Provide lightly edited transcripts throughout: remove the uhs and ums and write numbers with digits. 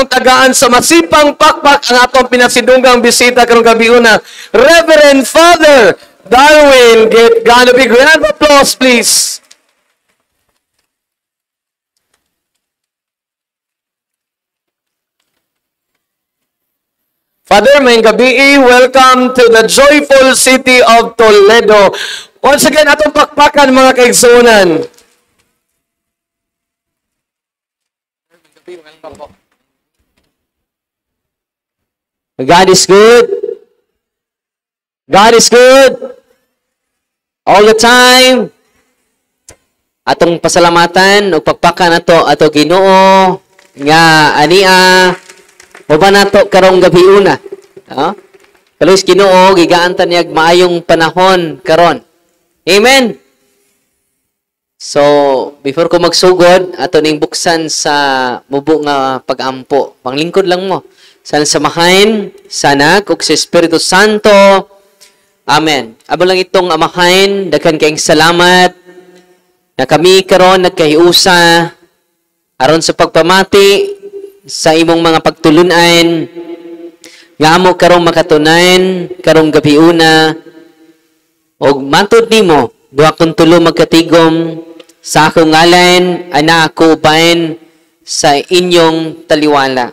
atong tagaan sa masipang pakpak ang atong pinasidunggang bisita karong gabi una, Reverend Father Darwin. Get God a big round of applause, please. Father, may gabi, welcome to the joyful city of Toledo. Once again, atong pakpakan mga kaigsunan. God is good. God is good. All the time. Atong pasalamatan o pagpakan nato ato Ginoo nga ania o ba nato karong gabi una. Kaluis Ginoo gigaantan niya maayong panahon karon. Amen. So, before ko magsugod, ato ning buksan sa mubo nga pag-ampo. Panglingkod lang mo. Sana samahain, sa Anak, ug sa Espiritu Santo. Amen. Abo lang itong amahain, daghan kayong salamat na kami karon nagkahiusa aron sa pagpamati sa imong mga pagtulunan nga amo karong makatunan karong gabi una og matud nimo duha kun tulo magkatigom sa akong ngalan ana ako uban sa inyong taliwala.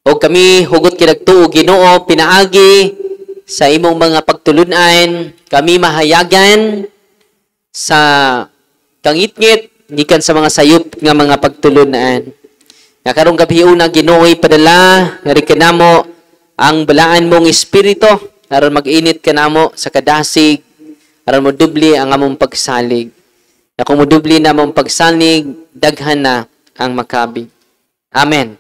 O kami hugot kinagtuo Ginoo pinaagi sa imong mga pagtulunan, kami mahayagan sa kangitngit gikan sa mga sayop nga mga pagtulunan. Nga karong gabi una Ginoo'y padala nga kanamo ang balaan mong espiritu aron mag-init kanamo sa kadasig aron modubli ang among pagsalig. Na kung modubli na among pagsalig, daghan na ang makabi. Amen.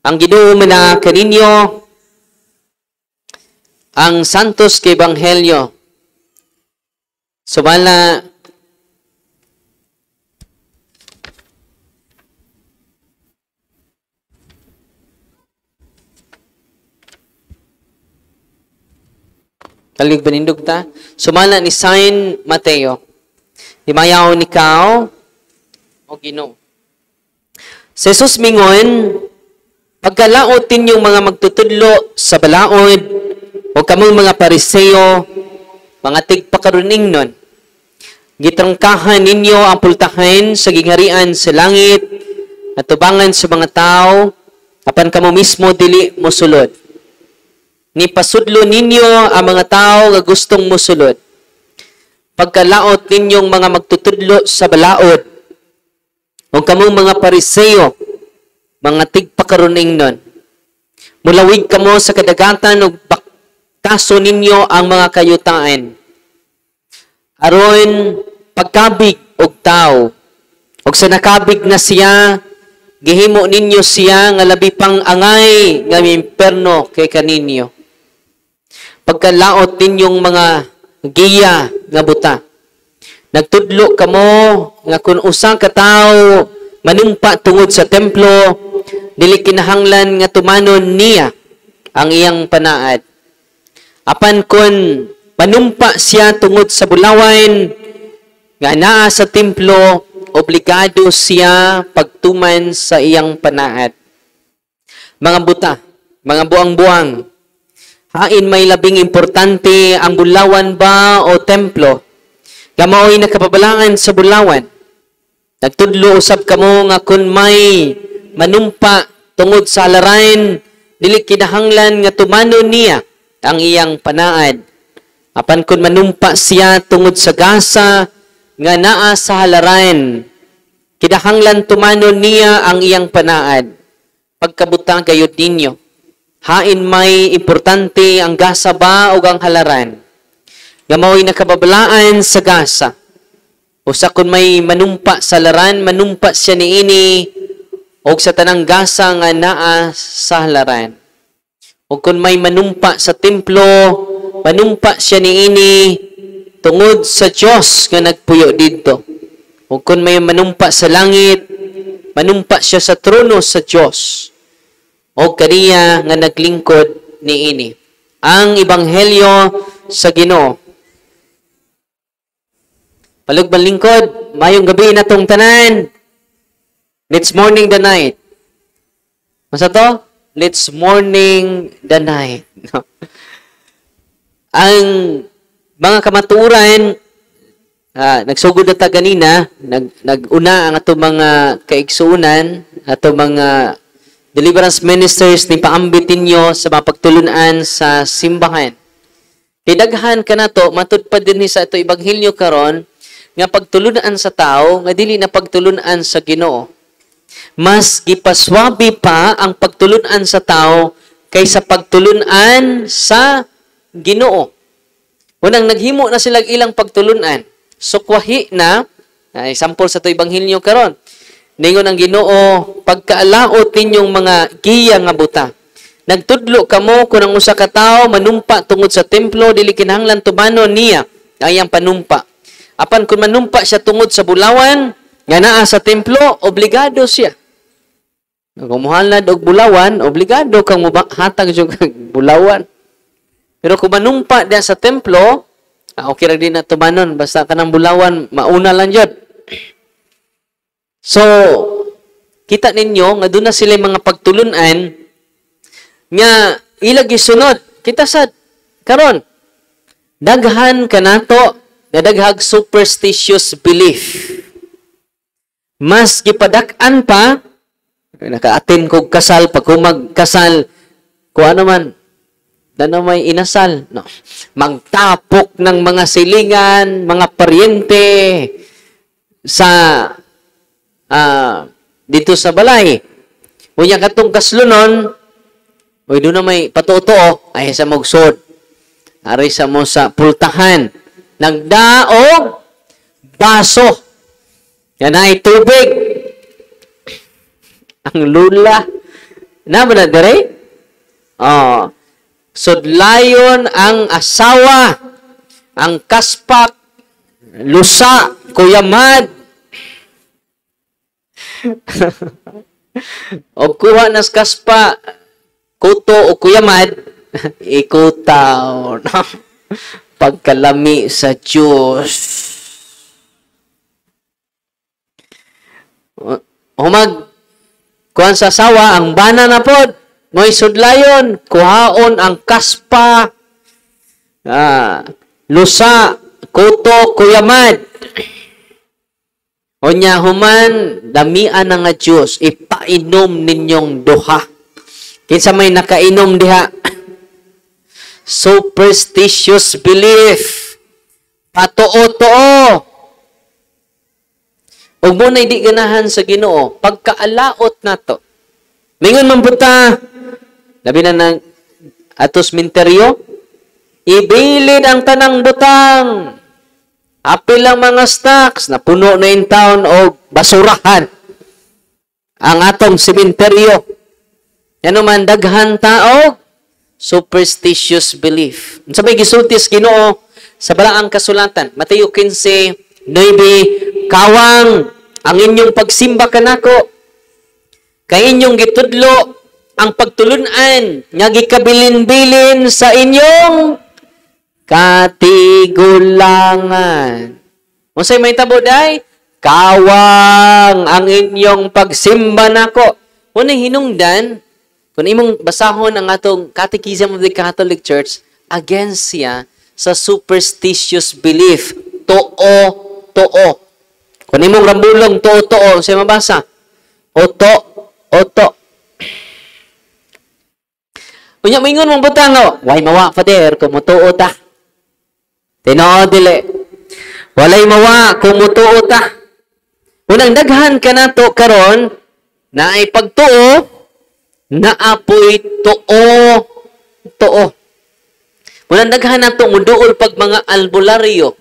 Ang Ginoo man kaninyo ang Santos kay Ebanghelyo. Sumala kalig banindog ta. Sumala ni Saint Mateo. Himayaw ni Kao o Ginoo. Si Jesus mingon, pagkalaot ninyong mga magtutudlo sa balaod o kamong mga Pariseo, mga tigpakaruning nun. Gitrangkahan ninyo ang pultahan sa gingharian sa langit at tubangan sa mga tao, apan kamo mismo dili mosulod. Ni pasudlo ninyo ang mga tao nga gustong mosulod. Pagkalaot ninyong mga magtutudlo sa balaod o kamong mga Pariseo, mga tigpakaruning nun. Mulawig kamo sa kadagatan o kaso ninyo ang mga kayutaan. Aron pagkabig og tao. Og sa nakabig na siya, gihimo ninyo siya nga labi pang angay nga impierno kay kaninyo. Pagkalaot ninyong mga giya nga buta. Nagtudlo kamo nga kung usang ka tao manumpa tungod sa templo, dili kinahanglan nga tumanon niya ang iyang panaad. Apan kun manumpa siya tungod sa bulawan nga naa sa templo, obligado siya pagtuman sa iyang panaad. Mga buta, mga buang-buang, hain may labing importante ang bulawan ba o templo? Kamao'y nakapabalaan sa bulawan. Nagtudlo usab kamo nga kun may manumpa tungod sa halaran, dili kinahanglan nga tumanon niya ang iyang panaad. Apan kun manumpa siya tungod sa gasa nga naa sa halaran, kinahanglan tumanon niya ang iyang panaad. Pagkabuta gayud ninyo, hain may importante ang gasa ba o ang halaran? Gamao'y nakababalaan sa gasa. Usa kun may manumpa sa halaran, manumpa siya niini o sa tanang gasa nga naa sa halaran. O kung may manumpa sa templo, manumpa siya niini tungod sa Diyos nga nagpuyo dito. O kung may manumpa sa langit, manumpa siya sa trono sa Diyos. O kaniya nga naglingkod niini. Ang Ebanghelyo sa Ginoo. Palugban lingkod, mayong gabi na tong tanan. It's morning the night. Masa to? Let's mourning the night. Ang mga kamaturan, nagsugod na ta ganina, nag-una ang ato mga kaigsuunan, ato mga deliverance ministers ni paambitin nyo sa mga pagtulunan sa simbahan. Kidaghan ka na to, matud pa din sa ito ibanghilyo karon nga pagtulunan sa tao, nga dili na pagtulunan sa Ginoo. Mas gipaswabi pa ang pagtulunan sa tao kaysa pagtulunan sa Ginoo. Unang naghimo na sila ilang pagtulunan. Sukwahi na, example sa ito ibanghilyo karon. Ningon ang Ginoo, pagkaalaot ninyong mga giya nga buta. Nagtudlo kamo kung ang usa ka tawo manumpa tungod sa templo, dili kinahanglan tumanon niya ayang panumpa. Apan kung manumpa siya tungod sa bulawan, nga naa sa templo, obligado siya. Kung muhalad og bulawan, obligado kang hatag jud bulawan. Pero kung manumpa diya sa templo, okay ra din na tumanon, basta kanang bulawan mauna lang jud. So, kita ninyo, nga doon na sila mga pagtulunan, nga ilag isunod. Kita sa, karon daghan ka nato, nadaghag superstitious belief. Mas gipadak-an pa, naka-attend kog kasal, pag magkasal, kung ano man, may inasal. No. Magtapok ng mga silingan, mga paryente, sa dito sa balay. Unya katong kaslunon, oy doon na may patuto, ay sa magsod. Ari sa mo sa pultahan. Nagdaog baso. Yan ay tubig. Ang lula. Na ba na dire? Sudlayon ang asawa, ang kaspak, lusa, kuyamad, o kuha nas kaspa, kuto o kuyamad, ikutaw. Pagkalami sa Diyos. Humag, kuhan sa sawa, ang bana na pod, mo'y sudlayon, kuhaon ang kaspa, lusa, kuto, kuyamad. Onya human, damian na nga Diyos, ipainom ninyong duha. Kinsa may nakainom diha. Superstitious belief. Patoo-too. Ug mo na di ganahan sa Ginoo, pagkaalaot na to. Mingon man puta, labi na ng atos minteryo, ibilid ang tanang butang. Apil lang mga stocks, na puno na in town o basurahan. Ang atong sementeryo. Yan naman, daghan tao, superstitious belief. Sabay gisultis Ginoo sa balaang kasulatan. Mateo 15:9, kawang ang inyong pagsimba kanako, kay inyong gitudlo ang pagtulunan nga gikabilin-bilin sa inyong katigulangan. Unsay may tabo day? Kawang ang inyong pagsimba nako. Unay hinungdan, kung imong basahon ang atong Catechism of the Catholic Church, against siya sa superstitious belief. Too. Kung imong rambulong, too. Unsay mabasa? Oto. Unya moingon mong butang, why mawa, Father, kumutuo ta. Tinoo dili. Walay mawa kung mutuo ta. Unang daghan ka na to karon na ay pagtuo na apoy tuo. Unang daghan na to muduol pag mga albularyo,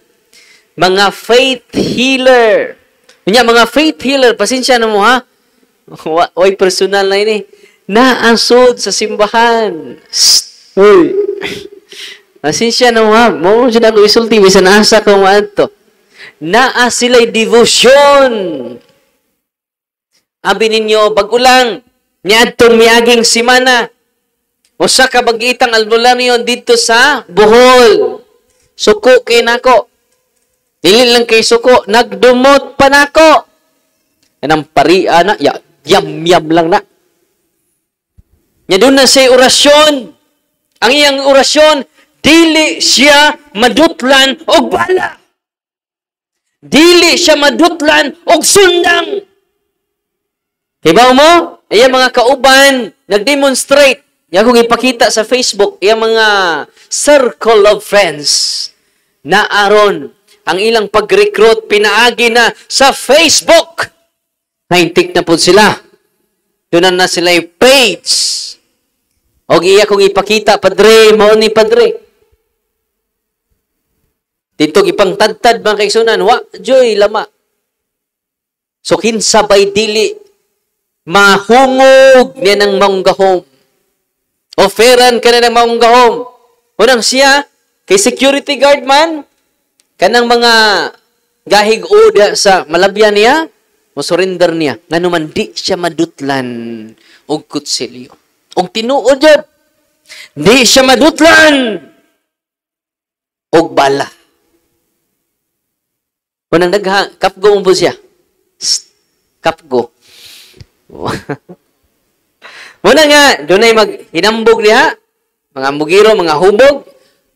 mga faith healer. Unya mga faith healer, pasensya na mo ha. Oy personal na ini. Naasod sa simbahan. Uy. Pasensya na mo, mo siya na ko isulti, bisan asa ko maadto. Naa sila'y devotion. Abi ninyo, bagulang, niadtong miaging simana, o sa kabagitang albularyo dito sa Bohol. Suko kay nako. Dili lang kay suko, nagdumot pa nako. Anang paria na, yam lang na. Nya doon na siya orasyon. Ang iyang orasyon, dili siya madutlan og bala. Dili siya madutlan og sundang. Diba mo? Iyang mga kauban, nag-demonstrate. Yan kong ipakita sa Facebook, iyang mga circle of friends na aron ang ilang pag-recruit, pinaagi na sa Facebook. Naintik na po sila. Doon na sila yung page. O iya kong ipakita, padre, mao ni padre. Dito ipang tadtad mga kaigsunan, wa, joy, lama. So, kinsabay dili, mahungog niya ng maunggahom. Oferan ka na ng maunggahom. Unang siya, kay security guard man, kanang mga gahig oda sa malabyan niya, surrender niya. Nga naman di siya madutlan og kutsilyo. Og tinuod yan. Di siya madutlan og bala. Unang kapgo mo po siya. Kapgo. Muna nga, doon ay maghinambog niya, mga ambugiro, mga hubog,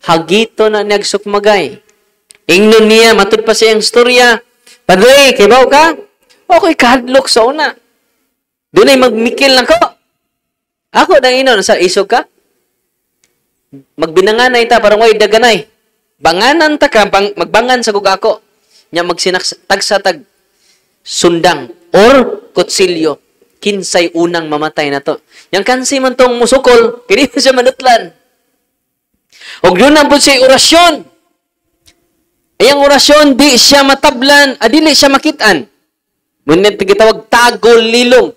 hagito na nagsukmagay. Ingnon niya, matod pa siyang storya. Padre, kibaw ka? Okay, kahadlok sa una. Doon ay magmikil na ko. Ako, nang inon, sa isog ka? Magbinanganay ta, parang way daganay. Banganan ta ka, magbangan sa gugako. Nya tag sundang or kutsilyo. Kinsay unang mamatay na to. Yang kansi man tong musukol, kini siya manutlan. Og doon na po siya orasyon. Ayang orasyon, di siya matablan, adili siya makitaan. Ngunit gitawag tagol lilong.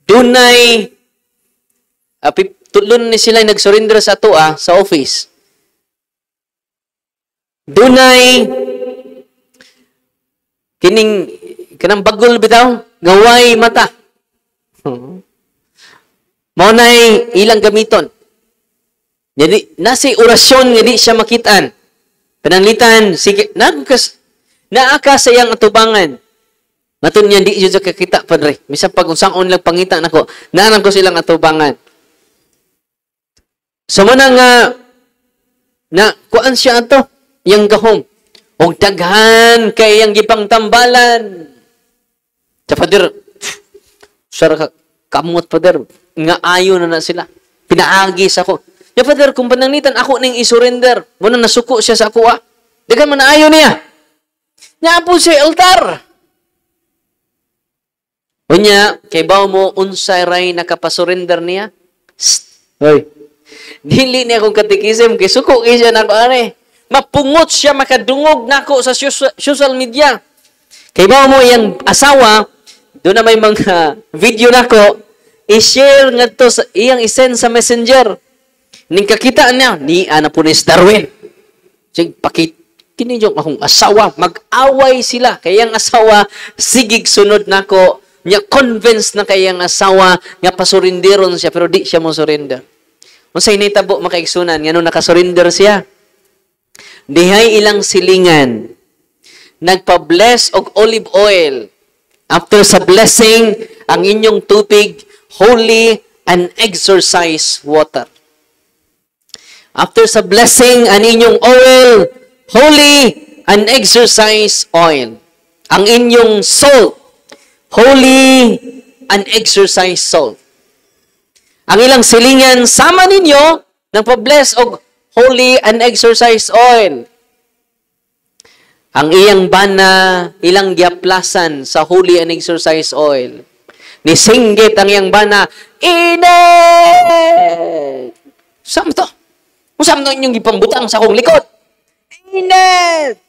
Dunay tulon ni sila nag-surrender sa tua sa office. Dunay kanang bagol bitaw, gaway mata. Mao nay ilang gamiton. Jadi nasi orasyon nga di siya makitaan. Pananglitan sige naaka sa iyang atubangan. Matud niya di jud sa kakita padre. Bisan pag unsang lang pangita nako, naanam ko silang atubangan. So man nga na kuan siya ato yang gahom. Og daghan kay yang gipang tambalan. Sa pader sara kamot pader nga ayo na sila. Pinaagi sa ko. Ya pader kung pananglitan ako ning i-surrender, mo na nasuko siya sa ako. Dagan man ayo niya. Nya po si altar. Unya, kay bawo mo unsay ray nakapasurrender niya? Hoy. Dili niya akong katikisim, kay suko kay siya nako ani. Mapungot siya, makadungog nako sa social media. Kay bawo mo iyang asawa, doon na may mga video nako, i-share nga to sa iyang isend sa messenger. Ning kakita niya, ni ana po ni Darwin. Sige, kini yung akong asawa, mag-away sila. Kaya ang asawa, sigig sunod nako, niya convinced na kayang asawa nga pasurinderon siya pero di siya mo surrender. Unsay nitabo makaigsunan ngano nakasurrender siya. Dihay ilang silingan nagpa-bless og olive oil. After sa blessing, ang inyong tubig holy and exorcise water. After sa blessing, ang inyong oil holy and exorcise oil. Ang inyong salt holy and exercise salt. Ang ilang silingan, sama ninyo ng pa-bless og holy and exercise oil. Ang iyang bana, ilang giaplasan sa holy and exercise oil. Nisinggit ang iyang bana, init! Saan to? Kung saan to inyong gipambutang sa akong likod? Init!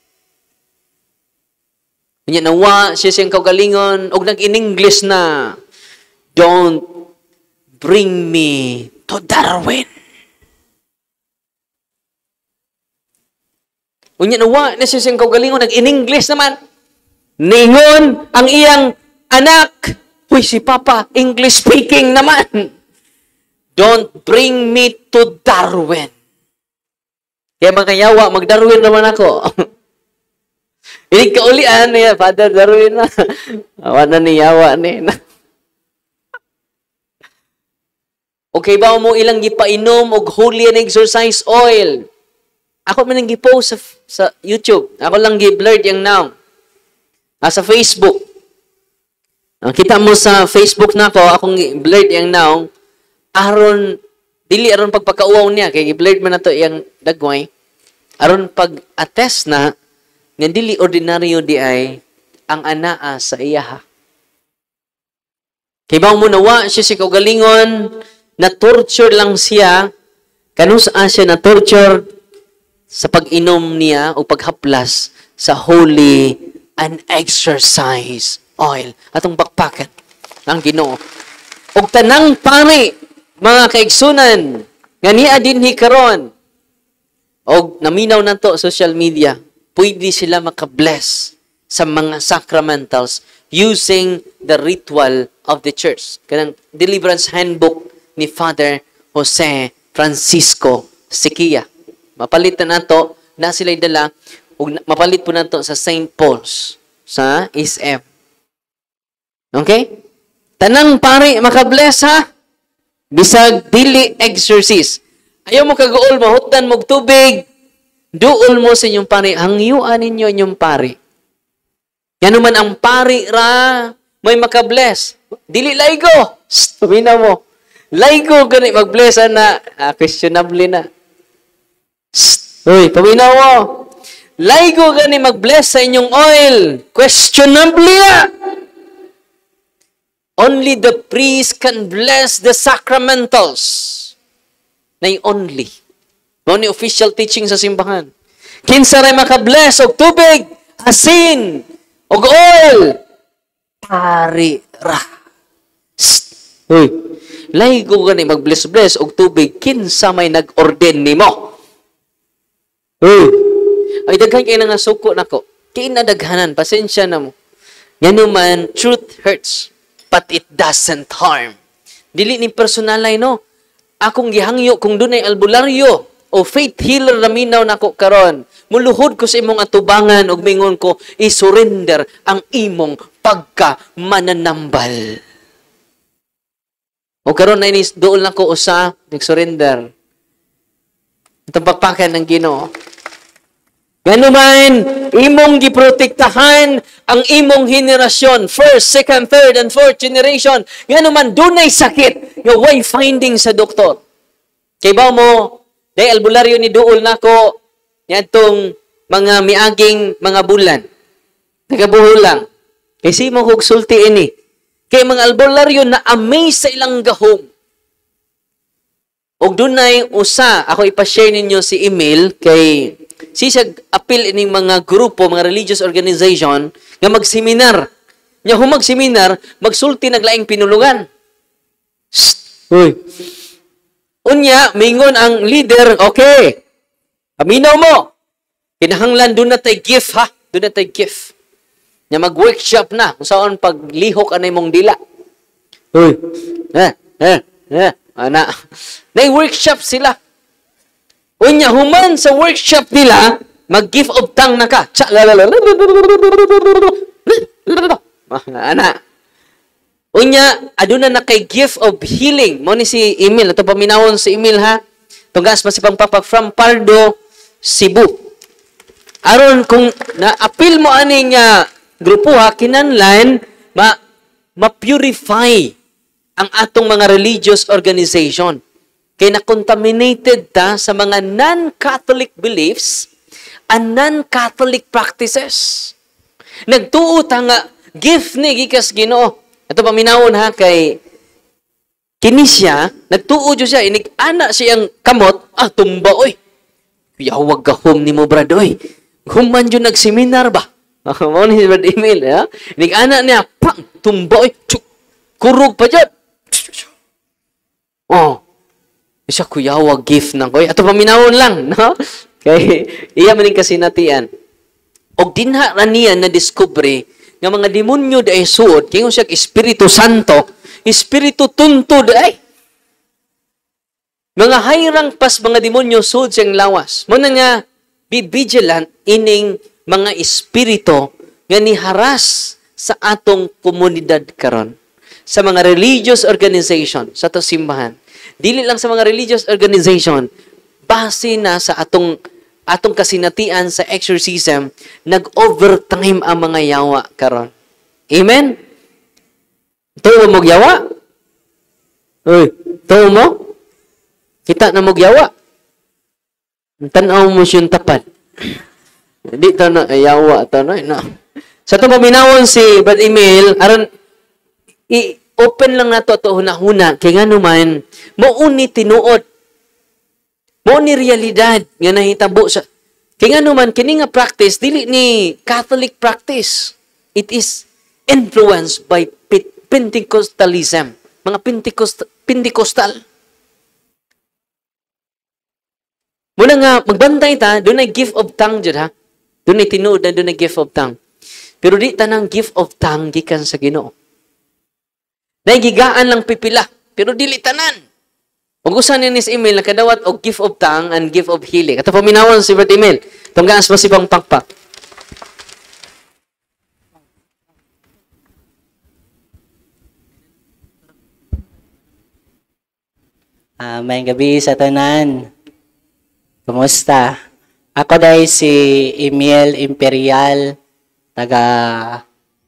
Kanya nawa siya siyang kaugalingon og nag-in-English na, don't bring me to Darwin. Unya nawa na siya siyang kaugalingon nag-in-English naman. Ningon ang iyang anak, uy si Papa, English speaking naman. Don't bring me to Darwin. Kaya makayawa, mag-Darwin naman ako. Hindi kaulian niya, Father Darwin na. Awa na niyawa ni. O Okay ba mo ilang gipainom og holy and exercise oil? Ako man nang gipost sa YouTube. Ako lang gi-blurred yung now. Sa Facebook. Kita mo sa Facebook na akong blurred yung now. Dili aron pagpakauaw niya. Kaya gi-blurred man na to yung dagway. Aron pag-attest na nga dili ordinaryo di ay ang anaa sa iyaha. Kaya ba mo nawa siya si kaugalingon, na-torture lang siya, kanusaan siya na-torture sa pag-inom niya o paghaplas sa holy and exercise oil. Atong bakpakan ang Ginoo. Og tanang pari, mga kaigsunan, nga niya dinhi karon, og naminaw na to social media, pwede sila makabless sa mga sacramentals using the ritual of the church. Kanang deliverance handbook ni Father Jose Francisco Siquia. Mapalit na nato, na sila'y dala, mapalit po nato sa St. Paul's, sa SM. Okay? Tanang pari, makabless ha? Bisag dili exorcist. Ayaw mo kagool, mahutan mo tubig, duol mo sa inyong pari, hangyuan ninyo inyong pari. Yan naman ang pari ra, may makabless. Dili laigo. Sabihin mo, laigo gani mag-bless na, questionable na. Uy, paminaw mo. Laigo gani mag-bless sa inyong oil. Questionable na. Only the priest can bless the sacramentals. Nay only. Mo ni official teaching sa simbahan. Kinsa ray maka-bless og tubig, asin, og oil. Pari ra. Uy, laigo gani mag-bless og tubig, kinsa may nag-orden nimo? Ay, daghan kayo nga suko nako. Kinadaghanan, pasensya na mo. Yan naman, truth hurts, but it doesn't harm. Dili ni personalay, no? Akong gihangyo, kung dunay albularyo, o faith healer na minaw nako karon, muluhod ko sa imong atubangan, og mingon ko, isurrender ang imong pagka-mananambal. O karon na inis, dool na ko usa, nag-surrender. Itong pagpakan ng Ginoo. Ganuman, imong giprotektahan ang imong henerasyon, first, second, third, and fourth generation. Ganuman, dunay sakit, nga way finding sa doktor. Kay ba mo, dahil albularyo ni duol nako, yatong mga miaging mga bulan. Nagabuhol lang. Kasi mo kog sulti ini. Kay mga albularyo na amaze sa ilang gahom. Og dunay usa, ako ipa-share ninyo si email kay sisag appeal ining mga grupo, mga religious organization nga mag-seminar. Nya humag-seminar, magsulti naglaing pinulungan. Uy. Unya, mingon ang leader, okay. Aminaw mo. Kinahanglan doon na tayo gift, ha? Doon na tayo gift. Nya mag-workshop na kung saan paglihok anay mong dila. Uy. Ana. Nay-workshop sila. Unya, human sa workshop nila, mag-gift of tongue na ka. Ana. Unya, aduna na kay gift of healing. Mo ni si Emil. Ito paminawon si Emil, ha? Tunggas pa si Pangpapak from Pardo, Cebu. Aron, kung na-appeal mo aning grupo, ha, kinanlan, ma-purify ang atong mga religious organization. Kaya na-contaminated ta sa mga non-Catholic beliefs and non-Catholic practices. Nagtuo ta nga gift ni gikas Ginoo. Ito paminawon ha kay kini siya, nagtuo jud siya, inig-ana siyang kamot, tumba oy. Yawag gahom nimo brad oy. Human jud nagseminar ba? Mao ni Brad Emil, ha? Inig-ana niya, pang tumba oy. Kurog pa jud. Oh. Isa kuyawag gift na koy. Ato paminawon lang, no? Kay iya maning kasinatian. Og dinha ra niya na diskubre nga mga demonyo day suod kay siya Espiritu Santo, Espiritu tunto day. Mga hayrang pas mga demonyo suod siyang lawas. Mo na nga be vigilant ining mga espiritu nga niharas sa atong komunidad karon, sa mga religious organization sa to simbahan. Dili lang sa mga religious organization, base na sa atong kasinatian sa exorcism, nag-overtime ang mga yawa karon. Amen? Tuo mo yawa? Uy, tuo mo? Kita na mo yawa? Tanaw mo siyang tapad. Di ta na yawa ta na. Sa itong paminawon si Brad Emil, aron i-open lang nato ito huna-huna, kaya nga naman, mauni tinuod, mauni realidad, nga nahitabo sa, kaya nga naman, kini nga practice, dili ni Catholic practice. It is influenced by Pentecostalism, mga Pentecostal. Muna nga, magbantay ta, doon ay gift of tongue dyan ha. Doon ay tinuod na doon ay gift of tongue. Pero di tanang gift of tongue gikan sa Ginoo. Naigigaan lang pipila, pero dili tanan. Ug usa ni sa email nakadawat og gift of tongue and gift of healing. Ato paminawon si Brad Emil. Tunggaas masibang pakpak. May gabi sa tanan. Kumusta? Ako dahil si Emil Imperial, taga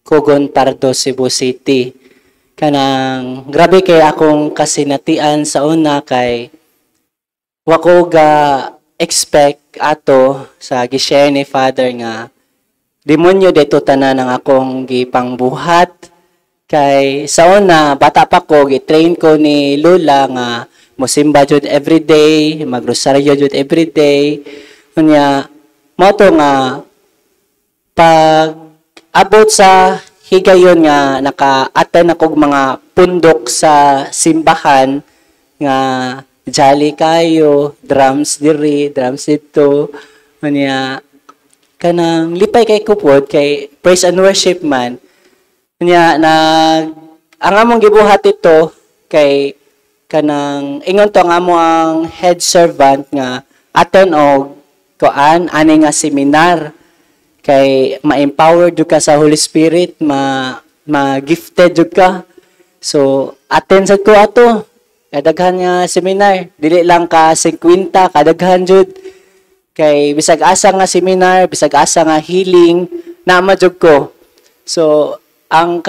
Kugon Tardo, Cebu City. Kanang grabe kay akong kasinatian sa una kay wako ga expect ato sa gi-share ni Father nga demonyo dito tanan ang akong gipangbuhat. Kay sa una bata pa ko gi-train ko ni Lola nga mosimba jud everyday, magrosaryo jud everyday. Unya mo to nga pag abot sa higayon nga naka-attend ako mga pundok sa simbahan nga jolly kayo, drums diri, drums dito. Unya kanang lipay kay kupod kay praise and worship man. Unya ang among gibuhat ito kay kanang ingon to nga mo ang head servant nga aton og kuan ani nga seminar kay ma-empower jud ka sa Holy Spirit, ma-gifted jud ka. So attend sad ko ato kadaghan nga seminar, dili lang ka 50 kadaghan jud kay bisag asa nga seminar, bisag asa nga healing nama jud ko. So ang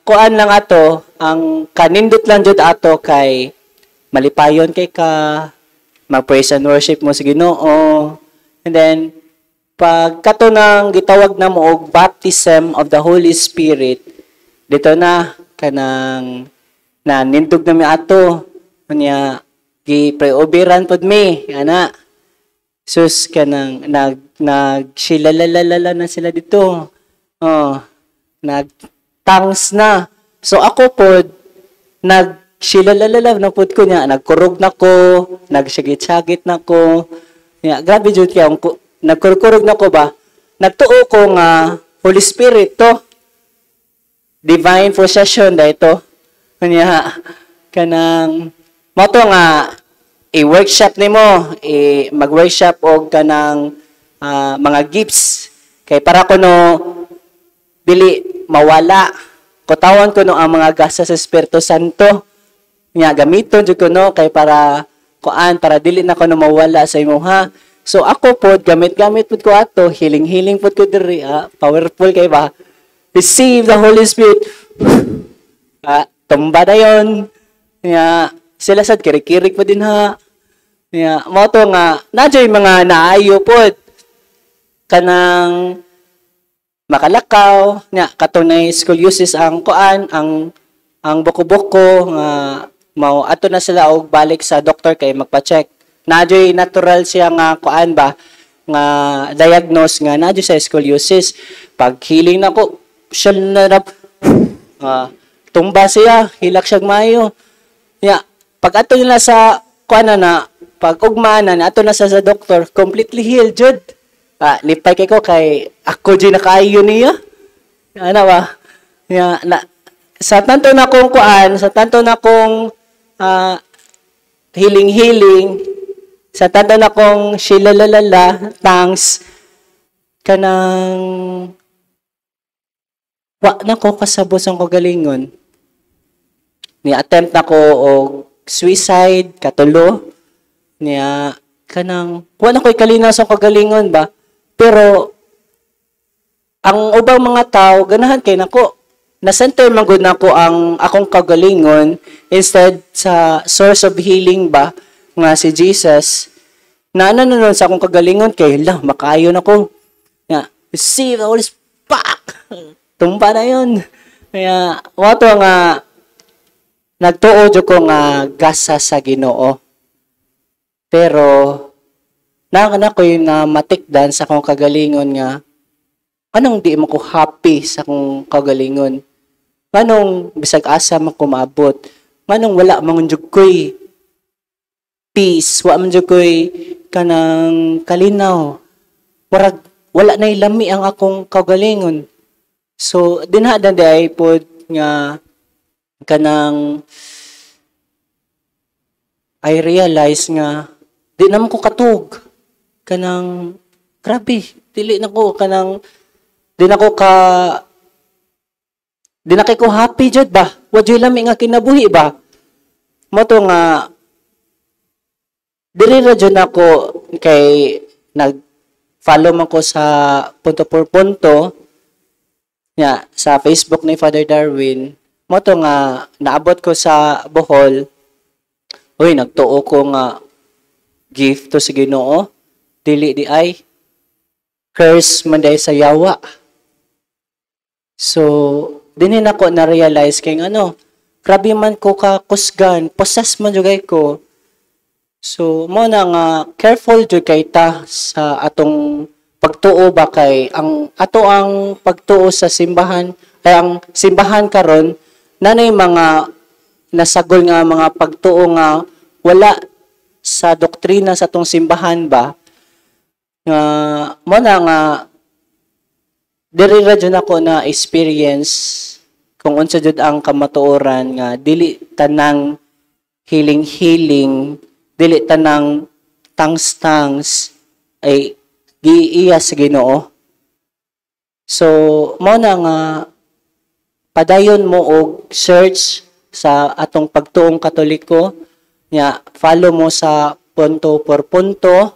kuan lang ato, ang kanindot lang jud ato kay malipayon kay ka, mag-praise and worship mo sa Ginoo. And then, pag kato nang gitawag na mo og baptism of the Holy Spirit, dito na, kanang nindog na mi ato. Kanya, gi-pre-oberan pod mi, ana. Sus, kanang, nagsilalalala na sila dito. Nag-tongues na. So, ako pod, silalalala na pud ko niya, nagkurog na ko, nagsagit-sagit na ko. Ya, grabe jud kay nagkurkurog na ko ba? Nagtuo ko nga Holy Spirit to. Divine possession da ito. Kanya kanang mo to nga i-workshop nimo, mag-workshop og kanang mga gifts kay para kuno dili mawala. Kutawan ko no ang mga gasa sa Espiritu Santo. Nga gamiton jud ko no kay para dili na ko na mawala sa imuha. So ako pod gamit pod ko ato, healing pod ko diri, powerful kay ba. Receive the Holy Spirit. Tumba na yon. Nga sila sad kirikirik pa din ha. Nga mo to nga nadyoy mga naayo pod kanang makalakaw nya katunay scoliosis ang kuan ang buko-buko nga mao ato na sila og balik sa doktor kay magpa-check. Nadyoy natural siya nga kuan ba nga diagnose nga nadyoy sa scoliosis. Pag healing nako siya na tumba siya, hilak siya maayo. Ya, pag ato na sa kuan na pag ugma na ato na sa doktor, completely healed jud. Lipay kay ko kay ako jud nakaayo niya. Ana ba? Ya, sa tanto na kong kuan, sa tanto na kong healing, sa tanto na kong shilalalala, thanks, kanang wa na ko kasabos ang kagalingon. Ni attempt na ko og suicide, katulo, niya, kanang, wala ko'y kalinaw sa kagalingon ba? Pero, ang ubang mga tao, ganahan kay nako, na-center man gud nako ang akong kagalingon instead sa source of healing ba nga si Jesus na ano nun sa akong kagalingon kay makaayo na ko nga receive the Holy Spirit tumba na yun kaya wato nga nagtuo jud ko nga gasa sa Ginoo pero na ko yung matikdan sa akong kagalingon nga anong di mo ko happy sa akong kagalingon manong bisag asa man ko maabot manong wala man jud koy peace wa man jud koy kanang kalinaw wala na ilami ang akong kagalingon so dinha day pod nga kanang I realize nga di naman ko katug kanang grabe dili na ko kanang di na ko happy jud ba? Wa jud lami nga kinabuhi ba? Mo to nga diri ra jud ako kay nag-follow man ko sa punto por punto nya sa Facebook ni Father Darwin. Mo to nga naabot ko sa Bohol. Uy, nagtuo ko nga gift to sa Ginoo. Dili di ay curse man day sa yawa. So dinin ako na-realize kay grabe man ko kakusgan, possess man jugay ko. So, mo na nga, careful jud kay ta sa atong pagtuo ba kay, ang pagtuo sa simbahan, ay ang simbahan karon nanay mga nasagol nga mga pagtuo nga wala sa doktrina sa atong simbahan ba, mo na nga, diri ra jud ako na experience kung unsa jud ang kamatuoran nga dili tanang healing dili tanang tangs ay giiya sa Ginoo. So mo na nga padayon mo og search sa atong pagtuong Katoliko nya follow mo sa punto por punto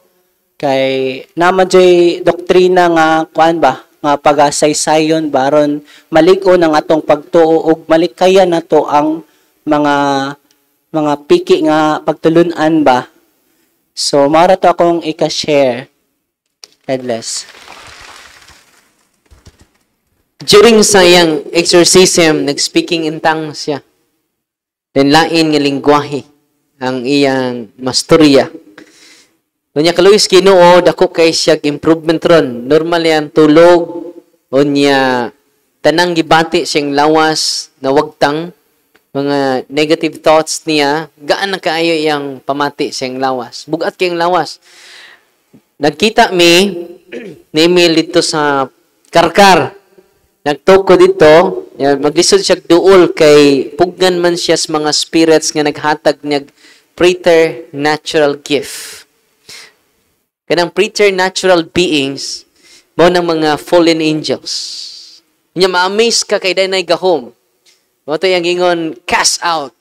kay naman jay doktrina nga kuan ba nga pagasaysayon baron malig-o ng atong pagtuo ug malikayan nato ang mga piki nga pagtulun-an ba. So mara to akong ika-share. God bless. During sayang exorcism, nag-speaking in tongues siya. Then lain nga lingwahe ang iyang masturya. Unya kaluis Ginoo dako kay siya improvement ron. Normal yan tulog unya tanang gibati siyang lawas na wagtang mga negative thoughts niya gaan na kaayo iyang pamati siyang lawas. Bugat kayong lawas. Nagkita mi ni Emil dito sa Karkar. Nagtoko dito, maglisod siya duol kay pugnan man siya sa mga spirits nga naghatag niya preternatural gift. Kanang preternatural beings, mo ng mga fallen angels. Nya ma-amaze ka kay danay gahom. Mo to yang ingon, cast out.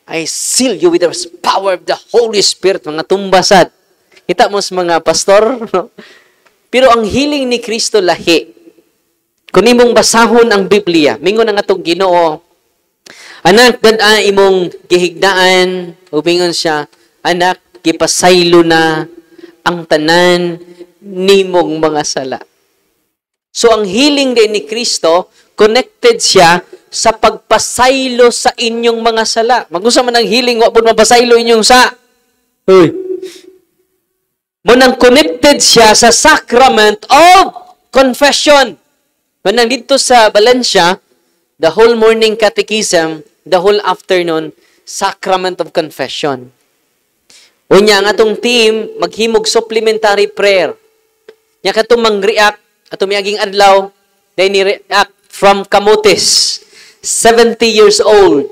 I seal you with the power of the Holy Spirit, mga tumbasad. Kita mo sa mga pastor, no? Pero ang healing ni Kristo lahi. Kung imong basahon ang Biblia, mingon ang atong Ginoo, anak, dad imong gihigdaan, ubingon siya, anak, gipasaylo na ang tanan nimong mga sala. So, ang healing din ni Kristo, connected siya sa pagpasaylo sa inyong mga sala. Mag-usa man ang healing, wa po mapasaylo inyong sa. Uy. Munang connected siya sa sacrament of confession. Manang dito sa Valencia, the whole morning catechism, the whole afternoon, sacrament of confession. Unya ang atong team, maghimog supplementary prayer. Nya katong mang-react, atong miaging adlaw, dahil ni-react from Camotes, 70 years old.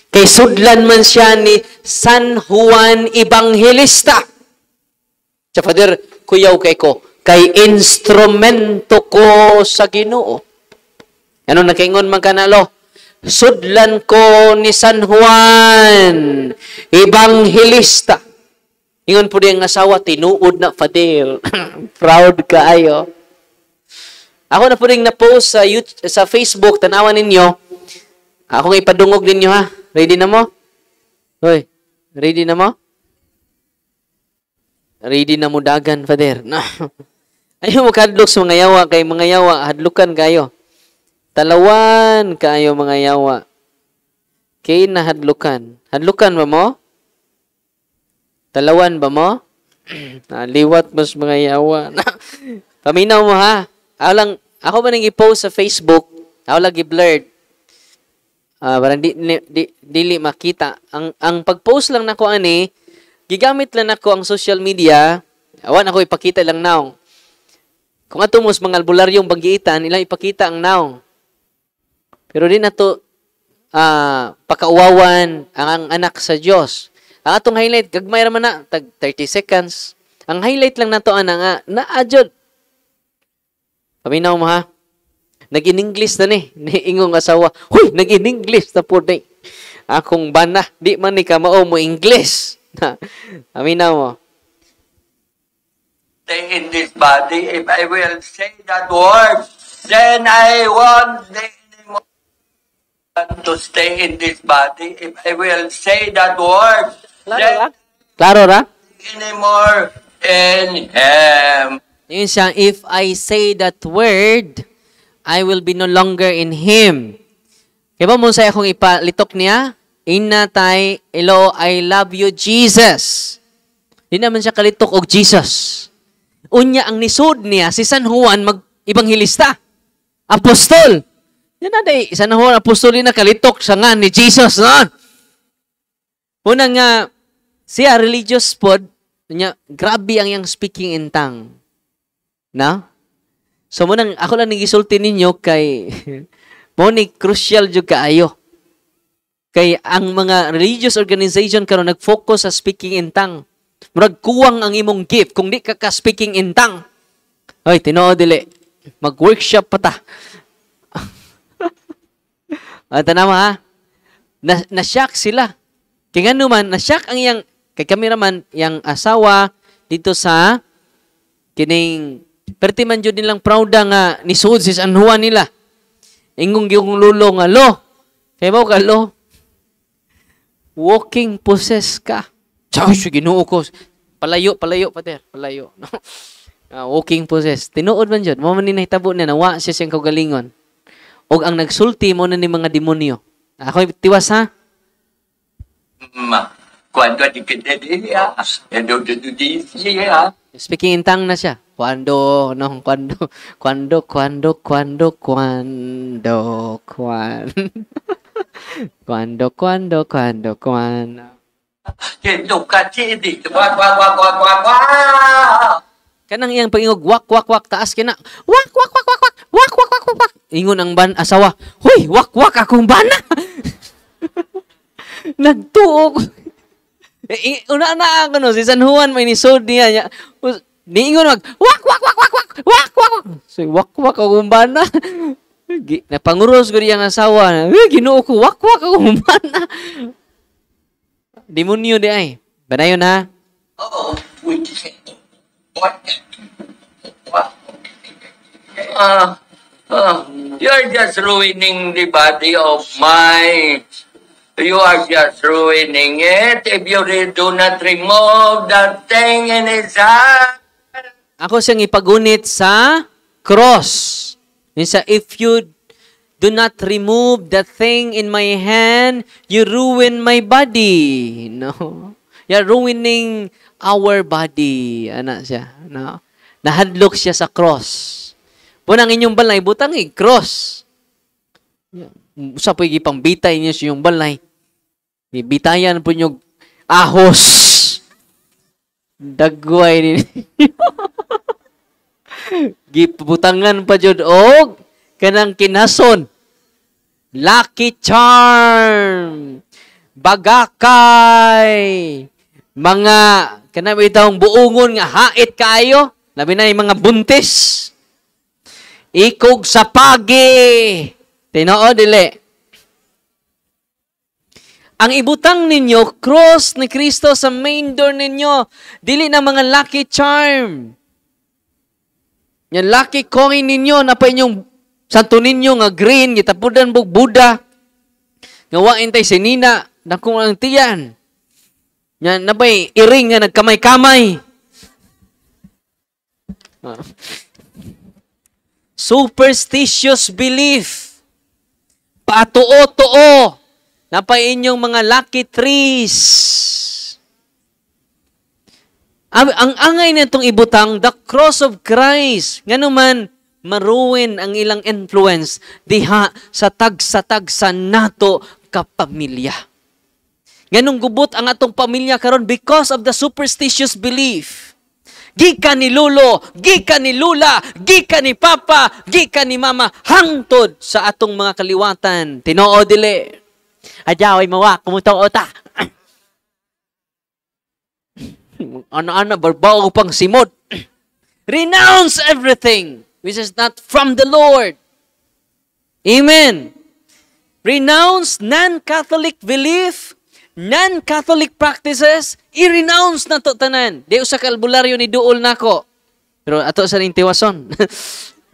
Kay sudlan man siya ni San Juan Evangelista. Sa Father, kuyaw kay ko, kay instrumento ko sa Ginoo. Ano nakaingon man kanalo? sudlan ko ni San Juan, Evangelista. Ingon po diyang asawa, tinuod na, Fadel. Proud kaayo. Ako na po rin na-post sa, sa Facebook, tanawan ninyo. Ako nga ipadungog ninyo, ha? Ready na mo? Hoy, ready na mo? Ready na mo dagan, Father. No. Ayaw mo kahadlok sa mga yawa, kay mga yawa, hadlukan kayo. Talawan kayo mga yawa. Kay na hadlukan. Hadlukan ba mo? Talawan ba mo? Liwat mas mga yawa. Paminaw mo ha. Ako ba nang i-post sa Facebook? Ako lang i-blurred. Parang dili makita. Ang pag-post lang nako ani, gigamit lang nako ang social media. Awan ako ipakita lang now. Kung ato mos mga albularyong bagiitan, ilang ipakita ang now. Pero di na to pakauwawan ang anak sa Diyos. Ang atong highlight, gagmay raman na, tag 30 seconds. Ang highlight lang na to, na-adjod. Paminaw mo ha. Nag-in-English na ni. Ingong asawa. Huy, nag-in-English na po ni. Akong bana. Di man ni ka mao mo English. Paminaw mo. Stay in this body. If I will say that word, then I won't anymore to stay in this body. If I will say that word, then Klaro ra? anymore in Him. Yun siya, if I say that word, I will be no longer in Him. Kaya ba mo sa akong ipalitok niya? Inatay, elo, I love you, Jesus. Di naman siya kalitok og Jesus. Unya ang nisod niya, si San Juan mag-ibanghilista. Apostol. Yan na day, San Juan, apostol din na kalitok siya nga ni Jesus. No? Una nga, siya religious pod, niya, grabe ang yang speaking in tongue. Na? So, munang, ako lang nagisulti ninyo kay, mo ni crucial jud kaayo. Kay ang mga religious organization karon nag-focus sa speaking in tongue. Murag kuwang ang imong gift kung di ka ka-speaking in tongue. Hoy, tinuod dili. Mag-workshop pa ta. Tanawa ha. Na-shock sila. Kaya nga naman, na-shock ang iyang, kay kameraman, yang asawa dito sa kining, perti man jud nilang proud nga ni Sud si San Juan nila. Ingong yung lulo nga, lo. Kaya mo ka, lo. Walking possess ka. Tsaka siya ginoo ko. Palayo, pater. Palayo. No? Walking possess. Tinuod man dyan. Mo man ninahitabo na nawa siya siyang kaugalingon. O ang nagsulti mo na ni mga demonyo. Ako tiwas ha? Cuando dikedediya, endodododisiya. Speaking in tongue na siya. Cuando. Kendo kachidi. Wak. Kanang iyang pangingog, wak, taas kina. Wak. Ingon ang asawa, huy, wak, akong bana. Nagtuok. Una na ako no, si San Juan may nisod niya. Niingon wak. So, wak, akong bana. Napanguros ko niyang asawa. Ginoo ko, wak, akong bana. Demonyo di ay. Banayon ha? Oh, wait. What? You're just ruining the body of mine. You are just ruining it if you do not remove that thing in his hand. Ako siyang ipagunit sa cross. If you do not remove the thing in my hand, you ruin my body. No. You're ruining our body. Ano siya? No. Nahadlok siya sa cross. Punang inyong balay, butang cross. Usa po ipang bitay niyo sa iyong balay. Bitayan po niyo ahos. Dagway din. Giputangan pa jud og kanang kinason. Lucky Charm. Bagakay. Mga kanang itong buungon nga hait kayo. Labi na yung mga buntis. Ikog sa pagi. Tinoo dili. Ang ibutang ninyo, cross ni Kristo sa main door ninyo. Dili na mga lucky charm. Yan lucky coin ninyo na pa inyong santo ninyo nga green, gitapudan bug Buddha. Nga wain tay sinina, nakong ang tiyan. Yan nabay iring nga nagkamay-kamay. Superstitious belief. Patuo-tuo na pa inyong mga lucky trees. Ang angay na itong ibutang, the cross of Christ. Nga naman, maruin ang ilang influence diha sa tag-sa nato kapamilya. Ganong gubot ang atong pamilya karon because of the superstitious belief. Gika ni lolo, gika ni lula, gika ni papa, gika ni mama, hangtod sa atong mga kaliwatan. Tinoo dili. Adyaw ay mawa, kumutuo ta. Ana-ana, barbaw pang simod. Renounce everything which is not from the Lord. Amen. Renounce non-Catholic belief, non-Catholic practices, i-renounce na to tanan. Di usa ka albularyo ni duol nako. Pero ato sa ning tiwason.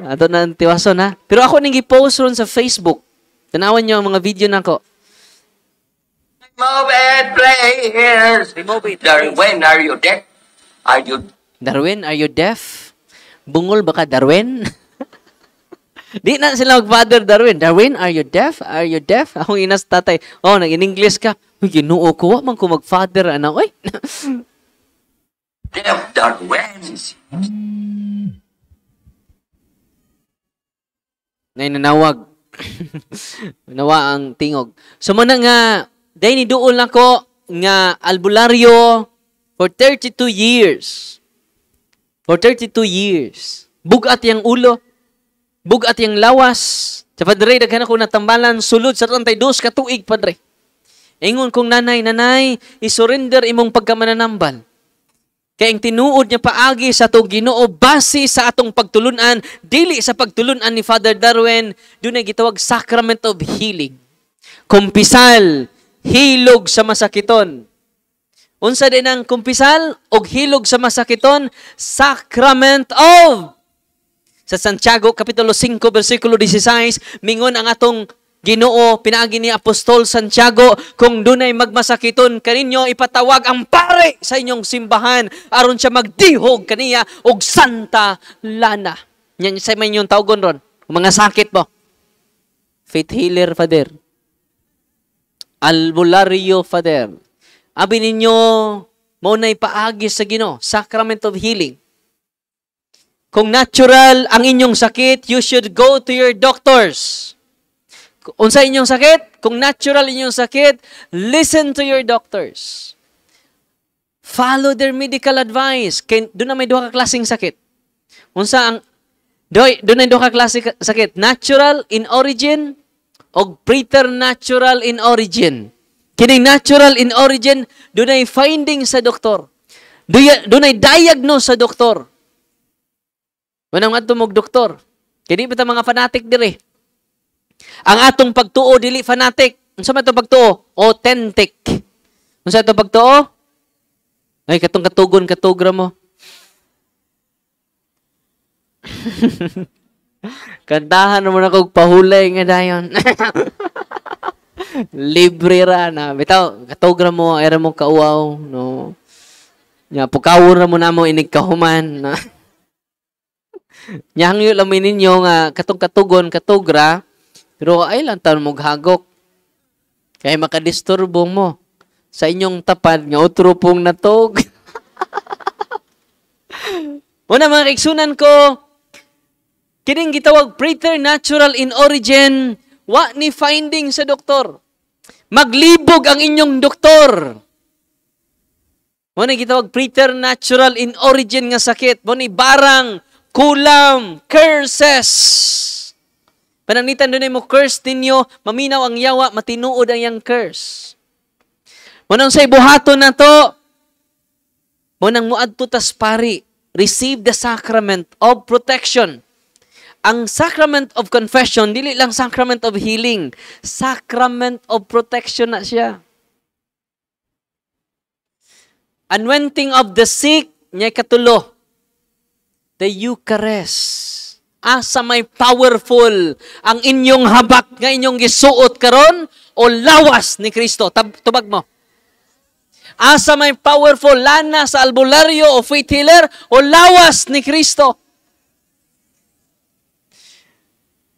Ato na tiwason ha. Pero ako ning gi-post ron sa Facebook. Tanawan niyo ang mga video nako. Remove it, players. Remove it. Darwin, are you deaf? Are you... Darwin, are you deaf? Bungol ba ka, Darwin? Di na sila mag-father Darwin. Darwin, are you deaf? Are you deaf? Akong inas tatay. Oh, nag-in-English ka. Uy, ginuo ko. Wa man ko mag-father. Ano? Uy. deaf, Darwin? Nanawag. Nawa ang tingog. So, muna nga, dahil ni duol nako nga albularyo for 32 years. For 32 years. Bugat yang ulo. Bugat yang lawas. Sa padre, daghan ako natambalan, sulod sa 32 katuig, padre. Ingon kong nanay, isurrender imong pagkamananambal. Kaya ang tinuod niya paagi sa itong Ginoo, base sa atong pagtulunan, dili sa pagtulunan ni Father Darwin, doon ay gitawag sacrament of healing. Kumpisal, hilog sa masakiton. Unsa din ang kumpisal og hilog sa masakiton? Sacrament of. Sa Santiago Kapitulo 5 versikulo 16, mingon ang atong Ginoo, pinaagi ni Apostol Santiago, kung dunay magmasakiton kaninyo, ipatawag ang pare sa inyong simbahan aron siya magdihog kaniya og santa lana. Yan sa may inyong tawgon ron. Mga sakit mo. Faith healer, Father. Albularyo, Father. Abi ninyo, maunay paagi sa Ginoo, sacrament of healing. Kung natural ang inyong sakit, you should go to your doctors. Unsa inyong sakit? Kung natural inyong sakit, listen to your doctors. Follow their medical advice. Doon na may duha ka klaseng sakit. Unsa ang doon na duha ka klaseng sakit? Natural in origin o preternatural in origin. Kining natural in origin, doon ay finding sa doktor. Doon ay diagnose sa doktor. Manang atumog doktor. Kini bita mga fanatic dire. Ang atong pagtuo dili fanatic. Unsa man itong pagtuo? Authentic. Unsa itong pagtuo? Ay katong katugon katugra mo. Kantahan mo na kog pahulay nga dayon. Libre ra na. Bitaw katugra mo era mo kauaw no. Nya pukawon ra mo namo inig kahuman na. Nyang yun lamin ninyo nga katong katugon katugra. Pero ay lang taon mong hagok. Kaya makadisturbo mo sa inyong tapad nga utro pong natog. Una mga kaigsunan ko, kining gitawag preternatural in origin, wa ni finding sa doktor. Maglibog ang inyong doktor. Una gitawag preternatural in origin nga sakit. Mo ni barang, kulam, curses. Pananglitan doon mo curse ninyo, maminaw ang yawa, matinuod ang yang curse. Munang sa ibuhaton na to, munang muadto tas pari, receive the sacrament of protection. Ang sacrament of confession, dili lang sacrament of healing, sacrament of protection na siya. Anointing of the sick, niya katulo. The Eucharist. Asa may powerful ang inyong habak nga inyong gisuot karon o lawas ni Kristo. Tubag mo. Asa may powerful lana sa albularyo o faith healer o lawas ni Kristo.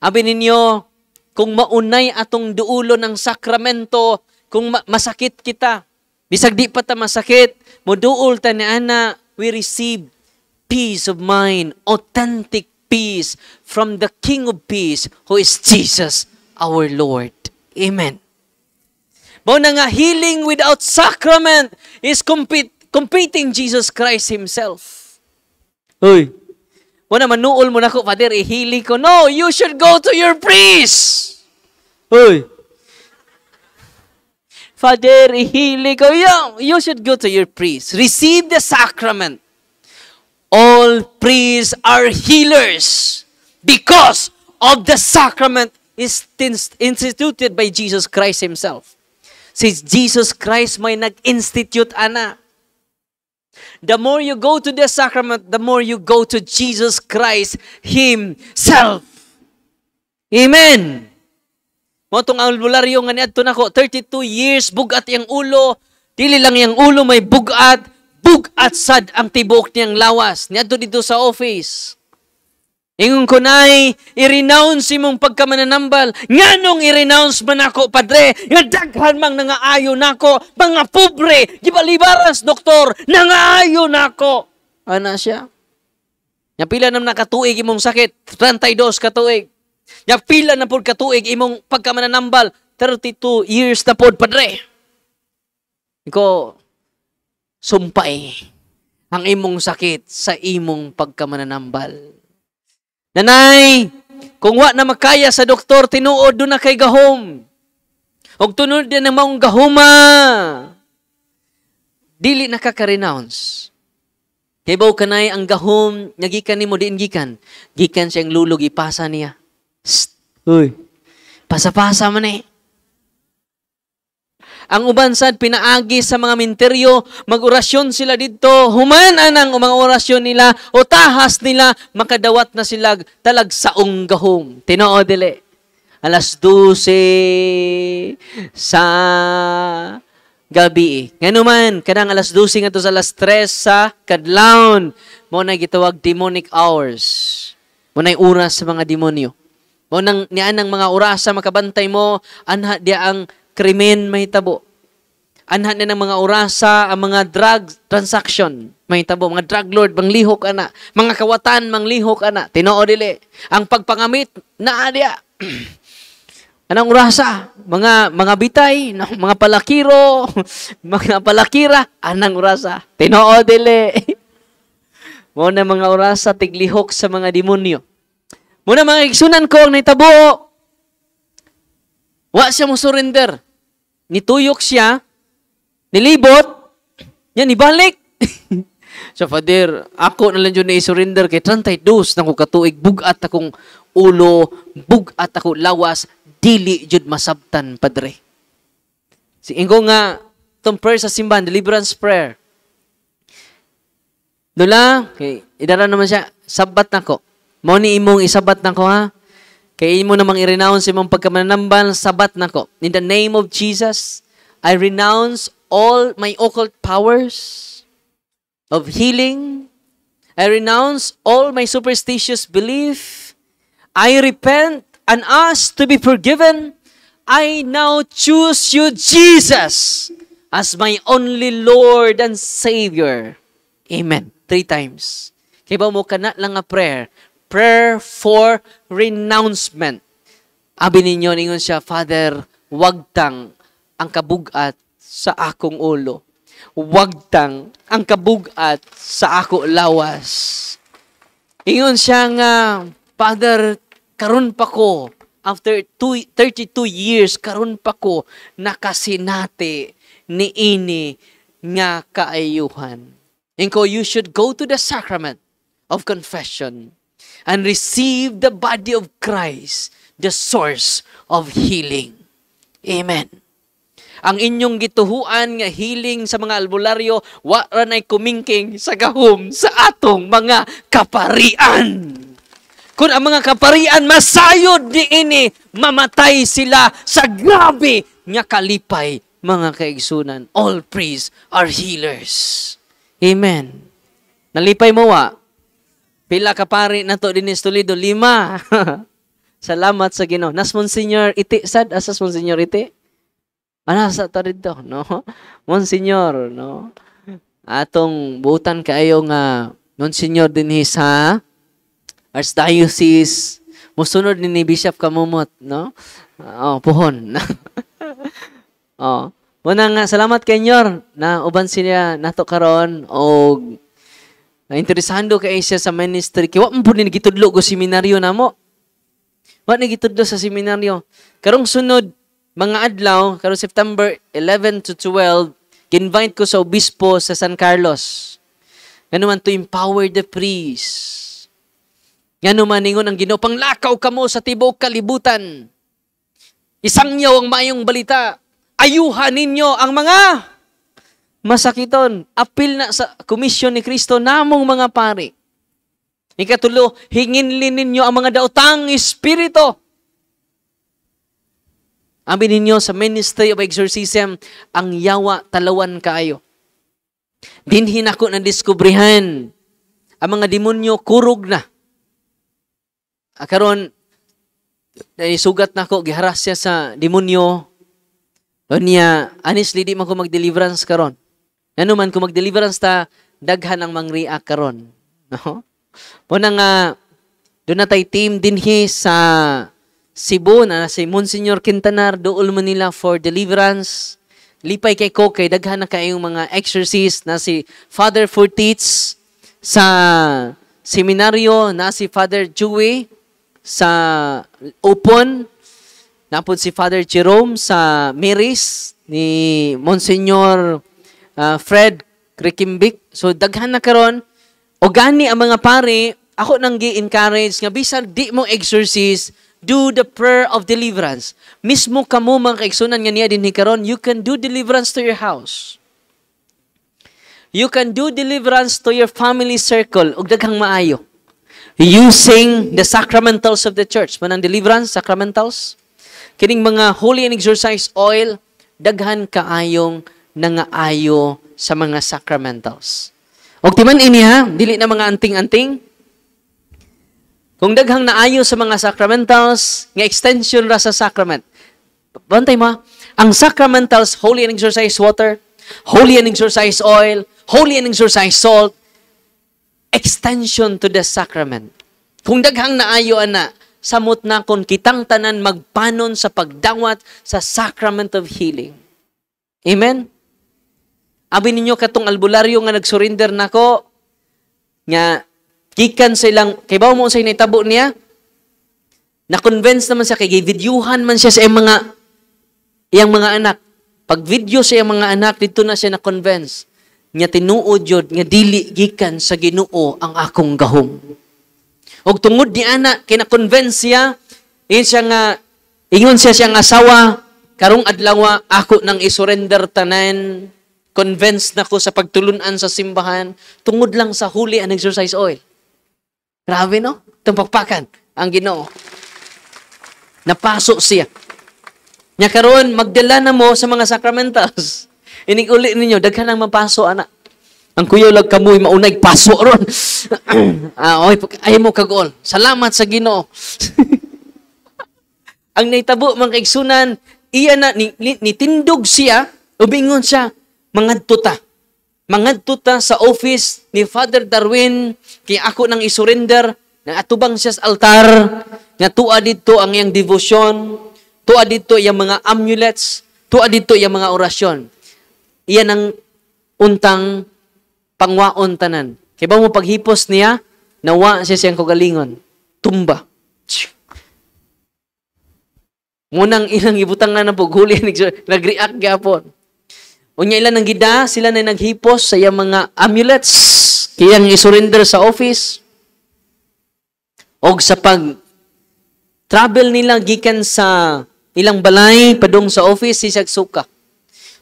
Abi ninyo, kung maunay atong duulo ng sakramento, kung masakit kita, bisag di pa ta masakit, moduol ta ni ana, we receive peace of mind, authentic peace from the King of Peace, who is Jesus, our Lord. Amen. Mao na nga, healing without sacrament is competing Jesus Christ Himself. Uy, mo na manuol mo na ko, Father, i-healing ko. No, you should go to your priest. Uy, Father, i-healing ko. You should go to your priest. Receive the sacrament. All priests are healers because of the sacrament is instituted by Jesus Christ Himself. Since Jesus Christ may nag-institute, ana. The more you go to the sacrament, the more you go to Jesus Christ Himself. Amen. Motong albularyo nga niadto nako, 32 years, bugat yang ulo. Dili lang yang ulo may bugat sad ang tibok niyang lawas. Niadto dito sa office. Ingon ko nay, i-renounce imong pagkamananambal. Nganong i-renounce man ako, Padre? Nga daghan mang nangaayo nako, mga pobre, gibalibaras, doktor, nangaayo nako. Ana siya. Nya pila nam nakatuig imong sakit, 32 katuig. Nya pila na pud katuig imong pagkamananambal, 32 years na pud, Padre. Iko sumpay ang imong sakit sa imong pagkamananambal. Nanay, kung wa na makaya sa doktor, tinuod do na kay gahom. Og tunod din na maong gahuma. Dili nakaka-renounce. Kay baw kanay ang gahom, nagikan nimo diin gikan. Gikan siyang lulog, ipasa niya. Uy, pasa-pasa man eh. Ang uban sad pinaagi sa mga minteryo, mag-orasyon sila dito, human anang mga orasyon nila, o tahas nila, makadawat na sila talag saong gahom. Tinoo dili. Alas 12 sa gabi. Ngano man, kanang alas 12 nga to sa alas 3 sa kadlawon, mo na gitawag demonic hours. Mo na oras sa mga demonyo. Mo nang nianang mga oras sa makabantay mo, anha dia ang krimen may tabo. Anha na ng mga orasa, ang mga drug transaction may tabo. Mga drug lord, manglihok ana. Mga kawatan, manglihok ana. Tinoo dili. Ang pagpangamit, na adya. Anong orasa? Mga bitay, mga palakiro, mga palakira, anang orasa? Tinoo dili. Mo na mga orasa, tiglihok sa mga demonyo. Mo na mga igsunan ko, ang naitabo. Wa siya mo surrender. Nituyok siya, nilibot, yan, ibalik. So, Father, ako na lang dyan na i-surrender kay 32 na ko katuig, bugat akong ulo, bugat ako lawas, dili jud masabtan, Padre. Ingko nga, itong prayer sa simbahan, deliverance prayer. Dula, okay, idara naman siya, sabat na ko. Mo ni imong isabat na ko, ha? Kaya mo namang i-renounce imong pagkamanambal, sabat na ko. In the name of Jesus, I renounce all my occult powers of healing. I renounce all my superstitious belief. I repent and ask to be forgiven. I now choose you, Jesus, as my only Lord and Savior. Amen. 3 times. Kaya ba mo kana lang nga prayer? Prayer for renouncement. Abi ninyo, ningon siya, Father, wagtang ang kabugat sa akong ulo. Wagtang ang kabugat sa ako lawas. Ingon siya nga, Father, karon pa ko, after 32 years, karon pa ko nakasinati ni ini nga kaayuhan. Inko, you should go to the sacrament of confession and receive the body of Christ, the source of healing. Amen. ang inyong gituhuan nga healing sa mga albularyo, wa ra nay kumingking sa gahom sa atong mga kaparian. Kung ang mga kaparian masayod diini, mamatay sila sa grabe nga kalipay, mga kaigsunan. All praise are healers. Amen. Nalipay mo wa? Pila ka pari na to din Toledo? 5. Salamat sa Ginoo. Nas Monsignor iti sad asas Monsignor iti. Anasa ta dito, no? Monsignor, no? Atong buutan kaayo nga Monsignor dinhi sa Archdiocese. Musunod ni Bishop Kamumot, no? Puhon. Muna nga salamat kay Nyor na uban siya nato karon og interesado kay siya sa ministry. Kiwa mo po gitudlo go seminaryo namo. Wa ni gitudlo sa seminaryo. Karong sunod mga adlaw, karong September 11 to 12, invite ko sa obispo sa San Carlos. Ngano man to empower the priest. Ngano man ningon ang Ginoo, panglakaw kamo sa tibuok kalibutan. Isangyaw ang maayong balita. Ayuhan ninyo ang mga masakiton. Apil na sa komisyon ni Kristo namong mga pari. Ikatulo, hinginlin ninyo ang mga daotang espiritu. Amin ninyo sa Ministry of Exorcism, ang yawa talawan kaayo. Dinhin ako na diskubrihan ang mga demonyo kurog na. Karon sugat na ako, giharas siya sa demonyo. O niya, honestly, di man ko mag-deliverance karon. Ano man, kung mag-deliverance ta, daghan ang mang-react karon. No? Muna nga, doon na tayo team dinhi sa Cebu na si Monsignor Quintanar, dool Manila for deliverance. Lipay kay ko, kay daghan na kayong mga exorcist na si Father Fortitz sa seminaryo, na si Father Joey sa Upon, napod si Father Jerome sa Mary's, ni Monsignor Fred Krikimbik. So, daghan na karon. O gani ang mga pare, ako nang gi-encourage nga bisan di mo exorcist, do the prayer of deliverance. Mismo kamo mga kaigsunan nga niya dinhi karon, you can do deliverance to your house. You can do deliverance to your family circle ug daghang maayo. Using the sacramentals of the church. Manang deliverance, sacramentals. Kining mga holy and exorcised oil, daghan kaayong nangaayo sa mga sacramentals. Og timan ini ha, dili na mga anting-anting. Kung daghang naayo sa mga sacramentals, nga extension ra sa sacrament. Bantay mo, ang sacramentals, holy and exorcised water, holy and exorcised oil, holy and exorcised salt, extension to the sacrament. Kung daghang naayo ana, samot na kon kitang tanan magpanon sa pagdawat sa sacrament of healing. Amen? Abi ninyo katong albularyo nga nag-surrender nako nga gikan sa ilang kay bawo mo sa initabo niya na-convince naman siya kay videohan man siya sa iyang mga anak. Pag video sa iyang mga anak dito na siya na-convince nga tinuod jud nga dili gikan sa Ginoo ang akong gahom. Og tungod ni ana kay na-convince siya ingon siya siyang asawa karong adlaw ako nang isurrender tanan. Convinced na ko sa pagtulunan sa simbahan tungod lang sa holy and exorcised oil. Grabe, no? Itong pagpakan ang Ginoo. Napasok siya. Nya karon magdala na mo sa mga sacramentals. Inig uli ninyo, daghan ang mapaso, anak. Ang kuyaw lag kamoy, maunay paso ron. Ay mo kagol. Salamat sa Ginoo. Ang naitabo, mga kaigsunan, iya na, nitindog siya, ubingon siya, mangadto ta sa office ni Father Darwin kay ako nang isurrender na atubang siya sa altar nga tuwa dito ang iyang devotion, tuwa dito iyang mga amulets, tuwa dito iyang mga orasyon. Iyan ang untang pangwaon tanan. Kay ba mo paghipos niya, nawa siya siyang kagalingon. Tumba. Munang ilang ibutang na po, huli, nag-react gapon. Unya ilan nang gida, sila na naghipos sa iyang mga amulets, kayang isurrender sa office. Og sa pag-travel nila gikan sa ilang balay, padung sa office, sisag suka.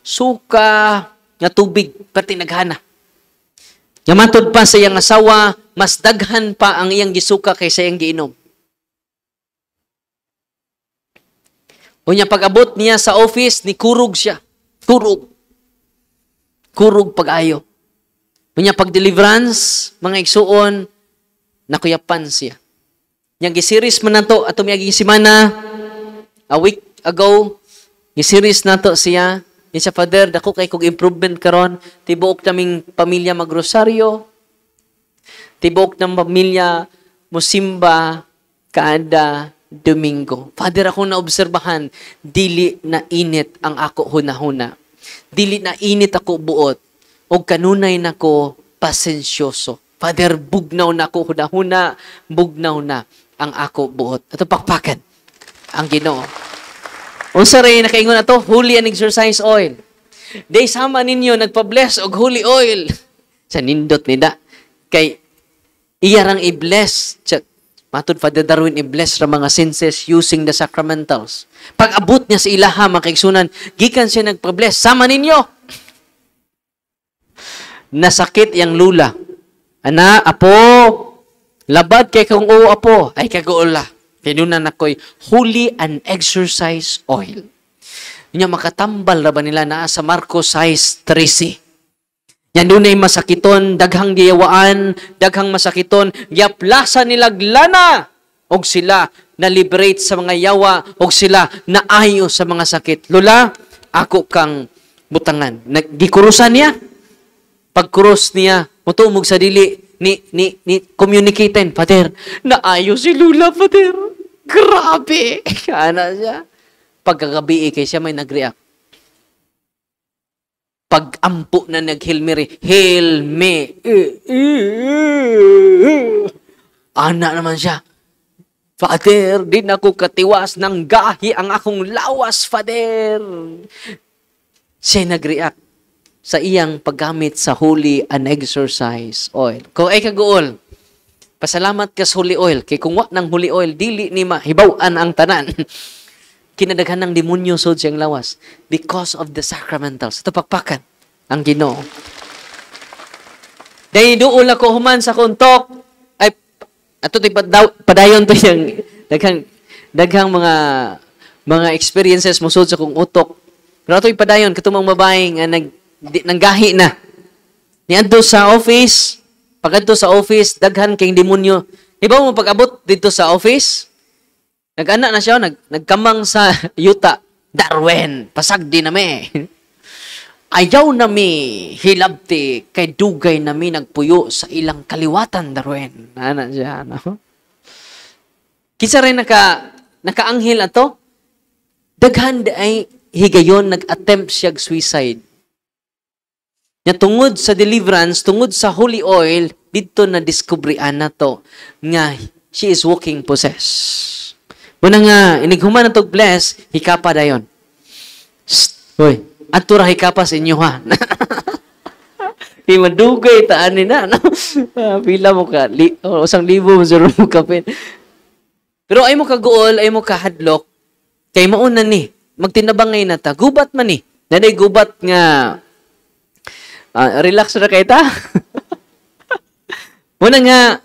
suka nga tubig pati naghana. Nga matod pa sa iyang asawa, mas daghan pa ang iyang gisuka kaysa iyang giinom. Unya pag-abot niya sa office, ni kurog siya. Kurog. Kurog pag-ayo. Unya pag-deliverance, mga igsuon, nakuyapan siya. Yang gisiris man nato ato miyagi semana, a week ago, gisiris nato siya. Ni sa Father, dako kay kog improvement karon, tibuok naming pamilya magrosaryo, tibuok ng pamilya musimba kada Domingo. Father, ako naobserbahan, dili na init ang ako hunahuna. Dili na init ako buot. O kanunay nako pasensyoso. Father, bugnaw na ako hunahuna, bugnaw na ang ako buot. Ito pakpakan ang Ginoo. Unsa ray nakaingon ato, holy and exercise oil. Day sama ninyo nagpa-bless og holy oil. Sa nindot nida kay iya rang i-bless. Matod Father Darwin i-bless ra mga senses using the sacramentals. Pag abot niya sa ilaha mga kaigsunan, gikan siya nagpa-bless. Sama ninyo. Nasakit yang lula. Ana, apo, labad kay kung oo apo, ay kaguola. Pinunan ako'y holy and exercise oil. Yung makatambal na ba nila na sa Marcos 6:13. Yan doon ay masakiton, daghang diyawaan, daghang masakiton, yaplasa nilaglana, og sila na-liberate sa mga yawa, og sila naayo sa mga sakit. Lula, ako kang butangan. Gikurusan niya, pagkurus niya, mutumog sa dili, ni communicaten, Father, naayo si Lula, Father. Grabe! Ana siya. Pagkagabi kay siya may nag-react. Pag-ampo na nag-Hail Mary, Hail me. Ana naman siya. Father, di na ko katiwas ng gahi ang akong lawas, Father. Siya nag-react sa iyang paggamit sa holy and exercise oil. Kung ay kaguol, pasalamat ka sa holy oil. Kay kung wa ng holy oil, dili ni mahibaw-an ang tanan. Kinadaghan ng demonyo sod siyang lawas because of the sacramentals. Ito pakpakan ang Ginoo. Dahil doon ako human sa kuntok, ay, ato padayon to yung daghang mga experiences mo sod sa kong utok. Pero ito'y padayon, katumang babae nga nanggahi na. Niadto sa office, pag-adto sa office, daghan kayong demonyo. Iba mo pag-abot dito sa office, nag-anak na siya, nagkamang sa yuta. Darwin, pasagdi na mi. Ayaw na mi hilabti, kay dugay na mi nagpuyo sa ilang kaliwatan, Darwin. Ano siya, no? Kisa rin nakaanghel ato, daghan ay higayon, nag-attempt siya suicide. Nya tungod sa deliverance, tungod sa holy oil, dito na diskubrian na to nga she is walking possessed. Muna nga, inighuman na to bless, hikapa dayon. Hoy, ato ra hikapa sa inyo ha. Di madugay taan ni na. No? Pila mo ka, usang libo mo zero mo kapin. Pero ay mo kaguol, ay mo kahadlok, kay mauna ni, magtinabang ngayon na ta, gubat man ni. Nanay gubat nga, relax na kayo ta. Muna nga,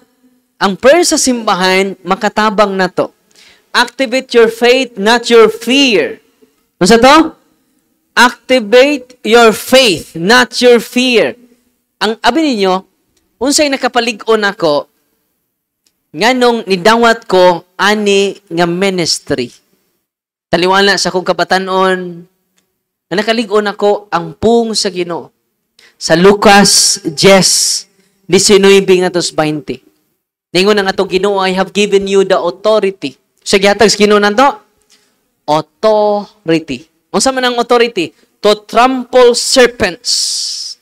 ang prayer sa simbahan, makatabang na to. Activate your faith, not your fear. Ano sa to? Activate your faith, not your fear. Ang abi ninyo, unsay nakapalig-on ako, nga nung nidawat ko, ani nga ministry. Taliwala sa kong kabatanon, na nakalig-on ako, ang pung sa Ginoo. Sa Lucas 10:19-20. Ningon nga to Ginoo, I have given you the authority. Sa gihatag sa Ginoo nanto, authority. Unsa man ang authority? To trample serpents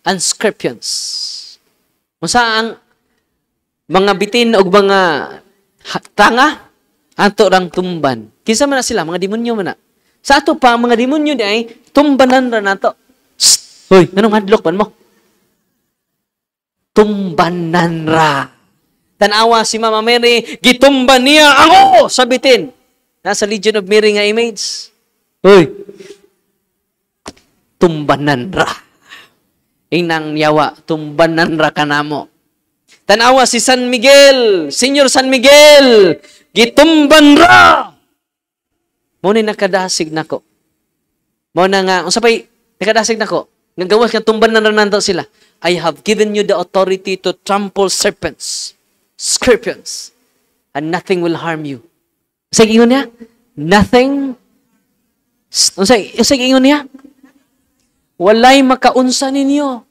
and scorpions. Unsa ang mga bitin o mga tanga ato rang tumban. Kinsa man na sila, mga demonyo man na. Sa ato pa mga demonyo di ay tumbanan ra nato. Hoy, anong hadlok man mo? Tumbanan ra. Tanawa si Mama Mary, gitumban niya ako sa bitin. Nasa Legion of Mary nga image. Hoy. tumbanan ra. Inang yawa, tumbanan ra kanamo. Tanawa si San Miguel, Senyor San Miguel, gitumban ra. Mo ni nakadasig nako. Mo na nga, unsa pay nakadasig nako? Nagawas nga tumbanan ra nanto sila. I have given you the authority to trample serpents, scorpions, and nothing will harm you. Sa ingon niya, nothing. Unsa ingon niya? Walay makaunsa ninyo.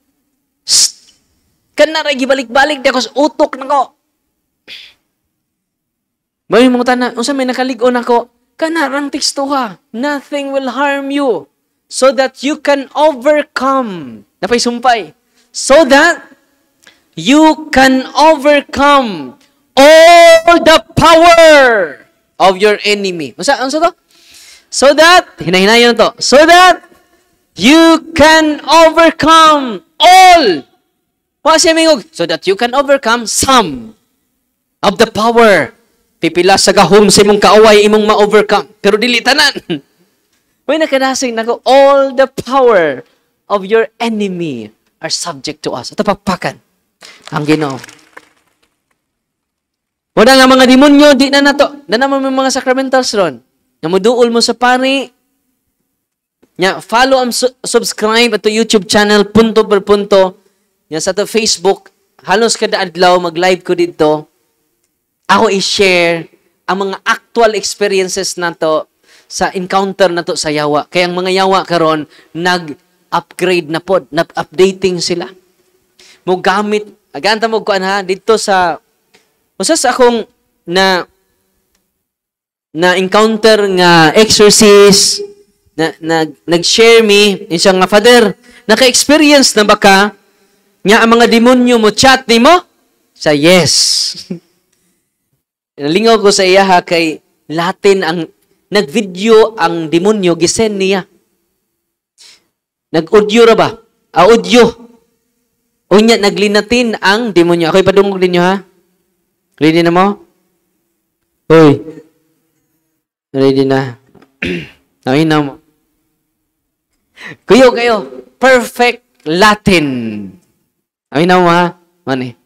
Kana ra gibalik-balik di ako sa utok nako. May mga tanan, unsa may nakaligon ako? Kana rang teksto ha. Nothing will harm you so that you can overcome. Napay sumpay. So that you can overcome all the power of your enemy. Unsa to? So that, hinahinayon to. So that you can overcome all. Wa siya mingog. So that you can overcome some of the power. Pipila sa gahom sa imong kaaway imong ma-overcome. Pero dili tanan. May nakadasig nako, all the power of your enemy are subject to us. Ito pakpakan. Ang Ginoo. Wala nga mga demonyo, di na nato. Na naman may mga sacramentals ron. Nga muduol mo sa pari. Nya, follow and subscribe ato YouTube channel, punto per punto. Nya sa to Facebook, halos kada adlaw, mag-live ko dito. Ako i-share ang mga actual experiences nato sa encounter nato sa yawa. Kaya ang mga yawa karon nag-upgrade na pod, nag-updating sila. Mo gamit, aganta mo kuan ha dito sa usas akong na encounter nga exorcist nag-share me isang nga father, naka-experience na baka nga ang mga demonyo mo chat nimo? Sa yes. Nalingaw ko sa iya ha, kay Latin ang nag-video ang demonyo, gisend niya. Nag-audio ra ba? Audio. Unya, naglinatin ang demonyo. Ako'y padungog ninyo ha? Ready na mo? Hoy. Ready na. Nawin na mo. Kayo. Perfect Latin. Nawin na mo ha? Mani.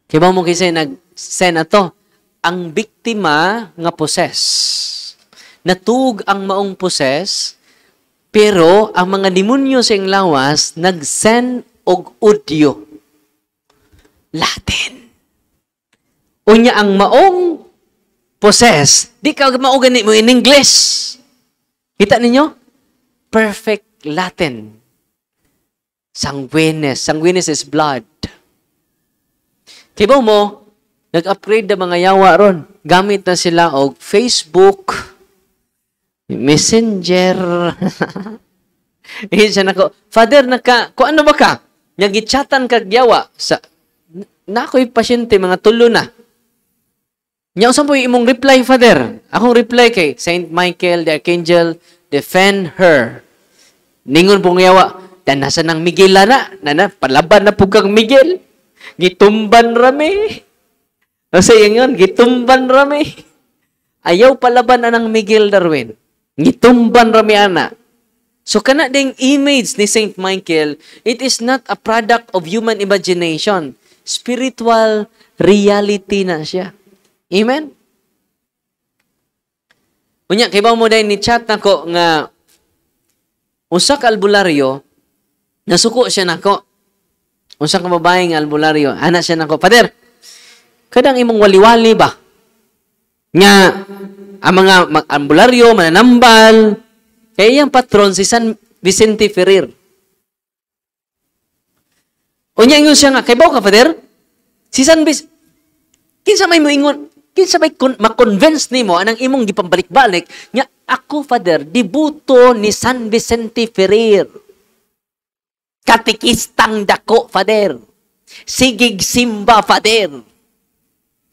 Kaya ba mo kasi nag-send na to? Ang biktima nga poses. Natug ang maong poses, pero ang mga demonyo sa lawas nag-send og audio. Latin. Unya ang maong poses, di ka mauganit mo in English. Kita ninyo? Perfect Latin. Sanguinis. Sanguinis is blood. Kibaw mo, nag-upgrade na mga yawa ron. Gamit na sila og Facebook, Messenger. Siya nako, Father, kung ano ba ka? Nagitsatan kag yawa. Na ako'y pasyente, mga tulo na. Nya saan po imong reply, Father? Akong reply kay Saint Michael, the Archangel, defend her. Ningon pong yawa, dan nasa ng Miguel na palaban na po kang Miguel. Gitumban rami. Kasi yun, gitumban rami. Ayaw palaban na ng Miguel Darwin. Gitumban rami ana. So, kana ding image ni Saint Michael, it is not a product of human imagination. Spiritual reality na siya. Amen? Unya, kaya ba mo dahil ni chat nako nga usa ka albularyo, nasuko siya nako. Usa ka babae nga albularyo, ana siya nako, Father, kadang imong wali-wali ba? Nga, ang mga albularyo, mananambal, kaya yung patron si San Vicente Ferrer. Unya ingon siya nga, kay ba ka, Father? Si San Vicente, kinsa may mo ingon, kinsa may ma-convince nimo anang imong gipambalik-balik nga ako, Father, dibuto ni San Vicente Ferrer. Katikistang dako, Father. Sigig simba, Father.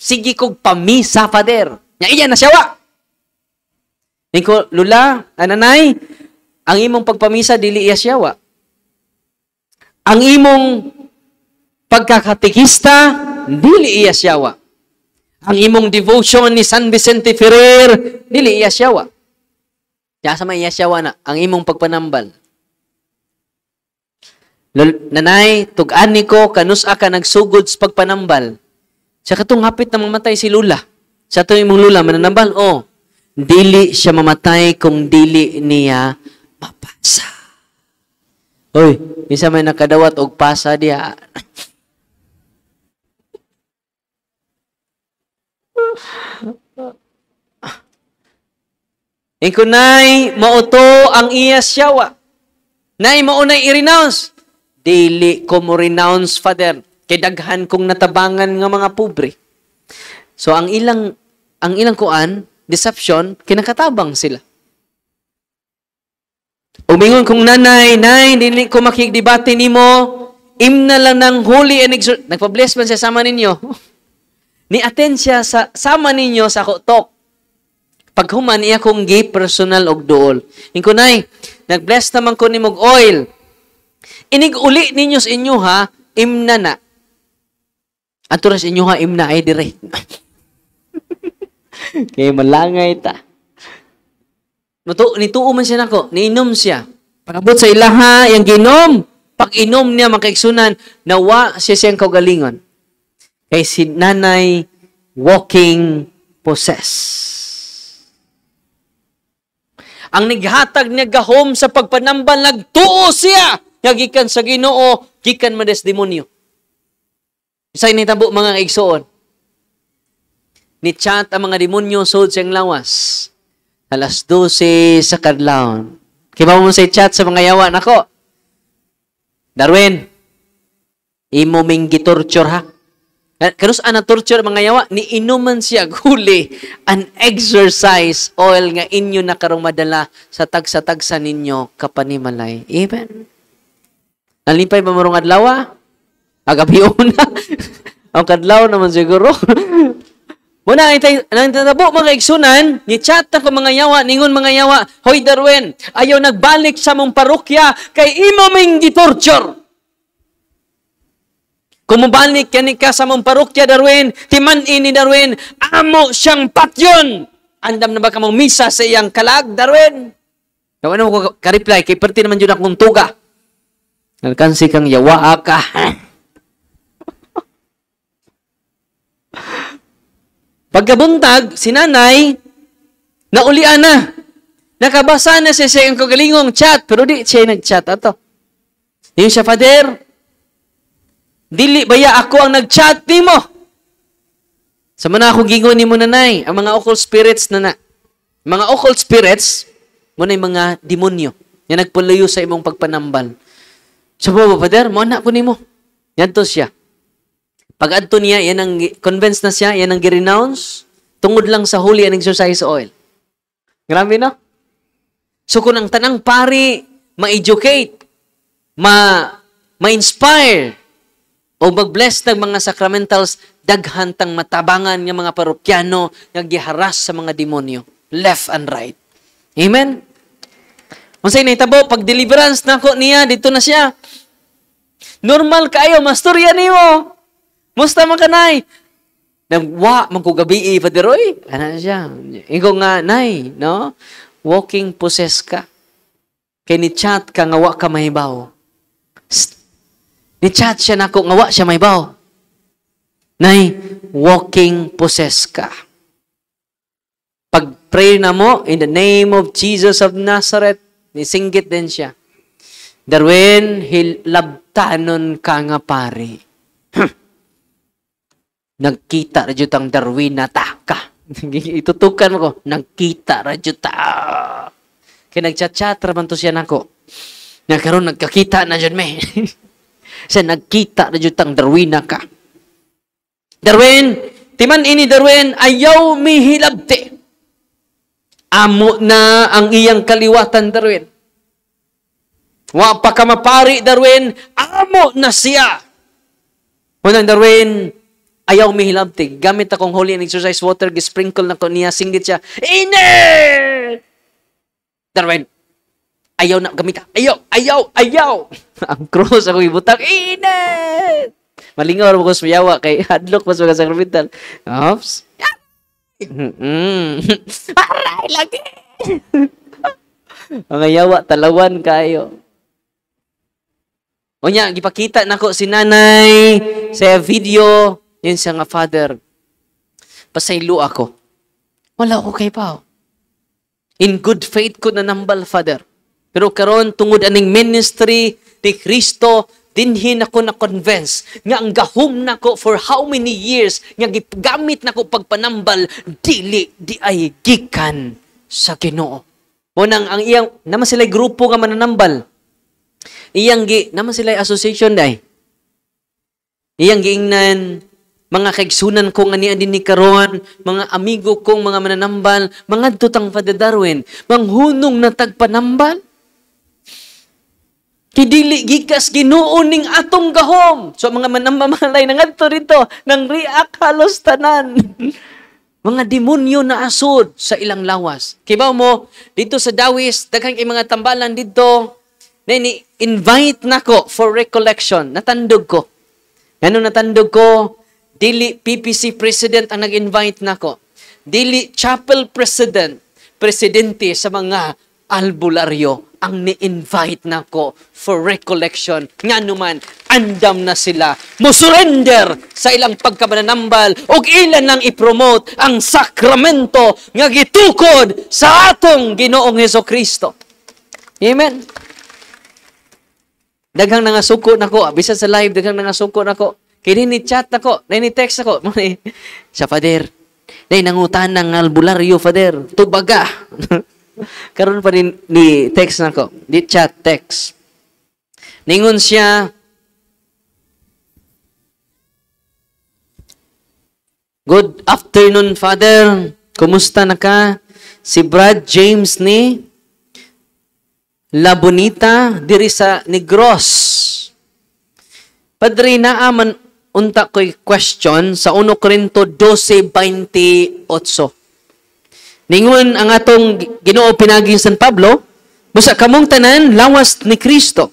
Sige kog pamisa, Father. Nya iya na siya wa. Niko, Lula, ananay, ang imong pagpamisa dili iya siya wa. Ang imong pagkakatikista dili iyasyawa. Ang imong devotion ni San Vicente Ferrer, dili iyasyawa. Kaya sa may iyasyawa na, ang imong pagpanambal. Nanay, tug-ani ko, kanusa ka nagsugod sa pagpanambal. Sa katong hapit na mamatay si Lula. Sa itong imong Lula, mananambal, dili siya mamatay kung dili niya mapasa. Hoy, isa may nakadawat og pasa diha. Kunay, mauto ang iyasyawa. Nay, maunay i-renounce. Dili ko mo renounce, Father. Kay daghan kong natabangan nga mga pobre. So, ang ilang kuan, deception, kinakatabang sila. Umingon kong nanay, dili ko makikdebate nimo, imna lang ng holy and nagpa-bless man siya sama ninyo. Ni-attend siya sa sama ninyo sa talk. Pag human, iya kong gi personal og dool. Kunay, nag-bless naman ko ni mog oil. Inig-uli ninyo sa inyo ha, imna na. Ato na sa inyo ha, imna ay dire. Kaya malangay ta. Nituo man siya nako, niinom siya. Pagabot sa ilaha, yung ginom. Pag inom niya, makaiksunan, nawa siya siyang kaugalingon. Kay si nanay, walking possessed. Ang naghatag niya gahom sa pagpanambal, nagtuo siya. Gikan sa Ginoo, gikan mades demonyo. Isa initabo mga igsoon. Ni-chat ang mga demonyo sud siyang lawas. Alas 12 sa kadlawon. Kaya mo sa chat sa mga yawa nako. Darwin, imo ming gitorture ha. Kanus ana torture mga yawa ni inuman siya guli an exercise oil nga inyo na karong madala sa tagsa-tagsa ninyo kapanimalay. Amen. Nalimpay ba marong adlaw? Agabion na. Ang kadlaw naman siguro. Muna, nang tatabo mga igsunan, ni-chat na ko mga yawa, ningon mga yawa, Hoy Darwin, ayaw nagbalik sa mong parokya, kay imo ming gitorture. Kung mabalik ka sa mong parokya, Darwin, timan ini Darwin, amo siyang patyon. Andam na ba ka mong misa sa iyang kalag, Darwin? Kawan mo ko ka-reply, kay perti naman yun akong tuga. Nalkansi kang yawa ka. Pagkabuntag, si nanay, naulian na. Nakabasa na siya ang kagalingong chat, pero di siya nag-chat ato. Yung siya, Father, dili baya ako ang nag-chat ni mo. Sa mana ako gingon ni mo nanay, ang mga occult spirits na. Mga occult spirits, muna yung mga demonyo na nagpulayo sa imong pagpanambal. So, Father, mo anak ko ni mo. Yan to siya. Pag adto niya, yan ang convinced na siya, yan ang gi-renounce, tungod lang sa holy and exercise oil. Grabe, no? So, kung ang tanang pari, ma-educate, ma-inspire, o mag-bless ng mga sacramentals, daghantang matabangan ng mga parokyano, naggiharas sa mga demonyo, left and right. Amen? Kung sa'yo nahitabo, pag deliverance na ko niya, dito na siya. Normal kayo, masturya niyo. Musta man ka, nay? Nagwa, magkugabi, Father Roy. Ano siya? Ikaw nga, nay, no? Walking possess ka. Kaya ni-chat ka, ngawa ka mahibaw. Ni-chat siya na ko, ngawa siya mahibaw. Nay, walking possess ka. Pag-pray na mo, in the name of Jesus of Nazareth, nisinggit din siya. Darwin, hilabtanon ka nga pari. Nagkita radyo tang Darwin na taka. Itutukan mo ko, nagkita radyo ta. Kaya nagchat-chat raman to siya nako. Nagkaroon, nagkakita na dyan, me. Siya nagkita radyo tang Darwin na ka. Darwin, timan ini Darwin, ayaw mi hilabte. Amo na ang iyang kaliwatan, Darwin. Wa pa ka mapari, Darwin, amo na siya. Unang Darwin, ayaw mihilabtig. Gamit akong holy and exercise water, gisprinkle na ko niya, singgit siya, Init! Darwin, ayaw na, gamit. Ayaw! Ang cross ako ibutang, Init! Malingaw ra ko sa yawa kay hadlok pa sa sakramental. Ops. Aray lagi. Mga yawa talawan kayo. Unya gipakita nako si nanay sa video yun siya nga father. Pasaylo ako. Wala ko kay pao. In good faith ko nanambal father. Pero karon tungod aning ministry ni Kristo dinhin ako na-convince nga ang gahom nako for how many years nga gigamit nako pagpanambal dili di ay gikan sa Ginoo. Munang ang iyang naman sila grupo nga mananambal. Iyang naman sila association dai. Iyang giingnan mga kaigsunan ko nga niya din ni karon, mga amigo kong mga mananambal, mga tutang Father Darwin, manghunong na tagpanambal. Kidili gikas Ginoo ning atong gahom. So mga manambamalay nangadto dito nang react halos tanan. Mga demonyo na asod sa ilang lawas. Kibaw mo dito sa Dawis daghang mga tambalan dito na invite nako for recollection. Natandog ko. Ano natandog ko? Dili PPC president ang nag-invite nako. Dili chapel presidente sa mga albularyo ang ni-invite nako for recollection. Nga naman, andam na sila. Musurrender sa ilang pagkamananambal o ilan nang ipromote ang sakramento nga gitukod sa atong Ginoong Hesukristo. Amen. Daghang nangasuko nako, bisan sa live daghang nangasuko nako. Kini ni chat nako, ni text ako. Sa Father, nangutan ng albularyo Father. Tubaga. Karon pa rin ni text nako, di chat text. Ningon siya, good afternoon Father. Kumusta na ka? Si Brad James ni La Bonita diri sa Negros. Padre naaman unta ko'y question sa 1 Corinto 12:28. Ningon ang atong Ginoo pinaging San Pablo, busa kamong tanan lawas ni Kristo.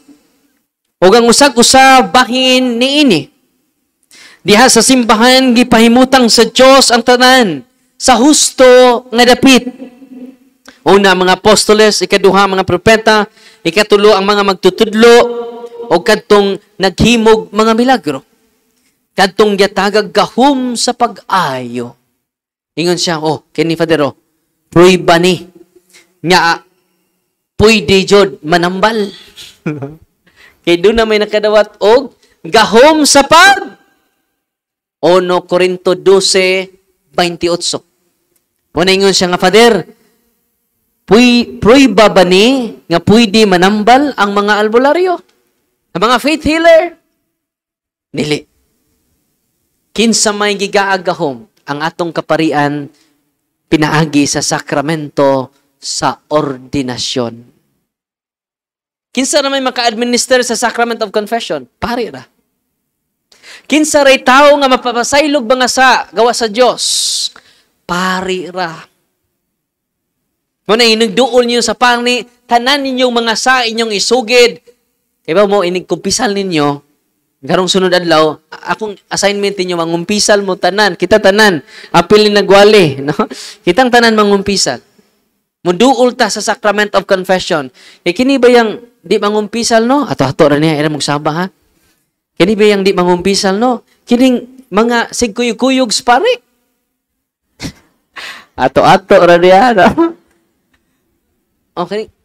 Ug ang usag-usab bahin niini. Diha sa simbahan gipahimutang sa Dios ang tanan sa husto nga dapit. Una mga apostoles, ikaduha mga propeta, ikatulo ang mga magtutudlo o kadtong naghimog mga milagro. Kadtong yatagag gahom sa pag-ayo. Ingon siya, kini Father, pruiba ni nga pwede jud manambal. Kay doon na may nakadawat og gahom sa pag 1 Corinto 12:28. Muna ingon siya nga Father, pruiba ba ni nga pwede manambal ang mga albularyo? Ang mga faith healer? Dili. Kinsa may gigaagahom ang atong kaparian pinaagi sa sakramento sa ordinasyon. Kinsa na may maka-administer sa sacrament of confession? Pari ra. Kinsa ray tao nga mapapasaylog mga sa gawa sa Dios? Pari ra. Muna inigduol niyo sa pangni, tanan ninyong mga sa inyong isugid. Kaya mo, inigkumpisal ninyo, garong sunod adlaw, akong assignment ninyo, mangumpisal mo tanan. Kita tanan, apil ni nagwali. No? Kitang tanan mangumpisal. Muduol ta sa sacrament of confession. Kini ba yung di mangumpisal, no? Ato-ato ra niya, magsaba ha? Kini ba yung di mangumpisal, no? Kining mga sigkuyog-kuyog sa pare. Ato-ato ra niya, no?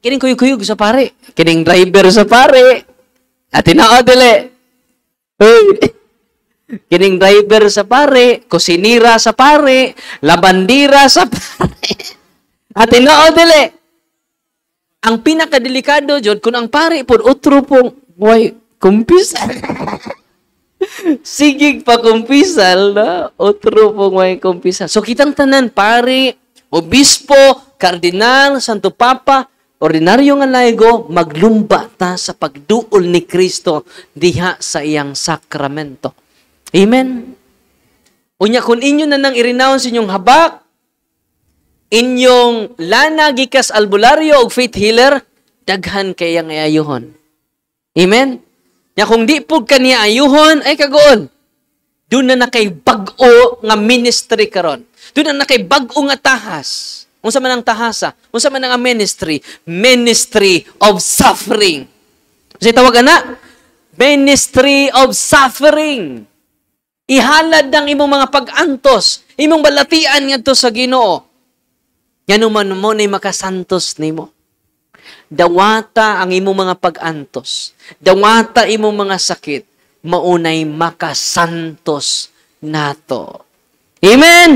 Kining kuyog-kuyog sa pare. Kining driver sa pare. At tinao dili. Kining driver sa pare, kusinira sa pare, labandira sa pare. At tinao dili. Ang pinakadelikado jud kung ang pare pud utro pong way kumpisal. Sigig pa kumpisal na utro pong way kumpisal. So kitang tanan pare, obispo, kardinal, santo papa, ordinaryo nga laygo, maglumba ta sa pagduol ni Kristo diha sa iyang sakramento. Amen? Unya, kung inyo na nang irinaon sa inyong habak, inyong lana gikas albularyo o faith healer, daghan kayang iayuhon. Amen? Nya kung di po kaniya ayuhon, ay kagoon. Doon na nakay bag-o nga ministry karon. Doon na nakay bag-o nga tahas. Unsa man ang tahasa? Unsa man ang ministry? Ministry of suffering. Kasi tawag na? Ministry of suffering. Ihalad ng imong mga pag-antos, imong balatian ngadto sa Ginoo. Yan man mo na makasantos nimo. Dawata ang imong mga pag-antos. Dawata imong mga sakit. Maunay makasantos nato. Amen!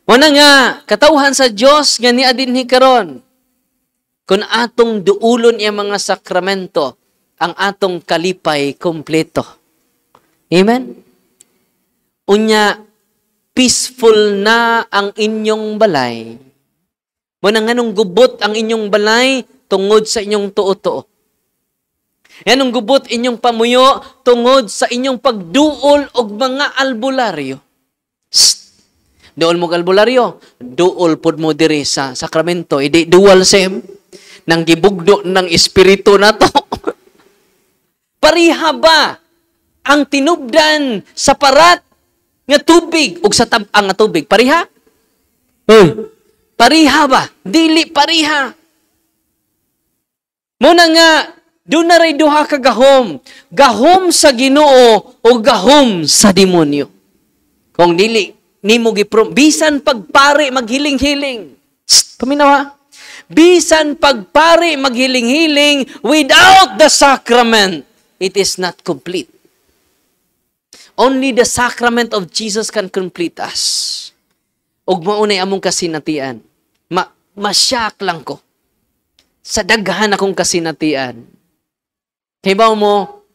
Muna nga, katauhan sa Diyos, nga ni adinhi karon. Kung atong duulon iya mga sakramento, ang atong kalipay kompleto. Amen? Unya, peaceful na ang inyong balay. Muna nga nung gubot ang inyong balay tungod sa inyong tuo-tuo. Yan nung gubot inyong pamuyo tungod sa inyong pagduol og mga albularyo. Duol mo albularyo, duol pod mo diri sa sakramento. Idi dual same nang gibugdo ng espiritu nato. Pariha ba ang tinubdan sa parat nga tubig ug sa tab-ang nga tubig? Pariha? Pariha ba? Dili pariha. Muna nga, doon na rin duha ka gahom. Gahom sa Ginoo o gahom sa demonyo. Kung dili, nimo bisan pagpari maghiling-hiling. Paminawa. Bisan pagpari maghiling-hiling without the sacrament, it is not complete. Only the sacrament of Jesus can complete us. Ug maunay among kasinatian. Masyak lang ko. Sa daghan akong kasinatian. Kay ba mo,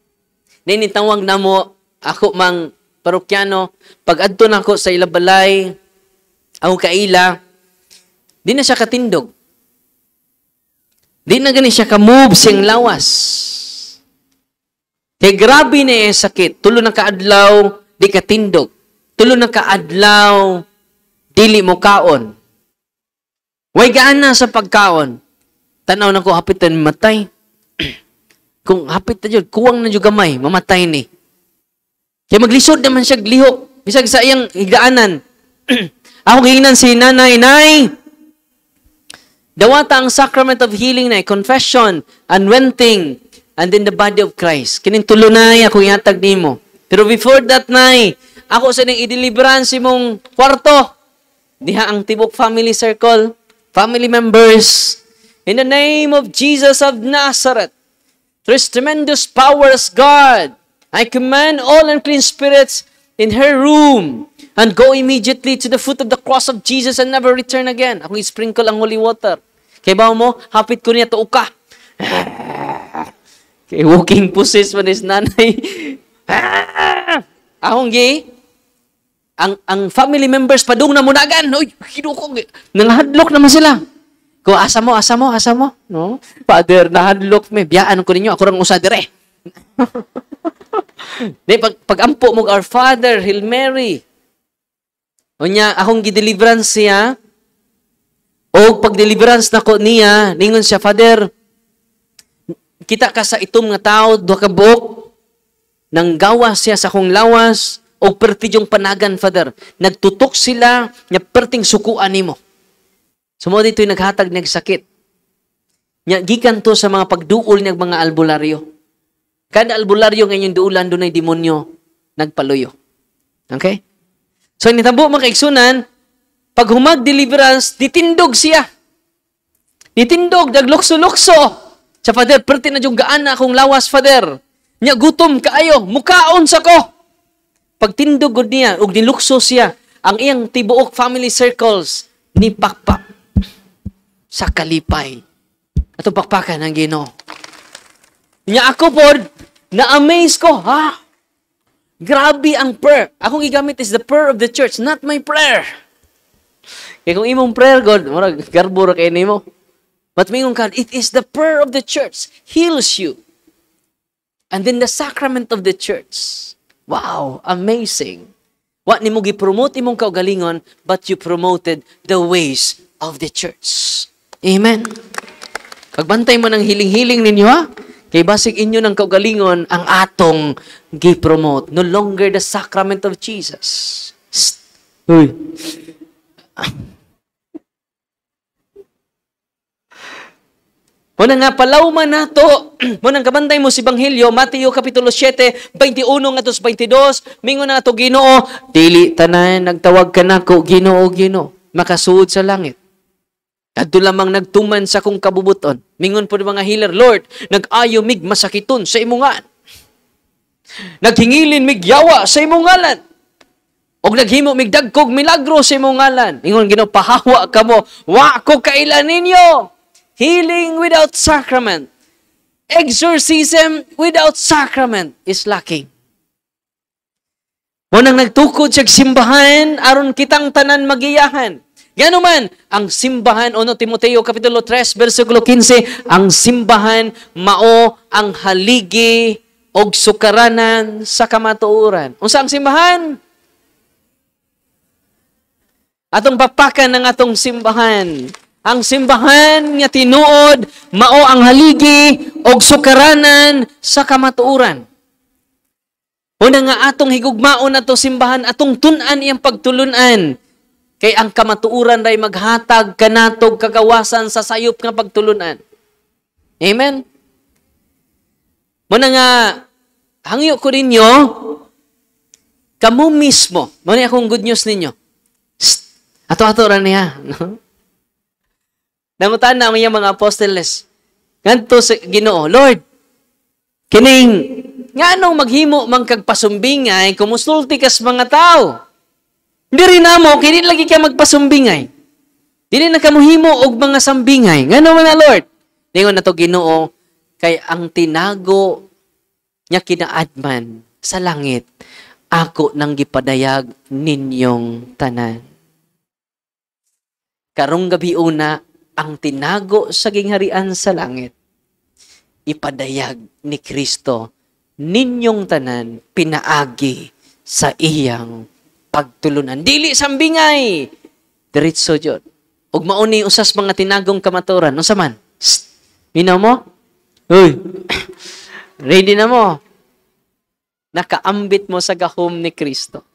ninitawag na mo, ako mang parokyano, pag adto na ako sa ilabalay, ako kaila, di na siya katindog. Di na gani siya ka-move siyang lawas. Kay grabe na yung sakit. Tulo na kaadlaw, di katindog. Tulo na kaadlaw, dili mo kaon. Way gaan na sa pagkaon. Tanaw na ko, hapitan matay. Kung hapit na dyan, kuwang na dyan gamay, mamatay ni. Kaya maglisod naman siya, lihok. Bisag sa iyang higdaanan. Ako hinan si nanay, dawata ang sacrament of healing na confession, unwenting, and then the body of Christ. Kining tulo na akong ihatag nimo. Pero before that ako sa nang i-deliverance mong kwarto. Diha ang tibok family circle, family members. In the name of Jesus of Nazareth, through His tremendous powers, God, I command all unclean spirits in her room and go immediately to the foot of the cross of Jesus and never return again. Akong i-sprinkle ang holy water. Kaya ba mo, hapit ko niya to uka. Kay walking pusis man is nanay. Akong ang family members padung na munagan. Uy, hinukong. Nanghadlok naman sila. Ko asa mo, no? Father, nahadlok me. Biyaan ko ninyo, ako rang usa dire. Pag-ampo mo, Our Father, Hail Mary. O niya, akong gideliverance siya. O pag-deliverance na ko niya, ningon siya, Father, kita ka sa itom nga tao, duha ka buok, nang gawas siya sa akong lawas, o pertidyong panagan, Father. Nagtutok sila, nga perting sukuan nimo. Sumo dito'y naghatag ng sakit. Nya, gikan to sa mga pagduol ng mga albularyo. Kada albularyo ngayon duulan, doon ay demonyo nagpaluyo. Okay? So, nitabo mga kaigsunan, pag humag-deliverance, ditindog siya. Ditindog, naglukso-lukso. Sa Father, perti na yung gaan na akong lawas, Father. Nya, gutom kaayo, mukaon sa ko. Pag tindog niya, ug nilukso siya, ang iyang tibuok family circles, ni pakpak sa kalipay. Ato pakpakan ang Ginoo. Nya ako po, na-amaze ko, grabe ang prayer. Akong gigamit is the prayer of the church, not my prayer. Kaya kung imong prayer, God, marag, garbura kayo nimo. But mingon ka, it is the prayer of the church, heals you. And then the sacrament of the church. Wow, amazing. What ni mo gi-promote imong kaugalingon, but you promoted the ways of the church. Amen. Pagbantay mo ng hiling-hiling ninyo, ha? Kay basig inyo ng kaugalingon ang atong gi-promote. No longer the sacrament of Jesus. Uy. Muna nga, palawman na to. Muna kabantay mo si Banghilyo, Mateo Kapitulo 7, 21 nga 22, mingon na to Ginoo, dili tanan, nagtawag ka na ko, Ginoo, Ginoo, makasuod sa langit. Kadto lamang nagtuman sa kong kabubuton. Mingon po mga healer, Lord, nag-ayo mig masakiton sa imungan. Naghingilin mig yawa sa imungalan. Og naghimo mig dagkog milagro sa imungalan. Mingon Ginoo, pahawa ka mo, wa ko kailan ninyo. Healing without sacrament, exorcism without sacrament is lacking. Munang nagtukod sa simbahan, aron kitang tanan magiyahan. Gano man, ang simbahan, 1 Timoteo Kapitulo 3, versikulo 15, ang simbahan, mao ang haligi og sukaranan sa kamatuoran. Unsa ang simbahan? Atong papakan ng atong simbahan. Ang simbahan nga tinuod, mao ang haligi og sukaranan sa kamatuoran. Una nga atong higugmaon ato simbahan, atong tun-an iyang pagtulunan. Kay ang kamatuoran ray maghatag kanatog kagawasan sa sayop nga pagtulunan. Amen? Muna nga, hangyo ko ninyo, kamo mismo, muna akong good news ninyo. Ato-ato ra niya. No? Nangutan na ang mga apostoles. Nganto sa Ginoo, Lord, kining, nga anong maghimo mang kagpasumbingay, kumusulti kas mga tao. Hindi rin namo, kini lagi ka magpasumbingay. Dili na kamuhimo og mga sambingay. Nga naman na, Lord. Ningon na to Ginoo, kay ang tinago niya kinaadman sa langit, ako nang gipadayag ninyong tanan. Karong gabi una, ang tinago sa gingharian sa langit, ipadayag ni Kristo, ninyong tanan, pinaagi sa iyang pagtulunan. Dili sambingay! Diretso Diyod. Ug mauni usas mga tinagong kamaturan. Unsa man? Minaw mo? Uy! Ready na mo? Nakaambit mo sa gahom ni Kristo.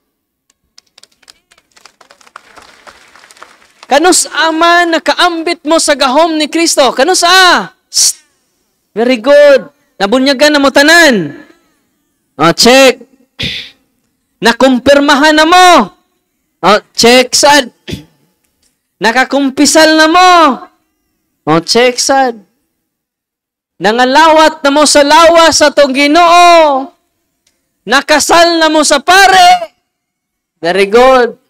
Kanus ama nakaambit mo sa gahom ni Kristo. Kanus Very good. Nabunyagan na mo tanan. O, check. Nakumpirmahan na mo. O, check sad. Nakakumpisal na mo. O, check sad. Nangalawat na mo sa lawas sa tong Ginoo. Nakasal na mo sa pare. Very good.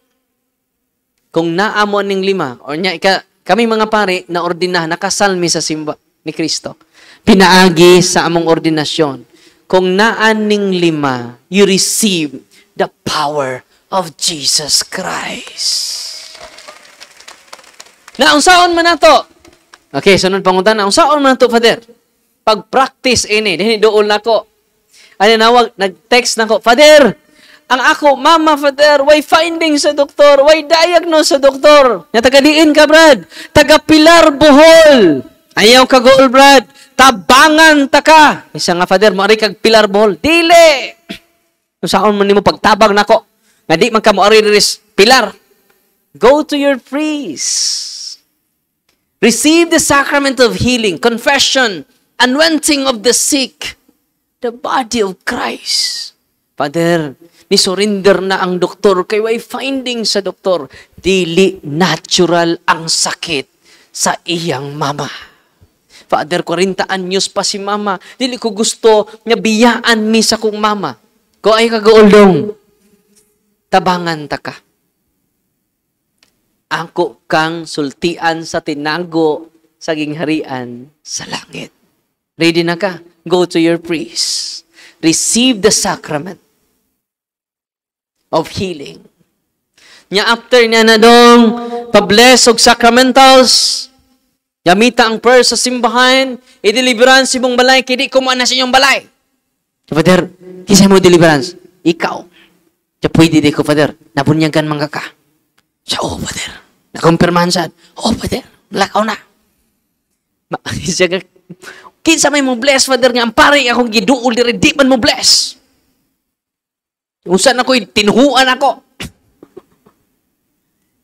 Kung naamo ning 5, or nya kami mga pare na ordinahan, nakasalmi sa simba ni Kristo. Pinaagi sa among ordinasyon. Kung naan ning 5, you receive the power of Jesus Christ. Na unsaon man nato? Okay, sunod panguntan na unsaon man nato, Father? Pag-practice ini, dinhi dool nako. Ano nawag, nag-text nako, Father, ang ako, Mama, Father, why finding sa doktor? Why diagnose sa doktor? Nga taga-diin ka, Brad. Taga-Pilar, Bohol. Ayaw ka, goal, Brad. Tabangan ta ka. Isa nga, Father, maari kag Pilar, Bohol. Dili! Kung saan man mo pagtabang nako. Nga di man ka maari ris Pilar. Go to your priest. Receive the sacrament of healing, confession, anointing of the sick, the body of Christ. Father, ni surrender na ang doktor kay way finding sa doktor. Dili natural ang sakit sa iyang mama. Father, 40 anyos pa si mama. Dili ko gusto nga biyaan mi sa kong mama. Ko ay kagauldong. Tabangan ta ka. Angko kang sultian sa tinago sa gingharian sa langit. Ready na ka? Go to your priest. Receive the sacrament of healing. Nya after niya na dong pa-bless og sacramentals, gamita ang prayer sa simbahan, i-deliverance si mong balay, kidi ko na sa inyong balay. Father, kisay mo deliverance? Ikaw. Siya pwede di ko, Father. Nabunyagan mga ka. Siya, Father. Nakumpirmahan siya. Father. Lakaw na. Siya ka, kinsa may mo bless, Father, nga ang pare akong giduol diri, di man mo bless. Usan ako'y tinuhuan ako.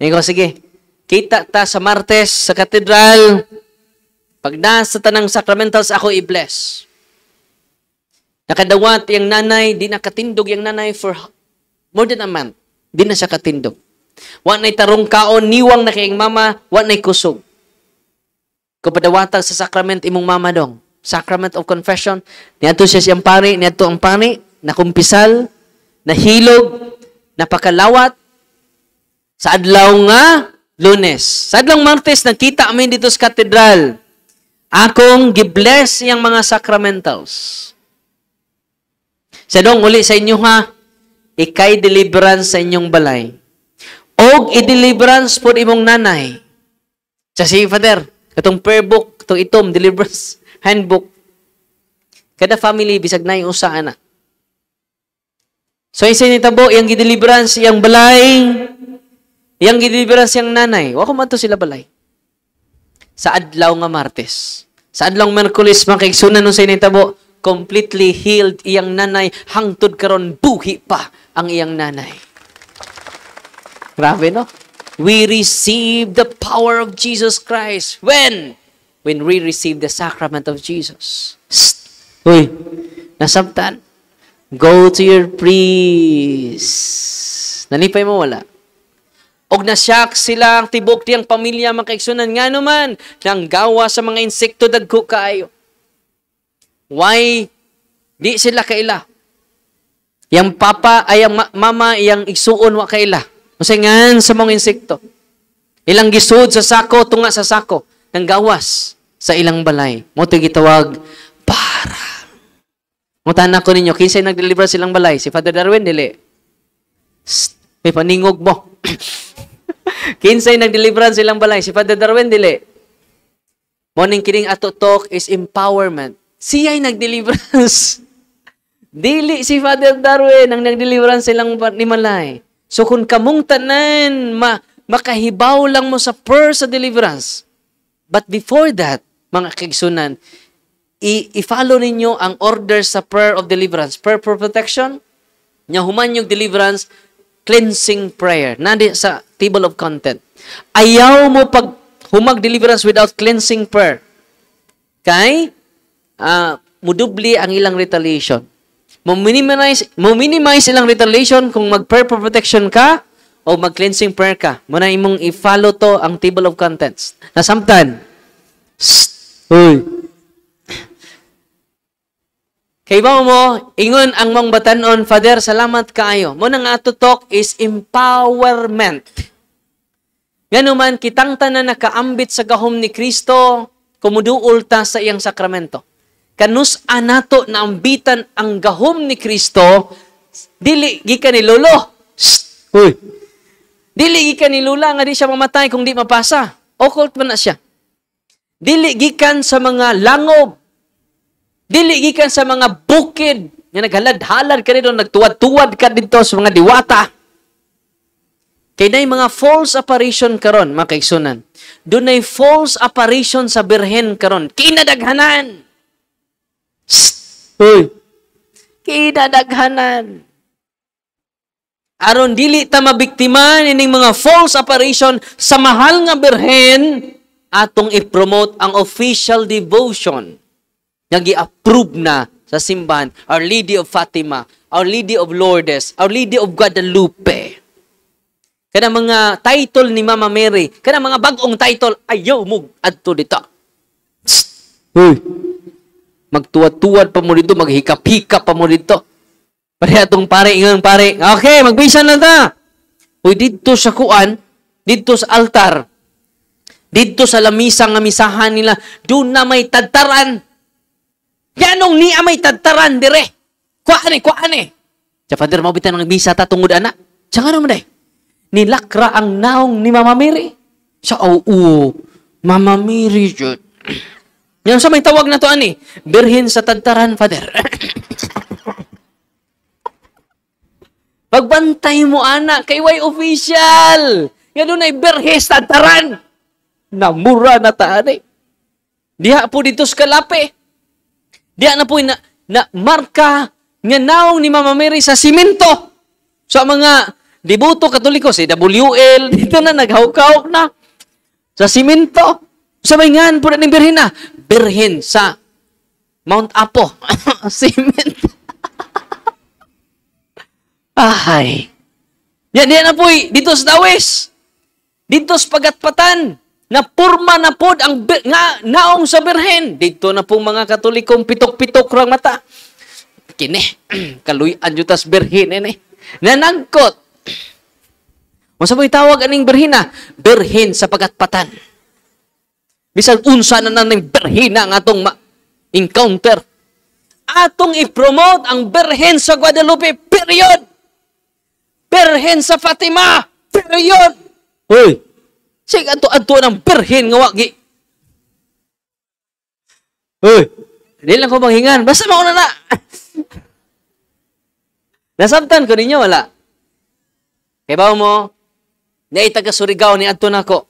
Ikaw, sige, kita ta sa Martes, sa katedral, pag nasa tanang sacramentals, ako i-bless. Nakadawat yung nanay, di nakatindog yung nanay for more than a month. Di na siya katindog. Wa na'y tarong kaon, niwang na kayong mama, wa na'y kusog. Kapadawatag sa sacrament imong mama dong. Sacrament of confession. Niadto siya siyang pari, niadto ang pari, nakumpisal, nahilog, napakalawat, sa adlaw nga Lunes. Sa adlaw Martes, nakita amin dito sa katedral. Akong gibless yung mga sacramentals. Sa dong, uli sa inyo ha, ikay deliverance sa inyong balay. Og i-deliverance po imong nanay. Sa si Father, katong prayer book, katong itom, deliverance handbook. Kada family, bisag na yung usa na. So, isa ni tabo, yung i-deliverance, yung balay, yung i-deliverance, yung nanay. Wako man to sila balay. Sa adlaw nga Martes. Sa adlaw Merkulis, makiksunan nun sa initabo, completely healed iyang nanay, hangtod karon buhi pa ang iyang nanay. Grabe, no? We receive the power of Jesus Christ. When? When we receive the sacrament of Jesus. Uy, nasabtan. Go to your priest. Nalipay mo, wala. Og nasyak sila ang tibok tiyang pamilya makaigsunan nga naman nang gawa sa mga insekto dagko kaayo. Why di sila kaila? Yang papa ay ang mama yang igsuon wa kaila. Masingan sa mga insekto. Ilang gisud sa sako tunga sa sako nang gawas sa ilang balay. Mo gitawag para. Mutana ko ninyo kinsay nag-deliver silang balay? Si Father Darwin dili. May paningog mo. Kinsay nag-deliverance silang balay? Si Father Darwin, dili. Morning kining ato talk is empowerment. Siya'y nag-deliverance. Dili si Father Darwin ang nag-deliverance silang ni malay. So kung kamong tanan, makahibaw lang mo sa prayer sa deliverance. But before that, mga kaigsunan, i-follow ninyo ang order sa prayer of deliverance. Prayer for protection, nya human yung deliverance, cleansing prayer. Nadi sa table of content. Ayaw mo pag humag deliverance without cleansing prayer. Kay, mudubli ang ilang retaliation. Mo-minimize ilang retaliation kung mag-prayer for protection ka o mag-cleansing prayer ka. Muna imong i-follow to ang table of contents. Nasamtan. Uy. Kay ba mo, ingon ang mong batanon, Father, salamat kaayo. Muna nga ato talk is empowerment. Nga naman, kitang tanan nakaambit sa gahom ni Kristo, kumuduol ta sa iyang sakramento. Kanus anato na ambitan ang gahom ni Kristo, dili gikan ni lolo. Uy. Dili gikan ni lula nga di siya mamatay kung di mapasa. Occult man na siya. Dili gikan sa mga langob. Dili gikan sa mga bukid nga naghalad-halad ka dito, nagtuwad-tuwad ka dito sa mga diwata. Kaya na mga false apparition karon, mga kaigsunan. Doon ay false apparition sa birhen karon. Kinadaghanan. Uy. Kinadaghanan. Aron dili ta mabiktima ining mga false apparition sa mahal nga birhen, atong i-promote ang official devotion nga gi-approve na sa simbahan, Our Lady of Fatima, Our Lady of Lourdes, Our Lady of Guadalupe. Kana mga title ni Mama Mary, kana mga bagong title, ayaw mo adto dito. Uy. Magtuwad-tuwad pa mo dito, maghikap-hikap pa mo dito. Pare atong pare, ingon pare. Okay, magbisan na ta. Uy, dito sa kuan, dito sa altar, dito sa lamisa nga misahan nila, doon na may tadtaran. Yanong niya may tadtaran, dire. Kuan eh. Sa Father, mabitan ng misa ta tungod ana. Siya nga naman nilakra ang naong ni Mama Mary. Sa Mama Mary, jud. Yan sa may tawag na to, ani. Birhin sa tadtaran, Father. Pagbantay mo, anak, kay way official. Yan doon ay birhin sa tadtaran. Namura na ta, ani. Diha po dito sa kalapi. Diha na po na marka nga naong ni Mama Mary sa simento. Sa mga deboto katoliko, si WL, dito na naghawkaw na. Sa simento. Sa bayngan po na ni Birhen na. Birhen sa Mount Apo. Simento. Ay. Yan na po dito sa Dawes. Dito sa Pagatpatan. Na purma na po ang nga naong sa Birhen. Dito na po mga katolikong pitok-pitok rang mata. Kini, kaluyan yun tas Birhen nanangkot. Masa mo itawag aning Birhen na? Birhen sa Pagatpatan. Bisag unsa na ng Birhen na nga atong encounter. Atong i-promote ang Birhen sa Guadalupe, period. Birhen sa Fatima, period. Hoy, sige ato ng Birhen nga wagi. Hoy, di lang ko manghingan. Basta mauna na. Nasabtan ko ninyo, wala. Kaya ba mo, na itaga Surigao ni Adto nako.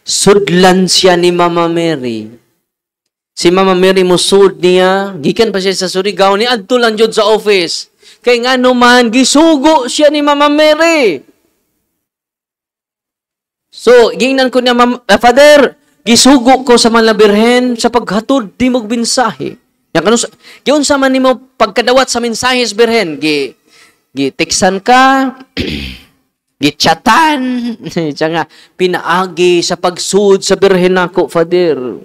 Sudlan siya ni Mama Mary. Si Mama Mary mo sud niya, gikan pa siya sa Surigao ni Adto lang jud sa office. Kay nga naman, gisugo siya ni Mama Mary. So, gingnan ko niya, Father, gisugo ko sa mga Birhen sa paghatod di mo binsahe. Yun sa man ni mo pagkadawat sa mensahe sa Birhen, gi-teksan ka, gi-chatan, nga, pinaagi sa pagsud sa Birhen nako, Father.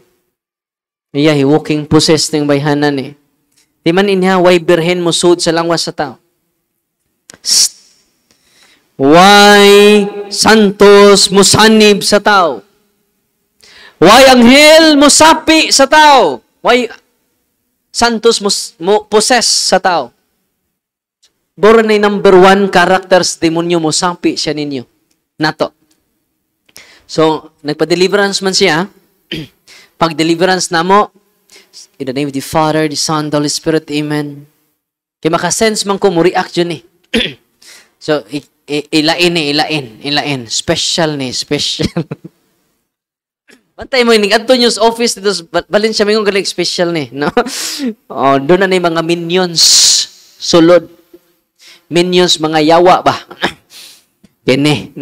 Iya, walking possess ng bayhanan eh. Di man inya, why Birhen mo sud sa langwas sa tao? Why santos musanib sa tao? Why anghel musapi sa tao? Why santos mo possess sa tao? Boro na number 1 characters demonyo musapi siya ninyo. Nato. So, nagpa-deliverance man siya. Pag-deliverance na mo, in the name of the Father, the Son, the Holy Spirit, Amen. Kaya makasense man ko mo react yun eh. So, ilain. Special ni, special. Bantay mo, ato news office dito, balin siya mingong galing special ni. No? Oh, doon na mga minions. Sulod. Minions, mga yawa ba? Gani.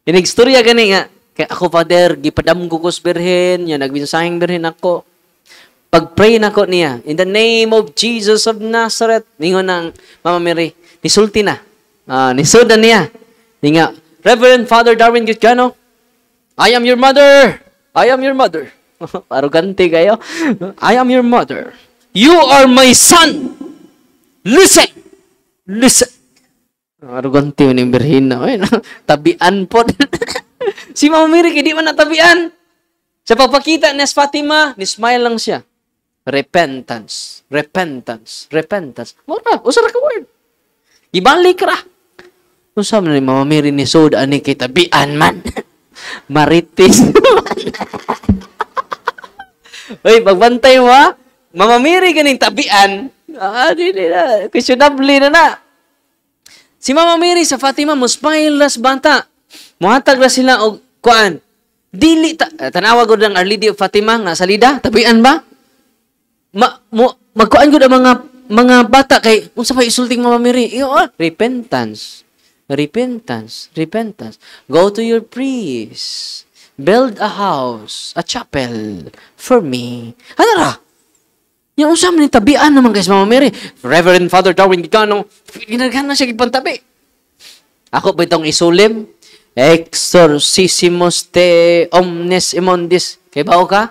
Inig-storya gani nga. Kaya ako, Father, gipadam ko ko sa Birhen, yung nagbinsahing Birhen ako. Pag-pray na ko niya, in the name of Jesus of Nazareth, ningon ng Mama Mary, nisulti na. Nisudan niya. Nga, Reverend Father Darwin Gitgano, I am your mother. I am your mother. Arugante kayo. I am your mother. You are my son. Listen. Listen. Arugante yun yung Birhen na. Tabian po. Si Mama Mary, di man natabian. Sa pagpakita ni Fatima, ni-smile lang siya. Repentance. Repentance. Repentance. Mura, usara ka word. Ibalik ra. Kung saan ni Mama Mary ni Soda ni kitabian man. Maritis. Uy, pagbantay mo ha. Mama Mary ganing tabian. Di na. Questionable na. Si Mama Mary sa Fatima, mo smile na sa bata. Muhatag na sila og kuan. Dili tanawa gud ang Our Lady of Fatima nga salida, tabian ba? Magkuan gud ang mga bata kay unsa pa isulting Mama Mary? Repentance. Repentance. Repentance. Go to your priest. Build a house, a chapel for me. Ano ra? Yung usam ni tabian naman guys, Mama Mary. Reverend Father Darwin Gitgano, ginaghan na siya gipantabi. Ako ba itong isulim? Exorcissimus te omnes immundis. Kay bao ka?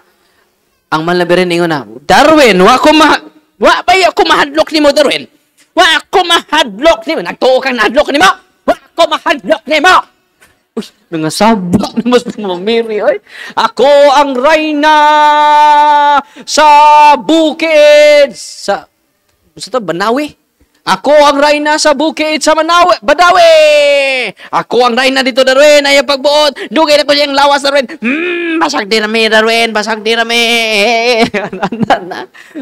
Ang malabirin ingon na, Darwin, wa ba ako mahadlok ni mo, Darwin? Wa ako mahadlok ni mo. Nagtuo kang nahadlok ni mo? Wa ako mahadlok ni mo. Uy, nangasabak na mas Mama Mary, oy. Ako ang reyna sa bukid. Sa Banawi? Ako ang reyna sa bukid sa Badawi. Ako ang reyna dito, Darwin. Ayaw pagbuot. Dugay na ko siyang lawas, Darwin. Basag din kami, Darwin. Basag din kami.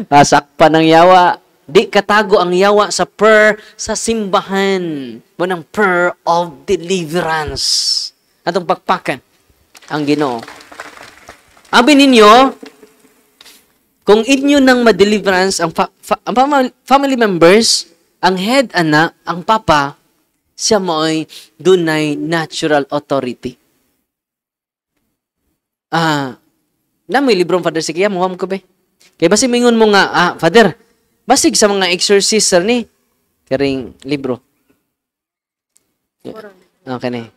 Basak pa ng yawa. Di katago ang yawa sa prayer sa simbahan. Bunang prayer of deliverance. Atong pakpakan ang Ginoo. Abi ninyo, kung inyo nang ma-deliverance ang, ang family members, ang head anak, ang papa, siya mo'y dunay natural authority. Na may librong Father Sikia, muham ko ba? Kaya basi mingon mo nga, Father, basig sa mga exorcist, sir, ni, karing libro. Okay na.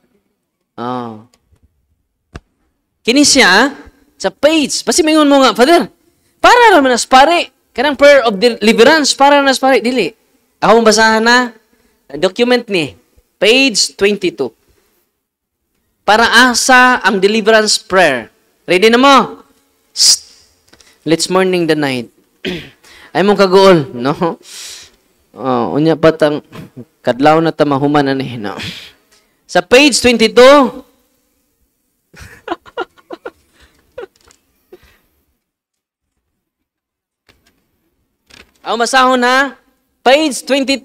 Kini siya, sa page, basi mingon mo nga, Father, para naman nas pare, kanang prayer of deliverance, para nas pare, dili. Ako mong basahan na, document ni, page 22. Para asa ang deliverance prayer. Ready na mo? Let's morning the night. Ay mong kagool, no? Unya patang kadlaw na tamahuman na ni, no? Sa page 22, ang masahon na, page 22,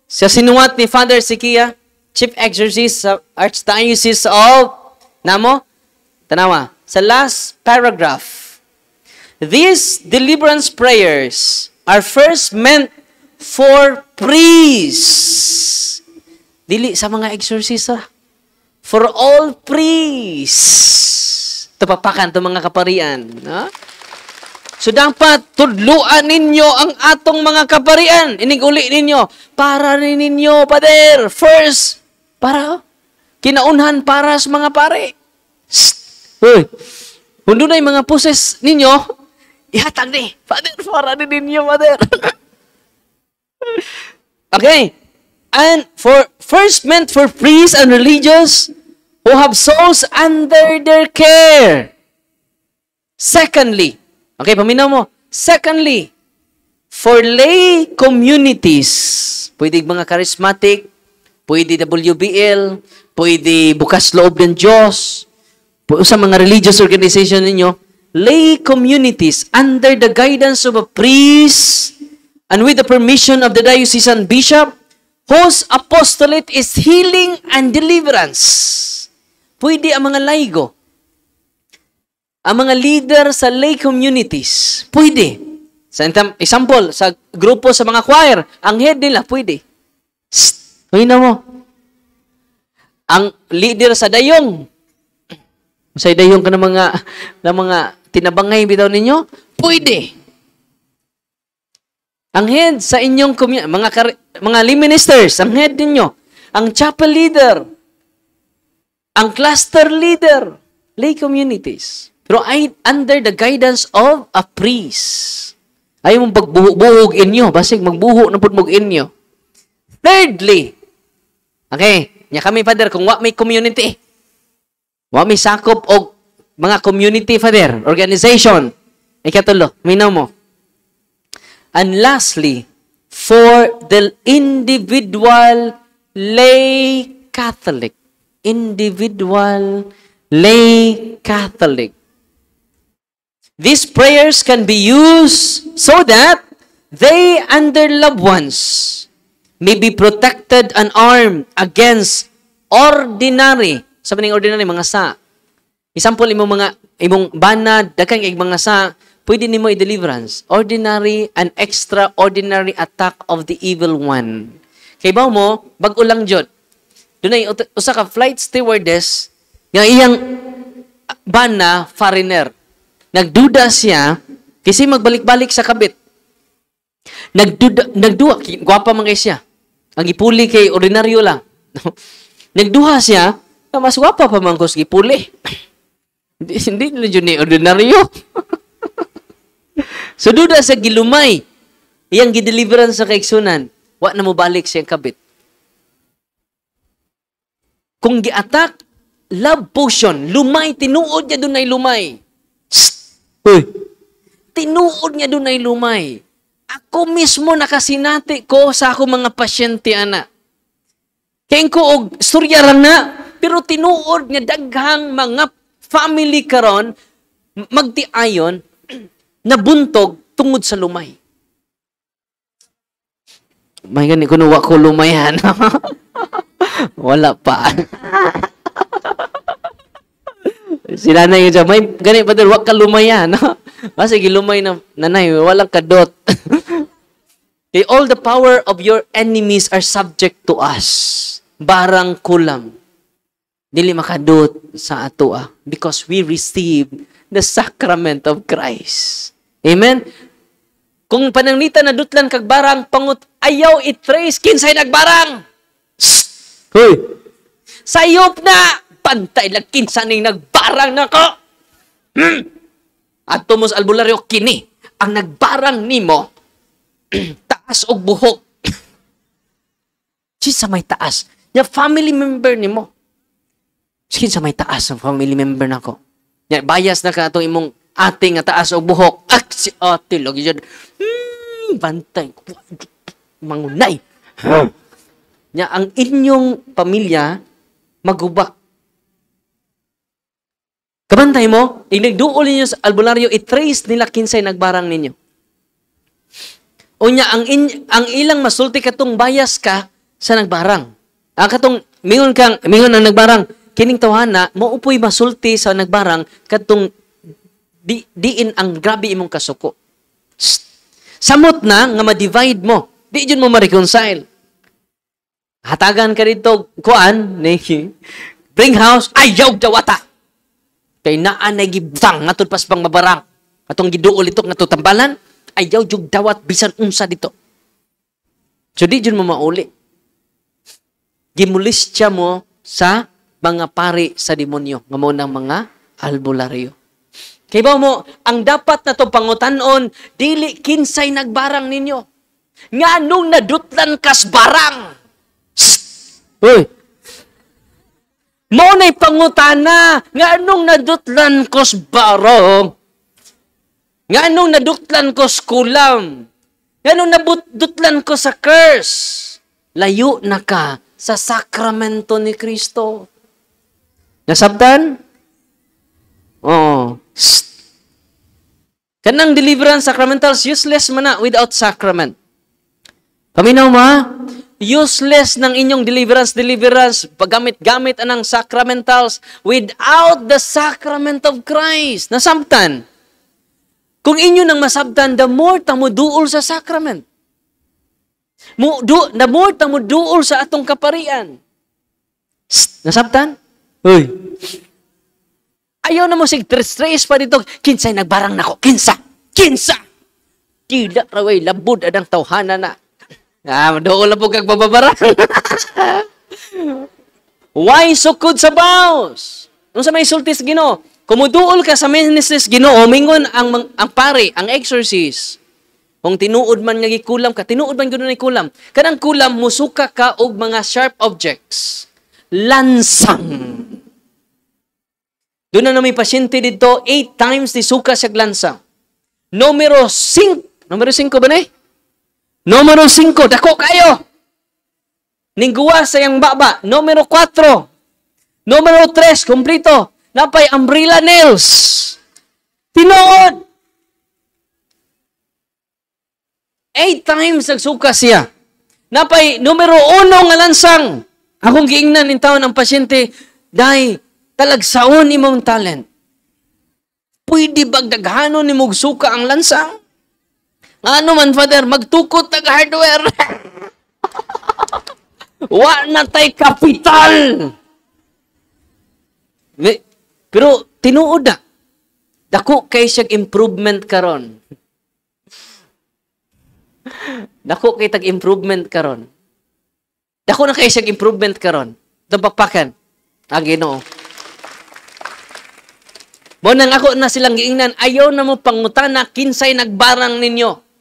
sa sinuwat ni Father Sikia, Chief Exorcist sa Archdiocese of, namo, tanawa, sa last paragraph. These deliverance prayers are first meant for priests. Dili sa mga exorcist, for all priests. Tapapakan to mga kaparian. No? So dapat tudluan ninyo ang atong mga kaparian. Iniguli ninyo. Para rin ninyo, Pader. First, para kinaunhan para sa mga pare. Uy, kung doon ay mga poses ninyo, ihatag ni. Father, para rin ninyo, Father. Okay. And first meant for priests and religious who have souls under their care. Secondly, okay, paminaw mo. Secondly, for lay communities, pwede mga charismatic, pwede WBL, pwede bukas loob ng Diyos, sa mga religious organization ninyo, lay communities under the guidance of a priest and with the permission of the diocesan bishop, whose apostolate is healing and deliverance. Pwede ang mga laigo, ang mga leader sa lay communities, pwede. Sa example, sa grupo sa mga choir, ang head nila, pwede. Pwede mo. Ang leader sa dayong, sa dayong ka ng mga tinabangay bitaw ninyo, pwede. Ang head sa inyong mga lay ministers, ang head ninyo, ang chapel leader, ang cluster leader, lay communities. Pero under the guidance of a priest. Ayaw mong pagbuhog inyo. Basig magbuho na po mong inyo. Thirdly, okay, niya kami, Father, kung may community, may sakop o mga community, Father, organization, ikatulo, minaw mo. And lastly, for the individual lay Catholic. Individual lay Catholic. These prayers can be used so that they and their loved ones may be protected and armed against ordinary. Sabi ng ordinary, mga sa. Example, imong banad, daghang mga sa, pwede nimo i-deliverance. Ordinary and extraordinary attack of the evil one. Kay ba mo, bag-o lang jud. Dunay usa ka flight stewardess nga iyang bana foreigner. Nagduda siya kasi magbalik-balik sa kabit. Nagduha, gwapa man kay siya. Ang ipuli kay ordinaryo lang. Nagduha siya, mas gwapa pa man ko sa ipuli. Hindi na yun ni ordinaryo. So duda sa gilumay, iyang gideliveran sa kaigsunan, wa na mo balik siyang kabit. Kung gi-attack, love potion, lumay, tinuod niya doon ay lumay. Uy, tinuod niya doon ay lumay. Ako mismo nakasinati ko sa ako mga pasyente, ana. Kaya ko og storya lang na, pero tinuod niya daghang mga family karon magtiayon na buntog tungod sa lumay. May gani kuno wa ko lumayan. Wala pa. Si nanay yung may ganit pa wag ka lumaya, no? Kasi gilumay na nanay, walang kadot. Okay, all the power of your enemies are subject to us. Barang kulam. Dili makadot sa ato because we receive the sacrament of Christ. Amen? Kung pananglitan na dutlan kag barang, pangut ayaw i-trace, kinsay nagbarang. Hoy! Sayop na! Pantay lang kinsa ning nagbarang nako. At tumos albularyo kini ang nagbarang nimo taas og buhok. Kinsa may taas? Ya family member nimo. Kinsa may taas ang family member nako. Ya bias na ka atong imong ate nga taas og buhok. Si ate lagi jud. Bantay mangunay. Ya ang inyong pamilya magubak. Kabantay mo, inigduol ninyo sa albularyo, i-trace nila kinsay nagbarang ninyo. Unya, ang ilang masulti katong bias ka sa nagbarang. Katong, mingon ang nagbarang, kining tawhana, maupoy masulti sa nagbarang, katong diin ang grabe imong kasuko. Samot na, nga ma-divide mo. Di dyan mo ma-reconcile. Hatagan ka dito, kuan, bring house, ayaw dawata. Kay naan na gibutang nga pas pang mabarang. Atong giduol ito nga tambalan, ayaw jug dawat bisan unsa dito. So di jud mo mauli. Gimulistya mo sa mga pari sa demonyo nga mo ng mga albularyo. Kay ba mo, ang dapat na to pangutan-on, dili kinsay nagbarang ninyo. Nga nung nadutlan kas barang. Uy! Mo na'y pangutana, nga anong nadutlan kos barong? Nga anong nadutlan kos kulam? Nga anong nadutlan ko sa curse? Layo na ka sa sakramento ni Kristo. Nasabtan? Oo. Kanang deliverance sacramentals, useless man na without sacrament. Paminaw ma? Useless ng inyong deliverance, paggamit-gamit anang sacramentals without the sacrament of Christ. Nasabtan. Kung inyo nang masabtan, the more tamo duol sa sacrament. The more tamo duol sa atong kaparian. Nasabtan? Hoy. Ayaw na mo sig stress pa dito. Kinsay nagbarang nako. Kinsa. Tila raway labud adang tawhana na. Doon lang po kag bababarang. Why sukod sa baos? Nung sa may sultis Ginoo, kumuduol ka sa ministries Ginoo, mingon ang pare, ang exorcist. Kung tinuod man nga gikulam ka, tinuod man gud ni kulam. Kanang kulam musuka ka og mga sharp objects. Lansang. Doon na may pasyente dito, 8 times ni suka siya lansang. Numero 5 ba na eh? Numero 5, dako kayo. Ningguwa sa yang baba. Numero 4. Numero 3, kumplito. Napay umbrella nails. Tinuod. 8 times nagsuka siya. Napay numero 1 nga lansang. Akong giingnan in taon ang pasyente, dai, talagsaon imong talent. Pwede bagdaghanon ni mong suka ang lansang? Ano man, Father, magtukot tag hardware. Wa na tay kapital. Pero tinuod na. Dako kay siyang improvement karon. Dako kay tag improvement karon. Dako na kay siyang improvement karon. Tampapakan. Ang Ginoo. Mo nang ako na silang giingnan, ayaw na mo pangutana kinsay nagbarang ninyo.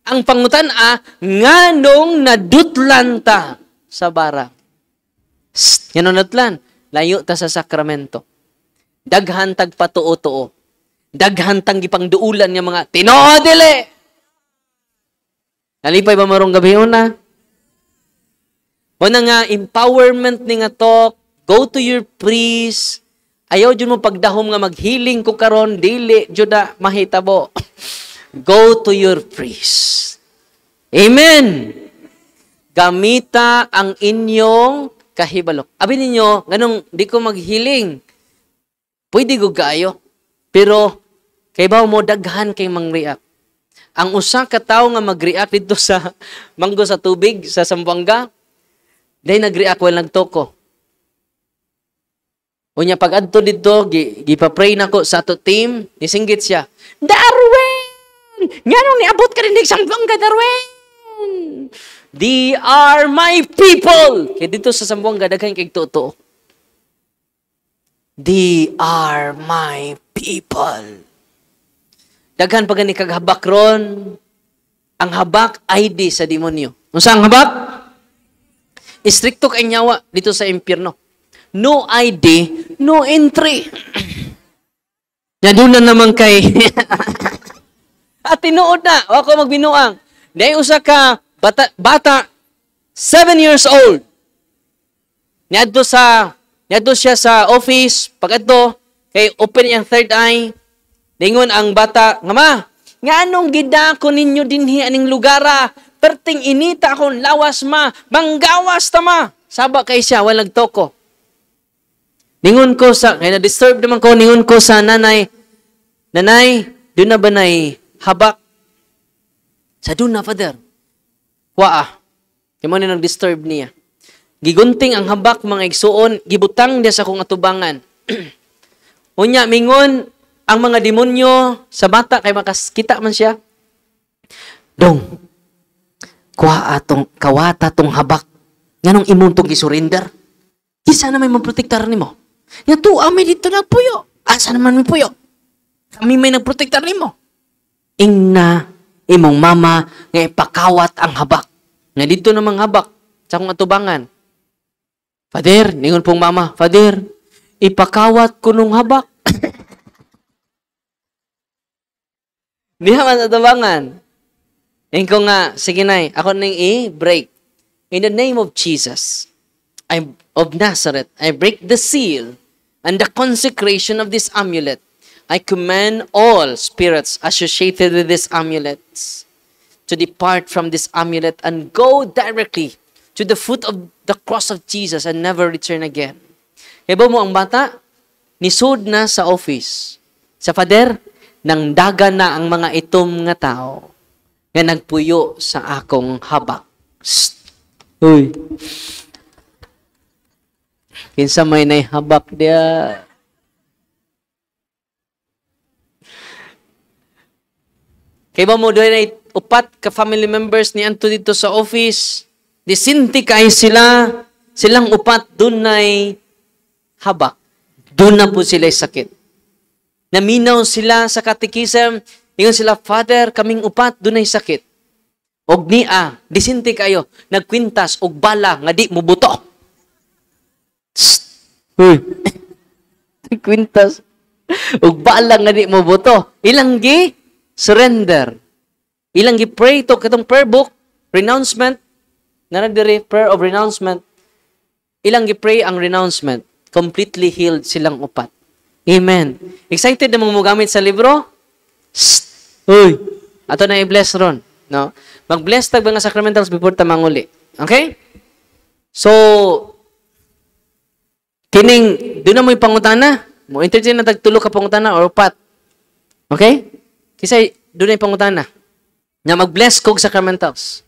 Ang pangutan nganong nadutlan ta sa barang. Yan ang nadutlan. Layo ta sa sakramento. Daghan tag patuo-tuo. Daghan tang gipangduulan nga mga tinoo dili. Nalipay ba marong gabi una? O na nga, empowerment ni nga talk, go to your priest. Ayaw dyan mo pagdahom nga maghealing ko karon dili dyan na mahitabo. Go to your priest. Amen. Gamita ang inyong kahibalo. Abi ninyo, ganun, di ko maghealing. Pwede ko kaayo. Pero, kay ba mo daghan kay mang-react. Ang usa ka tawo nga mag-react dito sa manggo sa tubig, sa Zamboanga, dahil nag-react while nagtoko. Unya pag adto dito, gipapray nako sa ato team, nisinggit siya, Darwin! Nganong niabot ka rin sa Zamboanga, Darwin? They are my people! Kaya dito sa Zamboanga, daghan kay totoo. They are my people. Daghan pa gani kag habak ron. Ang habak ID sa demonyo. Unsa ang habak? Istrikto kay nyawa dito sa impyerno. No ID, no entry. Doon na naman kay at tinuod na, ako magbinuang. Dahil usa ka bata 7 years old. Niadto siya sa office, pag adto kay open ang third eye. Dingon ang bata, nga ma, nga anong gidako ninyo dinhi aning lugara? Perting inita akong lawas ma, manggawas ta ma. Saba kay siya, walang toko. Ningon ko sa, kaya na-disturb naman ko, ningon ko sa nanay, doon na ba na'y habak? Sa doon na, father. Waa. Kaya mo na nag-disturb niya. Gigunting ang habak, mga igsuon, gibutang niya sa kong atubangan. Unya, mingon, ang mga demonyo sa bata, kay makaskita man siya. Dong, kawata tong habak. Nganong imong tong isurrender? Isa na may maprotektar ni mo. Nga to, may dito nagpuyo. Asa naman may puyo? Kami may nagprotektar ni mo. Ingna, imong mama, nga ipakawat ang habak. Nga dito namang habak, sa kong atubangan. Father, ningon pong mama, Father, ipakawat ko nung habak. Di naman sa atubangan. Ngayon ko nga, sige na, ako nang i-break. In the name of Jesus, of Nazareth, I break the seal and the consecration of this amulet. I command all spirits associated with these amulets to depart from this amulet and go directly to the foot of the cross of Jesus and never return again. Iba mo ang bata, nisod na sa office. Sa father, nang daga na ang mga itom nga tao nga nagpuyo sa akong habak. Uy. Kinsa may habak dia. Kaya ba mo doon ay upat ka family members ni Anto dito sa office. Disinti kay silang upat doon ay habak. Doon na po sila sakit. Naminaw sila sa katekism. Ingon sila, Father, kaming upat doon ay sakit. Og niya, disinti kayo, nagkwintas og bala nga di mo buto. Uy. Kwintas. Og bala nga di mo buto. Ilang gi surrender. Ilang gi pray to katong prayer book, renouncement. Naradiri, prayer of renouncement. Ilang gi pray ang renouncement. Completely healed silang upat. Amen. Excited na mo gamit sa libro? Uy. Ato na i-bless ron. No? Mag-bless tag mga sacramentals before ta manguli. Okay? So, kining, doon na mo ipangutana. Mo entertain na tagtulo ka pangutana or upat. Okay? Kasi doon na ipangutana. Na mag-bless kog sacramentals.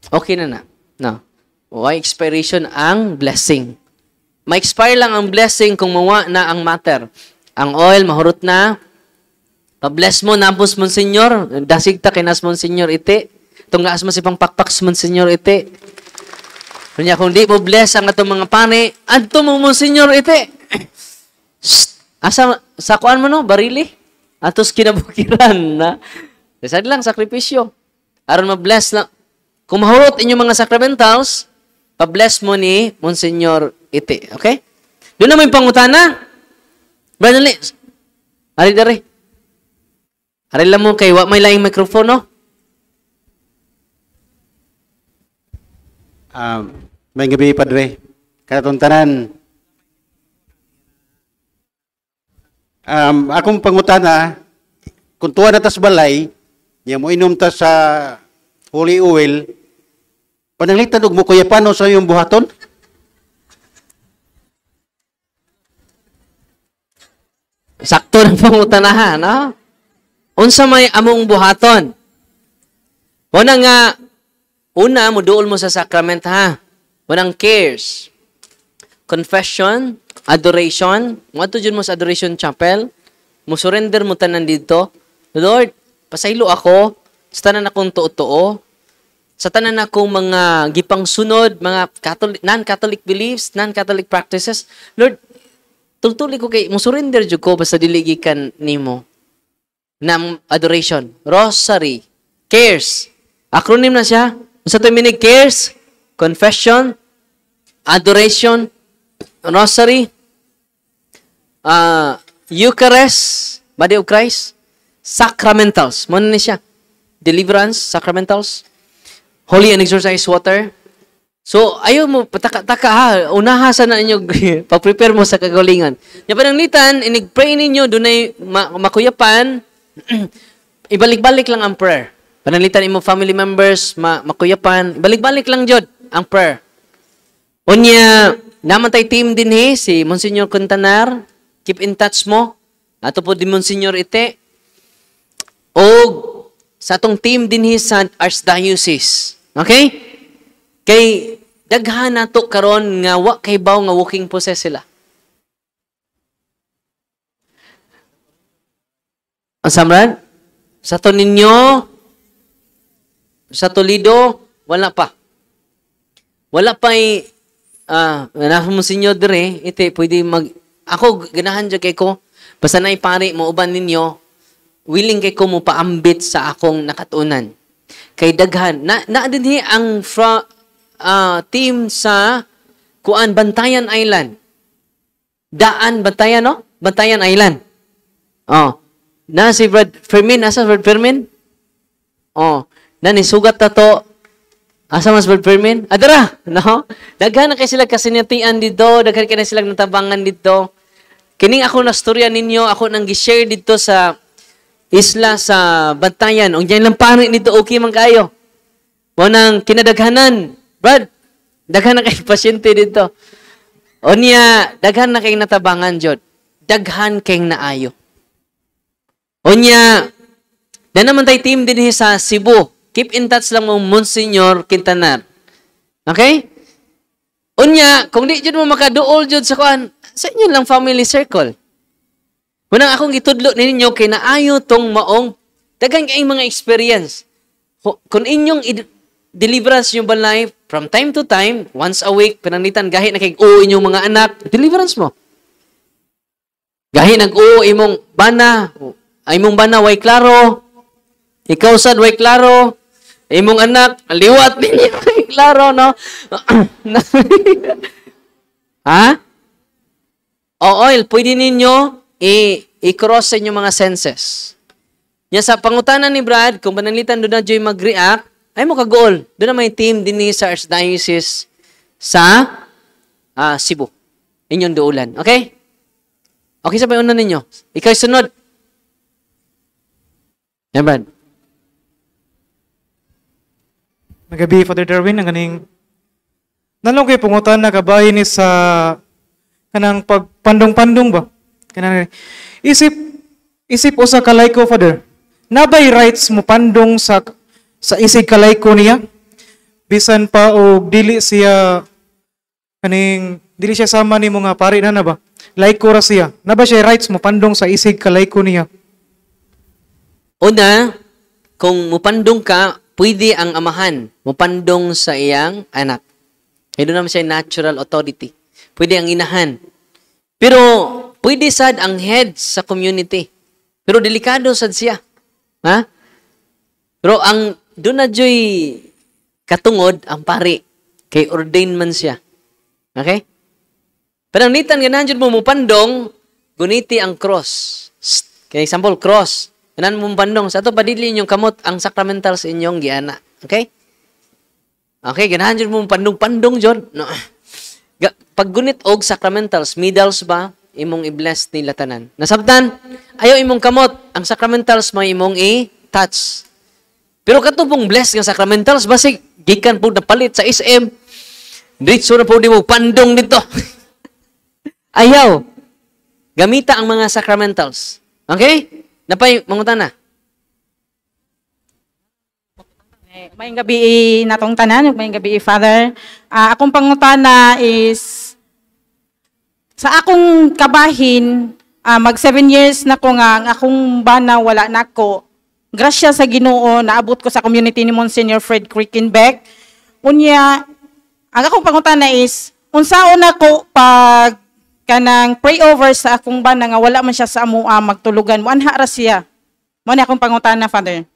Okay na. No. Why expiration ang blessing? Ma-expire lang ang blessing kung mawa na ang matter. Ang oil, mahurot na. Pa-bless mo, napos Monsignor. Dasig ta kinas Monsignor iti. Tunggaas mo si pangpakpaks Monsignor iti. Kanya kung di mo bless ang atong mga pani, adto mo Monsignor iti. Asa, sa kuan mo no, barili? Atos kinabukiran na. Kasi lang, sakripisyo. Aron ma-bless lang. Kung mahurot inyong mga sacramentals, pa-bless mo ni Monsignor iti. Okay? Doon na mo yung pangutana. Brother Lee, dari. Ari lang mo kay wa may laing microphone, no? May gabi, Padre. Katong tanan. Akong pangutana, kung tuwa na tas balay, niya mo inom ta sa holy oil, pananglitan og mo kuya paano sa iyong buhaton? Sakto ng pangutanahan, no? Unsa may among buhaton? Una nga, una, muduol mo sa sacrament, ha? Unang cares. Confession, adoration. Mga dyan mo sa adoration chapel. Mo surrender mo tanan dito. Lord, pasaylo ako sa tanan akong tuo-tuo. Sa tanan akong mga gipang sunod, mga non-Catholic beliefs, non-Catholic practices. Lord, tultuli ko kay mo surrender jud ko basta dili gikan nimo. Ng adoration, rosary, cares. Acronym na siya. Sa to minig cares, confession, adoration, rosary, Eucharist, body of Christ, sacramentals. Mo na siya. Deliverance, sacramentals, holy and exorcised water. So, ayaw mo, pataka-taka ha, unahasan na ninyo, pag-prepare mo sa kagalingan. Yung pananglitan, inig-pray ninyo, doon ay makuyapan, ibalik-balik lang ang prayer. Pananglitan imo family members, makuyapan, ibalik-balik lang jud ang prayer. Unya, naman tayo team din si Monsignor Quintanar, keep in touch mo, ato po di Monsignor Ite, o sa atong team din sa Archdiocese. Okay? Kay daghan nato karon nga wa kay baw nga walking process sila. Ang samran sa to ninyo sa Toledo wala pa. Wala pa mo sinyo dire ite pwede mag ako ganahan jud kay ko basta nay pari mo uban ninyo willing kay ko mo paambit sa akong nakatunan. Kay daghan na dinhi ang team sa Bantayan Island. Bantayan, no? Bantayan Island. Oh. Na si Brad Fermin, asa Brad Fermin? Oh. Na ni sugat na to. Asa mas Brad Fermin? Adara, no? Daghan na kay sila kasinatian dito, daghan kay sila natabangan dito. Kining ako na storya ninyo, ako nang gi-share dito sa isla sa Bantayan. Ung diyan lang pari dito okay man kayo. Mo nang kinadaghanan. Brad, daghan na kay pasyente dito. O niya, daghan na kay natabangan, Jod. Daghan kay naayo. O niya, na naman tayo team din sa Cebu. Keep in touch lang mo, Monsignor Quintanar. Okay? O niya, kung di Jod mo makaduol, Jod, sa kuan, sa inyo lang family circle. Unang akong gitudlo ninyo, kay naayo tong maong, daghan kay mga experience. Kung inyong deliverance yung balay, from time to time, once a week, pinanglitan, gahi na kay inyong mga anak, deliverance mo. Gahi nag-uo imong bana, way klaro, ikaw sad way klaro, imong anak, liwat ninyo way klaro, no? Ha? O oil, pwede ninyo i-cross sa inyong mga senses. Nya sa pangutanan ni Brad, kung pananglitan doon na dyo'y mag-react, ay mo ka-goal. Doon na may team din ni sa Archdiocese sa Cebu. Inyong duulan. Okay? Okay sa una ninyo. Ikaw sunod. Yan, Brad. Magabi, Father Darwin, ang ganing nanong kayo pungutan na kabahin ni sa kanang pagpandong-pandong ba? Kanang isip o sa kalay ko, Father. Nabay rights mo pandong sa isig kalay ko niya? Bisan pa o dili siya dili siya sama ni mga pari na ba? Like ko ra siya. Naba siya rights mo pandong sa isig kalay ko niya? Una, kung mupandong ka, pwede ang amahan mupandong sa iyang anak. Ito naman siya natural authority. Pwede ang inahan. Pero, pwede sad ang head sa community. Pero delikado sad siya. Ha? Pero ang doon na joy katungod ang pari. Kay ordain man siya. Okay? Pero ang nitan ganahan jud mo mupandong, guniti ang cross. Kay example, cross. Ganahan mo mupandong. Sa ito, padilin yung kamot ang sacramental sa inyong giana. Okay? Okay, ganahan jud mo mupandong-pandong jud. No. Pag gunit og sacramentals, middles ba, imong i-bless nila tanan. Nasabtan, ayaw imong kamot. Ang sacramentals may imong i-touch. Pero katong bless ng sacramentals, basig, gikan po napalit sa SM. Diretso na po di mo pandong dito. Ayaw. Gamita ang mga sacramentals. Okay? Napay, mangutan na. Mayong gabi natong tanan, mayong gabi Father. Akong pangutana is sa akong kabahin, mag 7 years na ko nga ang akong bana wala nako. Grasya sa Ginoo naabot ko sa community ni Monsignor Fred Quickenbeck. Unya, ang akong pangutana is unsaon nako pag kanang pray over sa akong bana nga wala man siya sa amoa magtulugan mo anha ra siya. Mo ni akong pangutana, Father.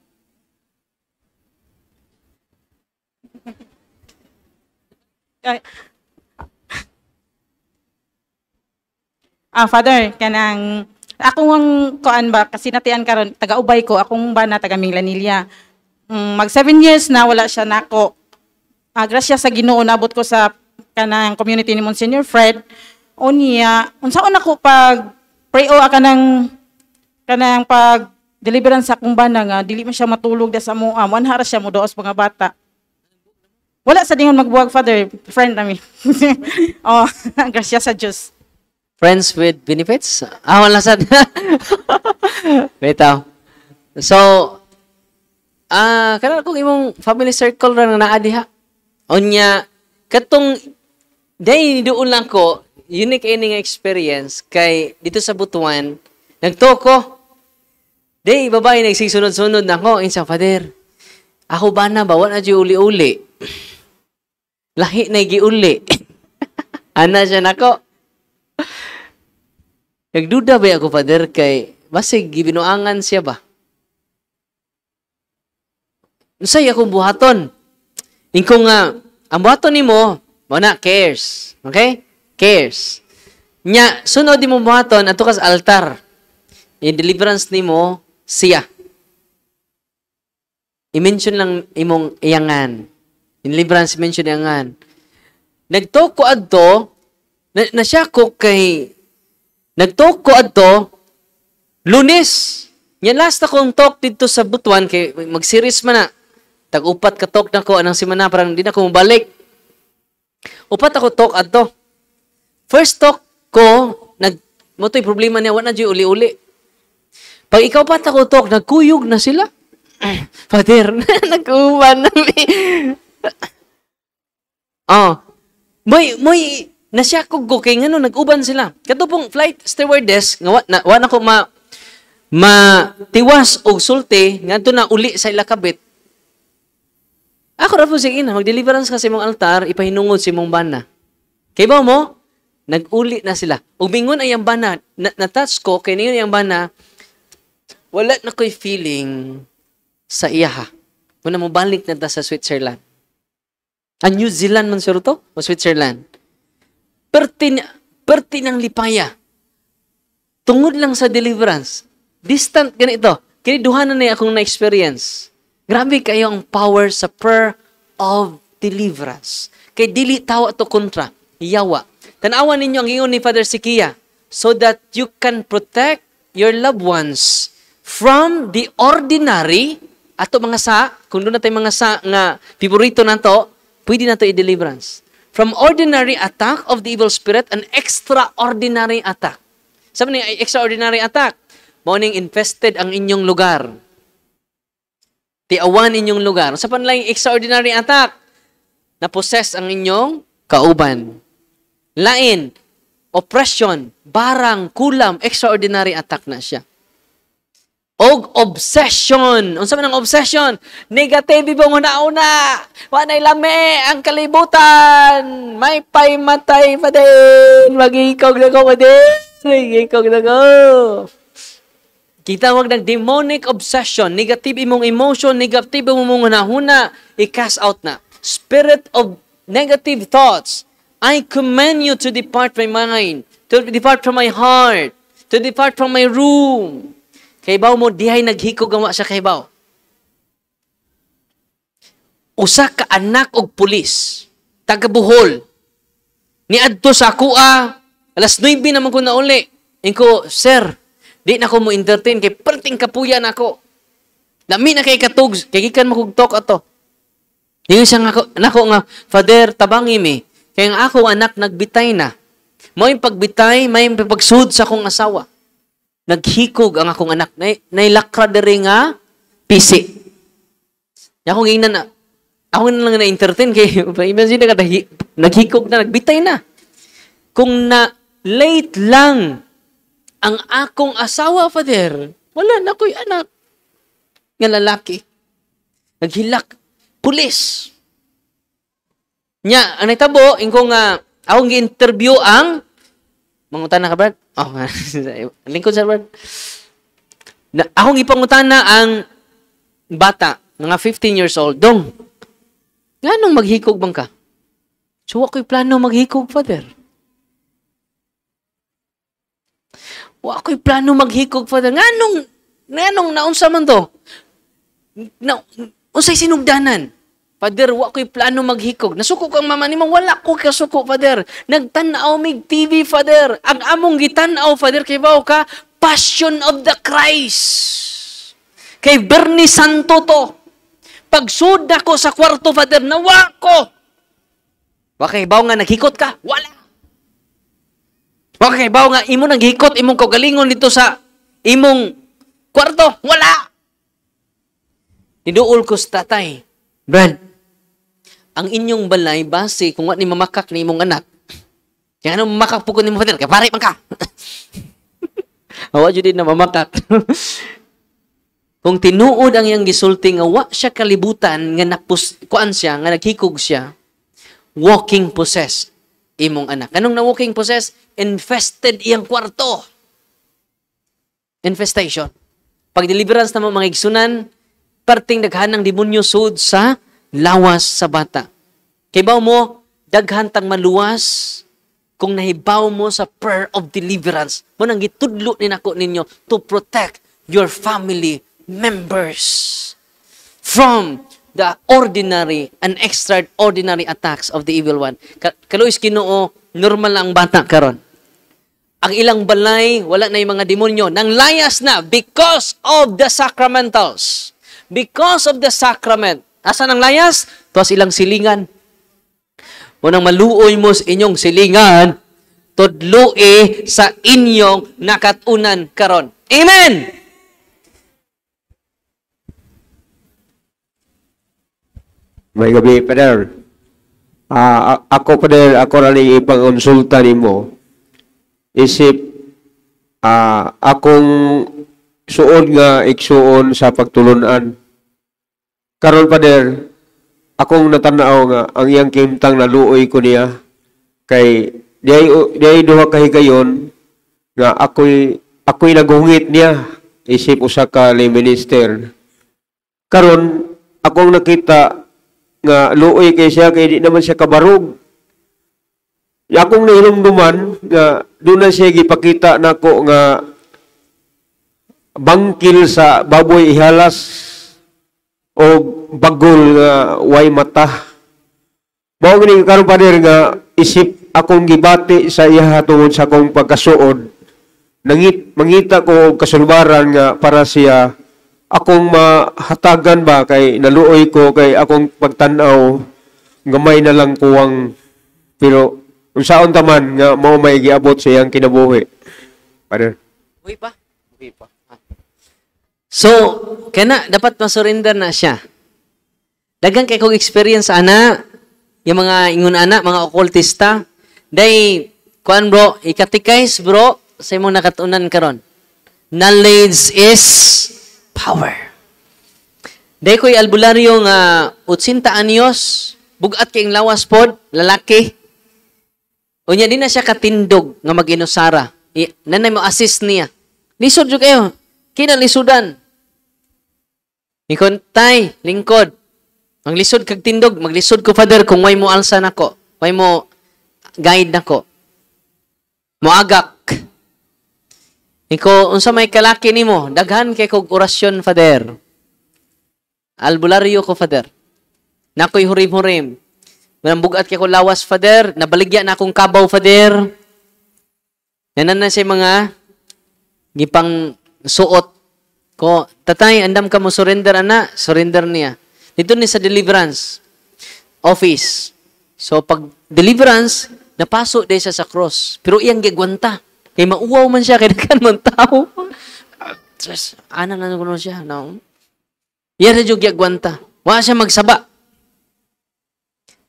Father, kanang akong kuan ba kasi natian karon taga-ubay ko akong bana taga Minglanilla. Mag 7 years na wala siya nako. Grasya sa Ginoo nabot ko sa kanang community ni Monsignor Fred. Unya, unsaon ako pag pray o kanang pag deliverance sa akong bana nga dili man siya matulog da sa amoa, manhara siya mo doos mga bata. Wala sa dingon magbuwag, Father. Friend nami. Grasya sa Diyos. Friends with benefits? Wala sad. Bitaw. So, kanang kung imong family circle ra na naa diha. Unya, katong day doon lang ko, unique ini nga experience kay dito sa Butuan, nagtoko. Day babae nagsisunod-sunod nako insa Father. Ako ba na bawal na uli-uli. Lahi na giuli. Ana siya nako. Nagduda ba ako, Father, kay basig gibinuangan siya ba? Unsay akong buhaton? Ingko nga, ang buhaton nimo, na cares. Okay? Cares. Nya, sunod mo buhaton, ato kas altar. Yung deliverance nimo, siya. I-mention lang imong iyangan. In deliverance, mention iyangan. Nagtoko adto, na siya ko kay nagtoko adto Lunes. Nya last akong talk dito sa Butuan kay mag-series man na. Tag-upat ka talk na ko anang semana parang di na ko mabalik. Upat ako talk adto. First talk ko motoy problema niya wala na uli-uli. Pag ikaw pa ako talk nagkuyog na sila. Father, nag-uwan na mi. Moy nasya ko kay ngano nag-uban sila. Katupong flight stewardess nga wa na ko matiwas og sulti ngadto na uli sa ilakabit. Ako ra po sige na mag-deliverance ka sa imong altar ipahinungod sa imong bana. Kay ba mo nag-uli na sila. Ug mingon ay ang bana na-touch ko kay niyon ang bana wala na ko'y feeling sa iyaha. Muna mo balik na ta sa Switzerland. New Zealand man sir to? O Switzerland? Perti ng lipaya. Tungod lang sa deliverance. Distant ganito. Kiniduhanan na akong na-experience. Grabe kayo ang power sa prayer of deliverance. Kay dili tawa to kontra. Iyawa. Tanawan ninyo ang ingon ni Father Sikia so that you can protect your loved ones from the ordinary ato mga sa, kung doon natin mga sa nga piborito na to, pwede na to i-deliverance. From ordinary attack of the evil spirit, an extraordinary attack. Sabi niya, extraordinary attack. Morning infested ang inyong lugar. Tiawan inyong lugar. Sa panlaing extraordinary attack, na-possess ang inyong kauban. Lain, oppression, barang, kulam, extraordinary attack na siya. Og obsession. Unsa man ang obsession? Negative mo una-una. Wanay lame ang kalibutan. May paymatay pa din. Magikog na ko pa din. Magikog na ko. Kita wag ng demonic obsession. Negative imong emotion. Negative imong hunahuna. I-cast out na. Spirit of negative thoughts. I command you to depart from my mind. To depart from my heart. To depart from my room. Kaybaw mo, dihay naghikog gawa sa kaybaw. Usa ka anak og pulis, taga Bohol. Niadto sa akua, alas 9 naman ko na uli. Inko, sir, di na ko mo entertain kay perting kapuya na ako. Dami na kay katug, kay gikan makugtok ato. Yung siya nako nga, Father, tabangi mi, kay ang ako anak nagbitay na. May pagbitay, may pagsud sa akong asawa. Naghikog ang akong anak. Nailakra diri nga pisi. Ako lang na-entertain kay imagine ka naghikog na, nagbitay na. Kung na late lang ang akong asawa, Father, wala na ko'y anak nga lalaki. Naghilak, pulis. Nya, ang naitabo, ingkong akong gi-interview ang mangutana ka, Brad? Oh, lingkod sa Brad. Akong ipangutana ang bata, mga 15 years old. Dong, nga nung maghikog bang ka? So, ako'y plano maghikog, Father. Ako'y plano maghikog, Father. Nga nung naunsa man to? Unsay sinugdanan? Father, wa ko'y plano maghikog. Nasuko kang mama nimo, wala ko kasuko, Father. Nagtanaw mig TV, Father. Ang among gitanaw, Father, kay bao ka, Passion of the Christ. Kay Bernie Santo to. Pagsud ako sa kwarto, Father, nawa ko. Wa kay bao nga naghikot ka? Wala. Wa kay bao nga imo naghikot, imong kaugalingon dito sa imong kwarto? Wala. Niduol ko sa tatay. Brad, ang inyong balay, base, kung ni mamakak ni imong anak, kaya ano mamakak po ko ni mo, Father, kaya pare man ka. Awa dyan din na mamakak. Kung tinuod ang iyang gisulti nga, wa siya kalibutan, nga kuan siya, nga naghikog siya, walking possess imong anak. Anong na walking possess? Infested iyang kwarto. Infestation. Pag deliverance na mga igsunan, parting daghanang demonyo sud sa lawas sa bata. Kay baw mo, daghan tang maluwas kung nahibaw mo sa prayer of deliverance. Mo nang gitudlo ni nako ninyo to protect your family members from the ordinary and extraordinary attacks of the evil one. Kaluis Ginoo, normal lang ang bata karon. Ang ilang balay, wala na yung mga demonyo. Nang layas na because of the sacramentals. Because of the sacrament. Asan ang layas? Tuwas ilang silingan. Munang maluoy mo sa inyong silingan, tudloi sa inyong nakatunan karon. Amen! May gabi, Father. Ako rin ipang-konsulta nimo. Isip, akong suon nga iksuon sa pagtulunan. Karon, Father, akong natanaw nga ang iyang kimtang naluoy ko niya kay diay duha ka higayon nga ako'y nagungit niya isip usa ka lay minister. Karon akong nakita nga luoy kay siya kay di naman siya kabarog. Akong nailumduman nga doon na siya gipakita nako nga bangkil sa baboy ihalas o bagol nga way mata. Mao gani karon, Father, nga isip akong gibati sa iya tungod sa akong pagkasuod. Mangita ko og kasulbaran nga para siya akong mahatagan ba kay naluoy ko kay akong pagtan-aw gamay na lang kuwang pero unsaon taman nga mao may giabot sa iyang kinabuhi. Father. Uy pa. So, kana dapat ma-surrender na siya. Daghang kay kong experience ana, yung mga ingon ana, mga occultista, day kuan bro, ikatikais bro sa imong nakatunan karon. Knowledge is power. Day ko'y albularyo nga 80 anyos, bugat kay lawas pod, lalaki. Unya di na siya katindog nga mag-inusara. Nanay mo assist niya. Lisod jud kayo. Kinalisudan. Ikon tay, lingkod. Ang lisod kag tindog, maglisod ko, Father, kung way mo alsa nako, way mo guide nako. Moagak. Iko unsa may kalaki nimo, daghan kay kog orasyon, Father. Albularyo ko, Father. Nakoy hurim-hurim. Manambugat kay ko lawas, Father. Nabaligya na akong kabaw, Father. Yanan na siya mga gipang suot ko, tatay, andam ka mo surrender, ana, surrender niya. Dito ni sa deliverance office. So, pag deliverance, Napaso day siya sa cross. Pero iyang gigwanta. Kay mauwaw man siya, kay nakan man tao. Ana na kuno siya. No? Yan na yung gigwanta. Wala siya magsaba.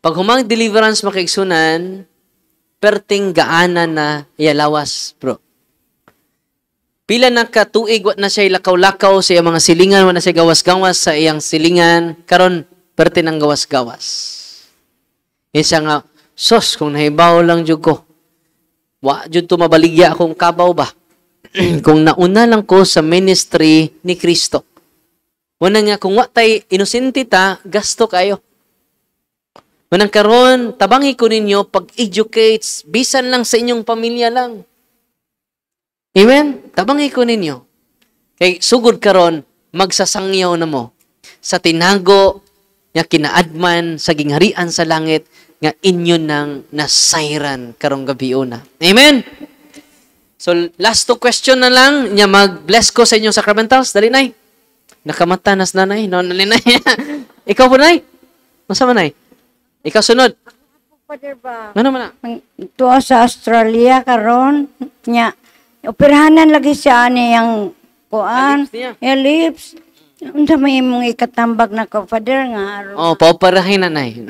Pag humang deliverance makiksunan, perting gaanan na iyalawas, bro. Pila na katuig, wa na siya lakaw-lakaw sa iyang mga silingan, wa na siya gawas-gawas sa iyang silingan, karon perte ng gawas-gawas. Isa nga, sos, kung nahibaw lang jud ko, wa jud to mabaligya akong kabaw ba? Kung nauna lang ko sa ministry ni Kristo. Wala nga, kung wa tay inosente ta, gasto kayo. Manang karon, tabangi ko ninyo, pag-educates, bisan lang sa inyong pamilya lang. Amen? Tabangi ko ninyo. Kay sugod karon, magsasangyaw na mo sa tinago nga kinaadman sa gingharian sa langit nga inyo nang nasayran karong gabi una. Amen? So, last 2 question na lang, niya mag-bless ko sa inyong sacramentals. Dali, Nay. Nakamata nas na, Nay. No, dali, Nay. Ikaw po, Nay. Masa man, Nay? Ikaw sunod. Father ba? Ano man na? Tuwa sa Australia karon nya operahanan lagi siya ani yang kuan, Lips niya. lips. Unsa may imong ikatambag na ko, Father nga aron. Oh, pauparahin na, Nay.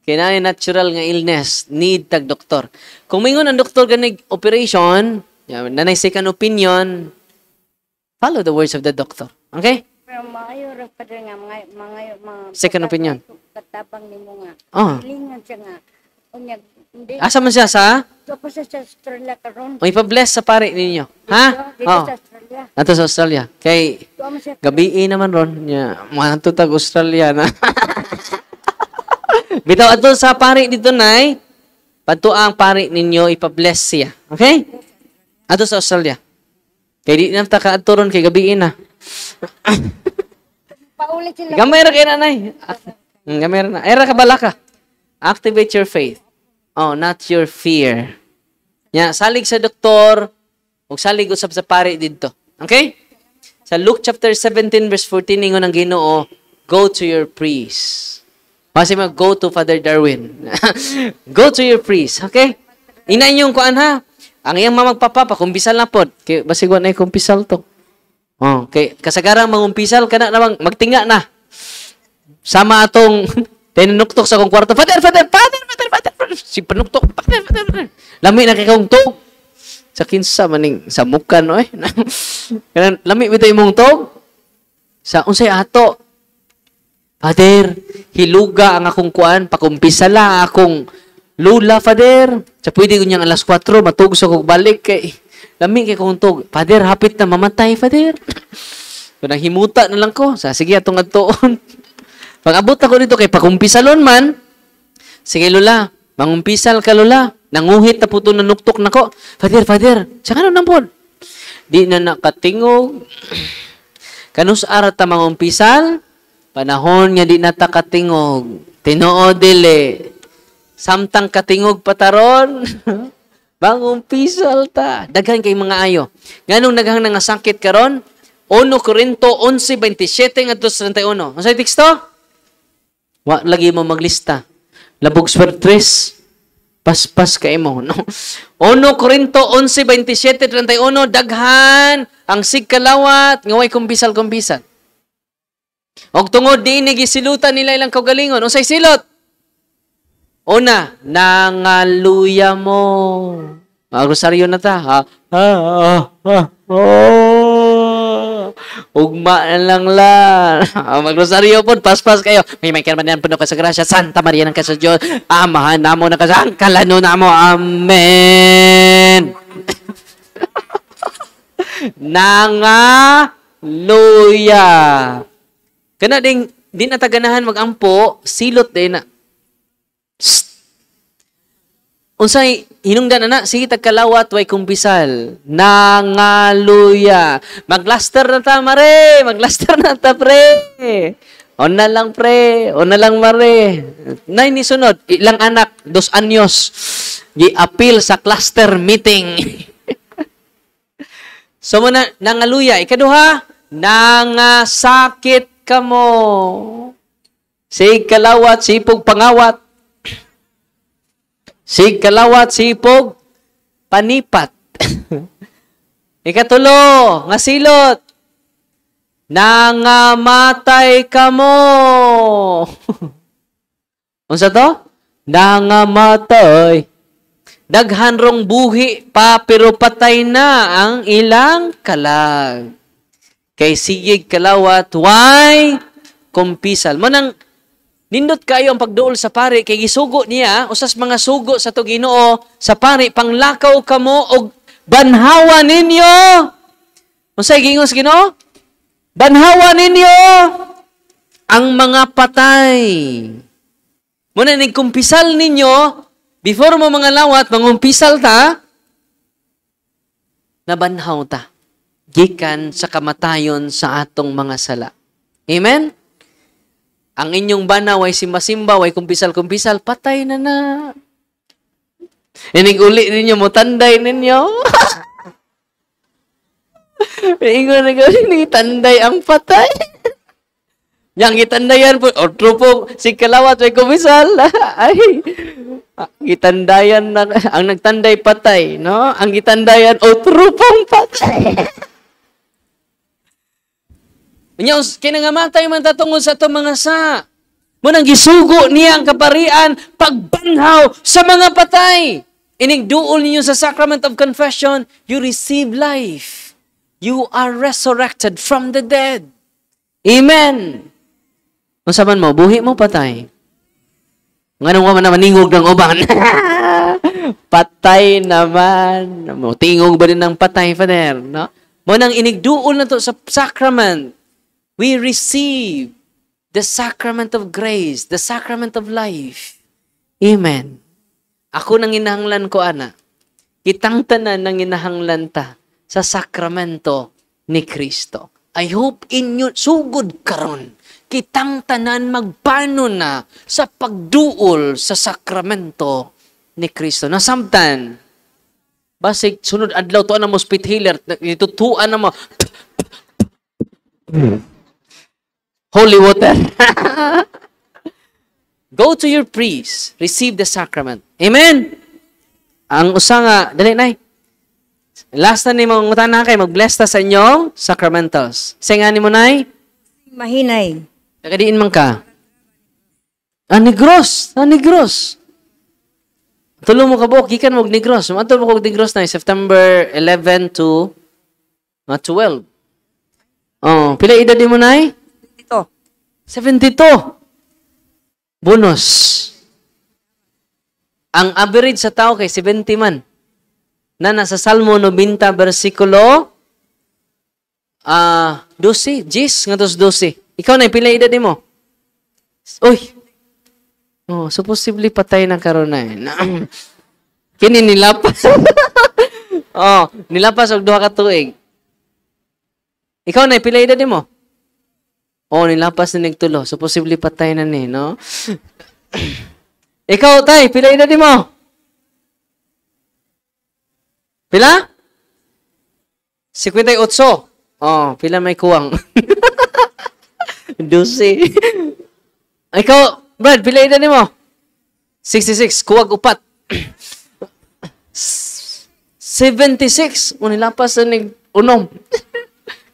Kaya natural nga illness, need tag doktor. Kung mingon ang doktor ganig operation, nanay second opinion, follow the words of the doctor. Okay? Pero maayo ra Father nga mga Second opinion. katabang nimo nga. Oh. Lingon siya nga. Unya hindi Asa man siya sa? to pa sa Australia karon. O ipa-bless sa pare ninyo. Ha? Dito Oh. sa Australia. Ato sa Australia. Kay Tuwa man siya. gabi naman ron. Mga tag Australia na. Bitaw ato sa pare dito, Nay. Padto ang pare ninyo ipa-bless siya. Okay? Ato sa Australia. Kay di na ta kaadto ron kay gabi na. Paulit sila. Gamay ra kay nanay. Gamay ra na. Era ka bala ka. Activate your faith. Oh, not your fear. Nya, salig sa doktor, ug salig usab sa pare didto. Okay? Sa Luke chapter 17 verse 14 ningon ang Ginoo, go to your priest. Kasi go to Father Darwin. Go to your priest, okay? Ina inyong kuan ha. Ang iyang mamagpapa kumbisal na pod. Kay basig wa nay kumpisal to. Oh, kay kasagarang mangumpisal kana namang magtinga na. Sama atong tinunuktok sa akong kwarto. Father. Si panuktok. Father. Lami na kay kong tog. Sa kinsa maning sa mukan oy. Kanang lami bitaw imong tog. Sa unsay ato? Father, hiluga ang akong kuan, pakumpisala akong lula, Father. Sa pwede ko niyang alas 4, matug sa kong balik kay lami kay kong tog. Father, hapit na mamatay, Father. So, nanghimuta na lang ko. Sige, atong adtoon. Pag abot ako dito kay pakumpisalon man, sige, Lula, mangumpisal ka, Lula. Nanguhit na po ito, nanuktok na ko. Father, sa kanon na po. Di na nakatingog. Kanus arat ta mangumpisal, panahon nga di natakatingog. Tinoo dili. Samtang katingog pataron. Mangumpisal ta. Daghan kay mga ayo. Nganong daghang nangasakit karon? 1 Corinto 11:27 ngadto sa 31. Unsay teksto? Wa lagi mo maglista. Labog swertres. Paspas kay mo, no? 1 Corinto 11:27-31 daghan ang sigkalawat nga way kumpisal-kumpisal. Og tungod di gisilutan nila ilang kaugalingon. Unsay silot? Una, nangaluya mo. Rosaryo na ta. Ugma na lang lang. Magrosaryo po, paspas kayo. May kailanman yan puno ka sa grasya. Santa Maria ng Kaso Diyos. Amahan na mo na kasang kalano na mo. Amen. Nangaluya. Kana ding di na taganahan magampo, silot din na. Unsay hinungdan na sige tagkalawat way kumpisal. Nangaluya. Maglaster na ta mare, maglaster na ta pre. On na lang pre, on na lang mare. Nay ni sunod, ilang anak, 2 anyos. Gi-appeal sa cluster meeting. So muna nangaluya, ikaduha, nangasakit ka mo. Sige kalawat, sipog pangawat. Sig kalawat, sipog, panipat. Ikatulo, nga silot. Nangamatay kamo. Unsa to? Nangamatay. Daghan rong buhi pa pero patay na ang ilang kalag. Kay sigig kalawat, why? Kumpisal. Manang nindot kayo ang pagduol sa pari kay gisugo niya usas mga sugo sa to Ginoo sa pari panglakaw kamo og banhawa ninyo. Unsay gingon sa Ginoo? Banhawa ninyo ang mga patay. Muna nagkumpisal ninyo before mo mga lawat mangumpisal ta nabanhaw ta gikan sa kamatayon sa atong mga sala. Amen? Ang inyong banaw ay simba-simba, way kumpisal-kumpisal, patay na na. Inig-uli ninyo, mutanday ninyo. Ingon na gawin, tanday ang patay. Yang gitandayan po, o trupo, si kalawat, way kumpisal. Ay, gitandayan na, ang nagtanday patay, no? Ang gitandayan, o trupong patay. Unya kinangamatay man tatungod sa itong mga sa. Munang gisugo niya ang kaparian pagbanhaw sa mga patay. Inigduol ninyo sa sacrament of confession, you receive life. You are resurrected from the dead. Amen. Kung saman mo, buhi mo patay. Nganong man naman ningog ng uban. Patay naman. Tingog ba din ng patay, Father? No? Munang inigduol na to sa sacrament. We receive the sacrament of grace, the sacrament of life. Amen. Ako nang inahanglan ko, ana. Kitang tanan nang inahanglan ta sa sakramento ni Kristo. I hope inyo sugod karon. Kitang tanan magpano na sa pagduol sa sakramento ni Kristo. Nasamtan, basig sunod adlaw to na mo spit healer, itutuan na mo. Holy water. Go to your priest. Receive the sacrament. Amen? Ang usa nga, dali na. Last na ni mga ngutana kay mag-bless ta sa inyong sacramentals. Isa nga ni mo na. Mahinay. Nakadiin man ka. Negros. Negros. Tulo mo ka buok, ikan mo Negros. Mato mo kong Negros na September 11 to 12. Oh, pila edad mo na? 72. Bonus. Ang average sa tao kay 70 man. Na nasa Salmo 90 versikulo 12, 10 ngatos 12. Ikaw na pila edad mo? Uy. Oh, so possibly patay na karon na. Kini nilapas. Oh, nilapas og duha ka tuig. Ikaw na pila edad mo? Oh, nilapas na nagtulo. So, posible patay na ni, no? Ikaw, tay, pila edad mo? Pila? 58. Oh, pila may kuwang. 12. Ikaw, Brad, pila edad mo? 66. Kuwag upat. 76. Oh, nilapas na nag-unom.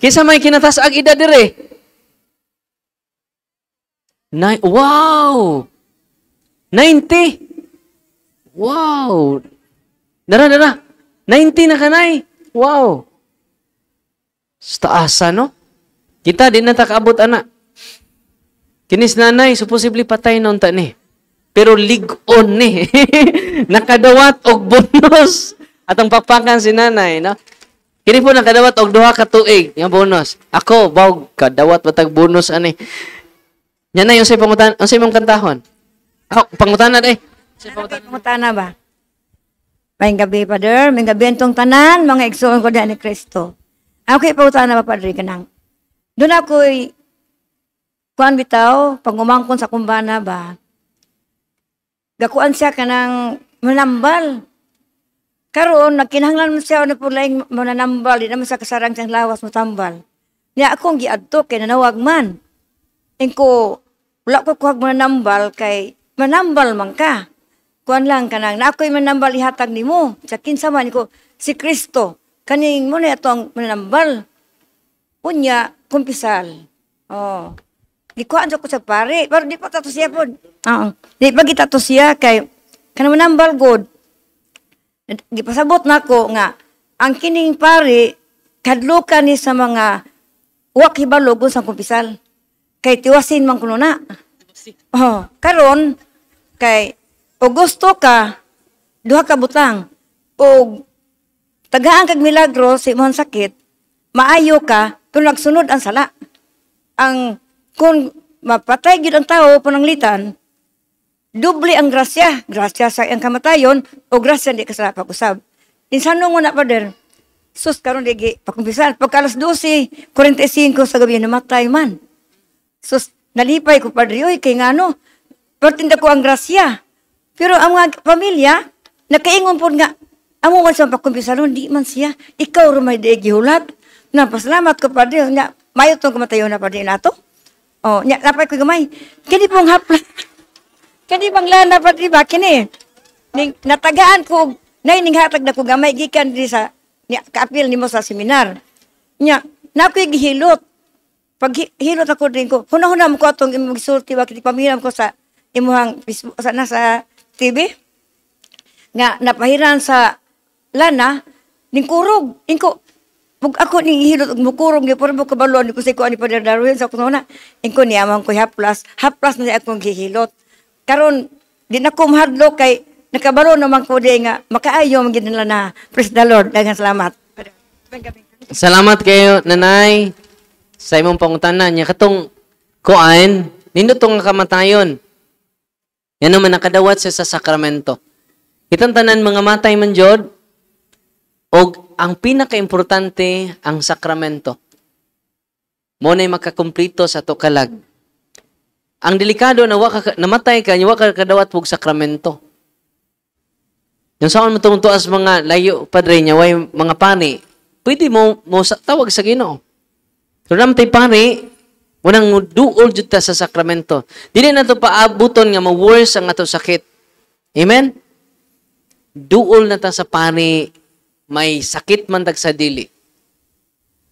Kisa may kinatas ag edad dire. Wow! 90! Wow! Dara. 90 na kanay. Wow! Staasa, no? Kita, di na takaabot, anak. Kinis nanay, supposedly patay noon ta ni. Pero lig-on ni. Nakadawat og bonus. Atong pakpakan si nanay, no? Kini po nakadawat og duha ka tuig, nga bonus. Ako, bawg, kadawat matag bonus, ani. Yan na yung say pangutan, ang say mong kantahon. Pangutanan eh. Pangutana ba? May gabi, Father. May gabi itong tanan, mga igsoon ko dyan ni Kristo. Ako pangutana ba, Padre, kanang. Doon ako'y kuan bitaw, pag umangkon sa kumbana ba, gakuan siya kanang manambal. Karoon, nagkinahanglan mo siya na pulaing mananambal, di naman sa kasarang siyang lawas mo tambal. Niya akong giadto, kay nanawag man. Ingko, wala ko kuhag manambal kay manambal man ka. kuan lang kanang na ako'y manambal ihatag nimo. Sa kinsa man ko si Kristo. Kaning mo na atong manambal. Unya kumpisal. Oh. Gikuan ko sa pare, pero di pa tato siya pod. Di pa kita to siya kay kanang manambal god. Gipasabot nako nga ang kining pare kadlukan ni sa mga wa hibalo sa kumpisal. Kay tiwasin man kuno na. Oh, karon kay o gusto ka duha ka butang o tagaan kag milagro sa imong sakit, maayo ka kung nagsunod ang sala. Ang kung mapatay gyud ang tao pananglitan, doble ang grasya. Grasya sa iyang kamatayon o grasya di ka sa pag-usab. Insanong mo na, Father, sus karon di pakumpisan. Pagka alas 12:45 sa gabi namatay man. Sus, nalipay ko, Padre, oy, kay ngano, pertinda ko ang grasya. Pero ang mga pamilya, nakaingon po nga, amo man sa pakumpisan, di man siya, ikaw rumay di gihulat. Napasalamat ko, Padre, nga, mayo itong kamatayon na, Padre, nato. Oh, nya napay ko gamay. Kani pong hapla. Kani bang lana pa di ba kini? Ning natagaan ko nay ning hatag na ko gamay gikan di sa nya kaapil nimo sa seminar. Nya nakoy gihilot. Pag hilot ako din ko. Hunahuna mo ko atong imong gisulti wa kiti pamiram ko sa imuhang Facebook sa nasa TV. Nga napahiran sa lana ning kurog. Ingko pag ako ning hilot og mukurong gyud pero kabalo ni ko sa ko ani Padre Darwin sa kuno na ingko niamang ko haplas na akong gihilot karon di na ko mahadlok kay nakabalo naman ko di nga makaayo man gid nila na praise the Lord daghang salamat. Salamat kayo, nanay, sa imong pangutanan niya katong kuan nindot tong kamatayon. Yan naman nakadawat siya sa sakramento. Kitang tanan mga matay man jud og ang pinaka-importante ang sakramento. Mo na'y makakumplito sa tukalag. Ang delikado na namatay ka, wa ka kadawat og sakramento. Yung saan mo tumutuas mga layo, Padre niya, way mga pani, pwede mo tawag sa Ginoo. So namatay pani, unang duol jud ta sa sakramento. Dili na to paabuton nga ma-worse ang ato sakit. Amen? Duol na ta sa pani, may sakit man tag sa dili.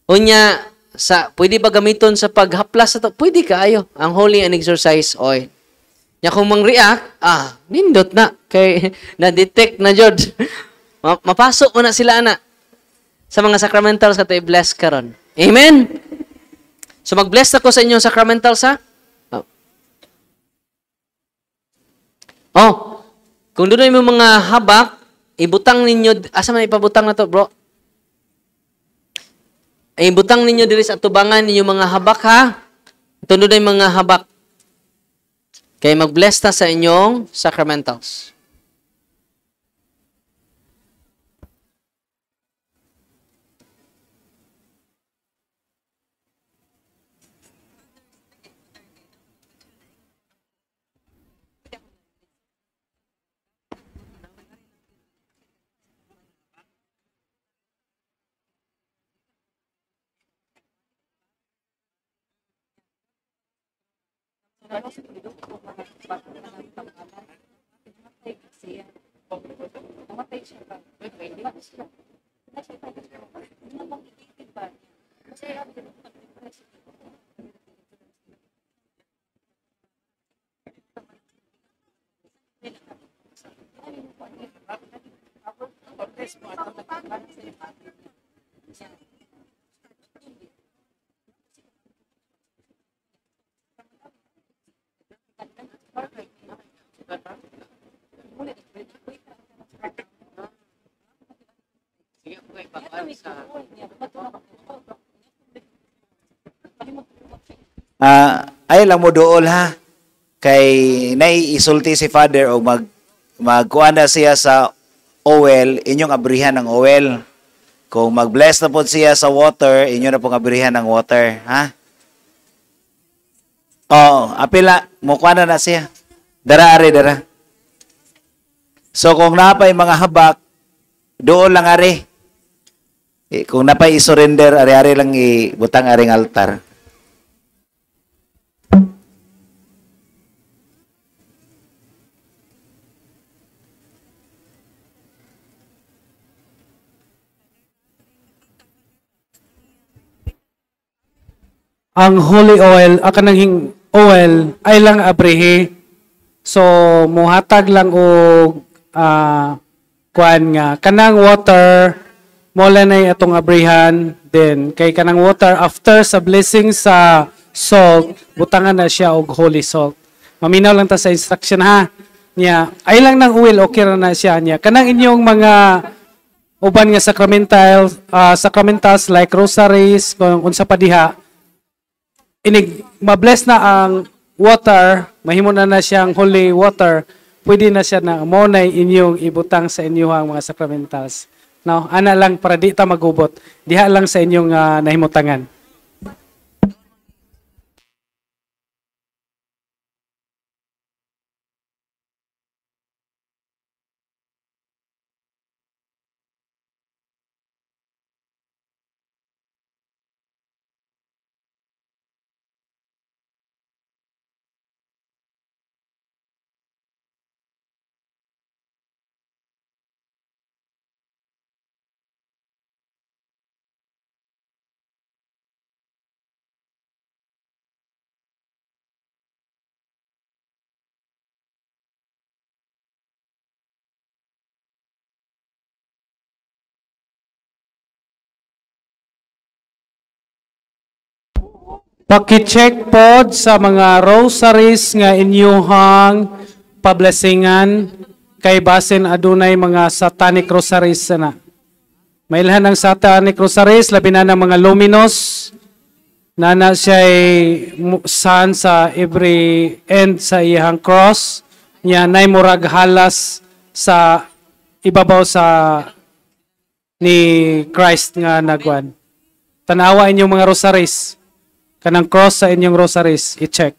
Unya, pwede ba gamiton sa paghaplas sa to? Pwede kaayo. Ang holy and exercise oil. Nya kung mang-react, nindot na. Kay na-detect na jud. Mapasok mo na sila na. Sa mga sacramentals ka tayo bless karon. Amen? So mag-bless ako sa inyong sacramentals ha? Kung doon mo mga habak, ibutang ninyo, asa man ipabutang na to, bro? Ibutang ninyo diri sa tubangan ninyo mga habak, ha? Ito doon yung mga habak. Kaya mag-bless ta sa inyong sacramentals. Ay lang mo dool ha. Kay naiisulti si Father o magkuha na siya sa oil, inyong abrihan ng oil. Kung mag-bless na po siya sa water, inyo na pong abrihan ng water. Ha? Apila, mukuha na siya. Dara. So kung napay mga habak, doon lang ari. Kung napay isurrender, ari-ari lang ibutang aring altar. ang holy oil, kanang oil ay lang abrihe. So muhatag lang og kuan nga kanang water mo lang ay atong abrihan, then kay kanang water after sa blessing sa salt, butangan na siya og holy salt. Maminaw lang ta sa instruction ha. Nya, ay lang ng oil okay ra na siya niya. Kanang inyong mga uban nga sacramentals like rosaries, kung unsa pa diha, inig mabless na ang water, mahimo na siyang holy water, pwede na siya na mo na inyong ibutang sa inyong mga sacramentals. No, ana lang para di ta magubot. Diha lang sa inyong nahimutangan. Paki-check pod sa mga rosaries nga inyuhang pablessingan kay basin adunay mga satanic rosaries na. Mailhan ng satanic rosaries labi na ng mga luminous na siya'y sun sa every end sa iyang cross niya nay murag halas sa ibabaw sa ni Christ nga nagwan. Tanawa inyong mga rosaries. Kanang cross sa inyong rosaries, i-check.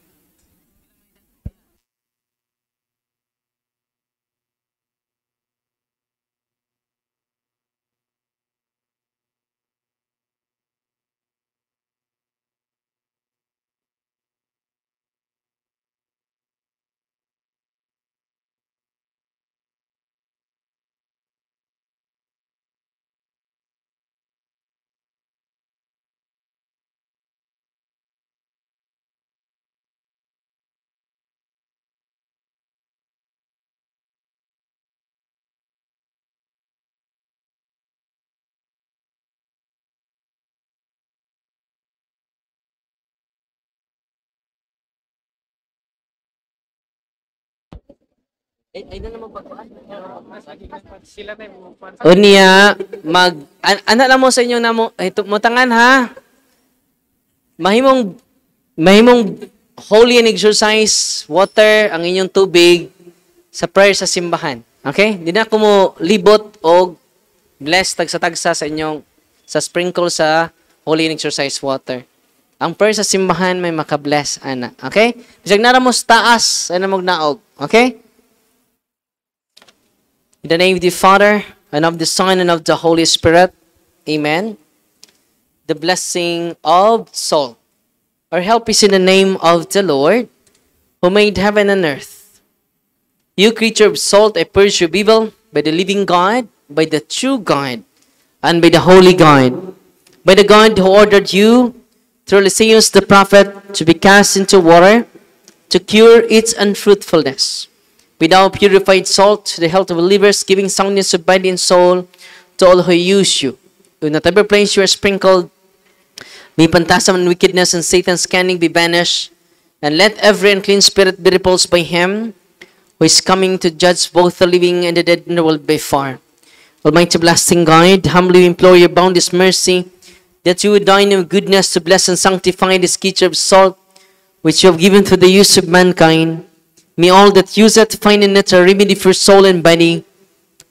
Unya, anak lang mo sa inyong namo, mutangan ha. Mahimong holy and exercise water ang inyong tubig sa prayer sa simbahan. Okay? Di na ko mo libot o bless tagsa-tagsa sa inyong sa sprinkle sa holy and exercise water. Ang prayer sa simbahan may makabless ana. Okay? Bisag nara mo sa taas, ana mo naog. Okay? In the name of the Father, and of the Son, and of the Holy Spirit. Amen. The blessing of salt. Our help is in the name of the Lord, who made heaven and earth. You creature of salt, I purge your evil by the living God, by the true God, and by the holy God, by the God who ordered you, through Lysias the prophet, to be cast into water, to cure its unfruitfulness. With our purified salt, to the health of believers, giving soundness of body and soul to all who use you. In whatever place you are sprinkled, may phantasm and wickedness and Satan's cunning be banished, and let every unclean spirit be repulsed by him, who is coming to judge both the living and the dead in the world by far. Almighty blessing God, humbly implore your boundless mercy, that you would dine in goodness to bless and sanctify this creature of salt, which you have given through the use of mankind. May all that use it find in it a remedy for soul and body,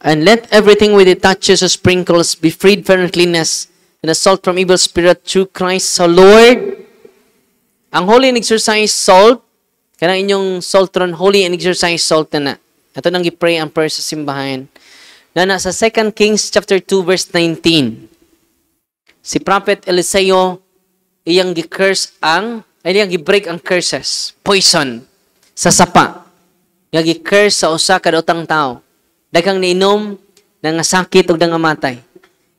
and let everything with it touches or sprinkles be freed from uncleanness and assault from evil spirit through Christ our Lord. Ang holy and exercise salt, kanang inyong saltron, holy and exercise salt na. Ito nang i-pray ang prayer sa simbahan. Na sa 2 Kings chapter 2 verse 19. Si Prophet Eliseo, iyang gi-break ang curses, poison, sa sapa. Nga gi-curse sa usa ka daotang tao. Daghang niinom, nangasakit ug nangamatay.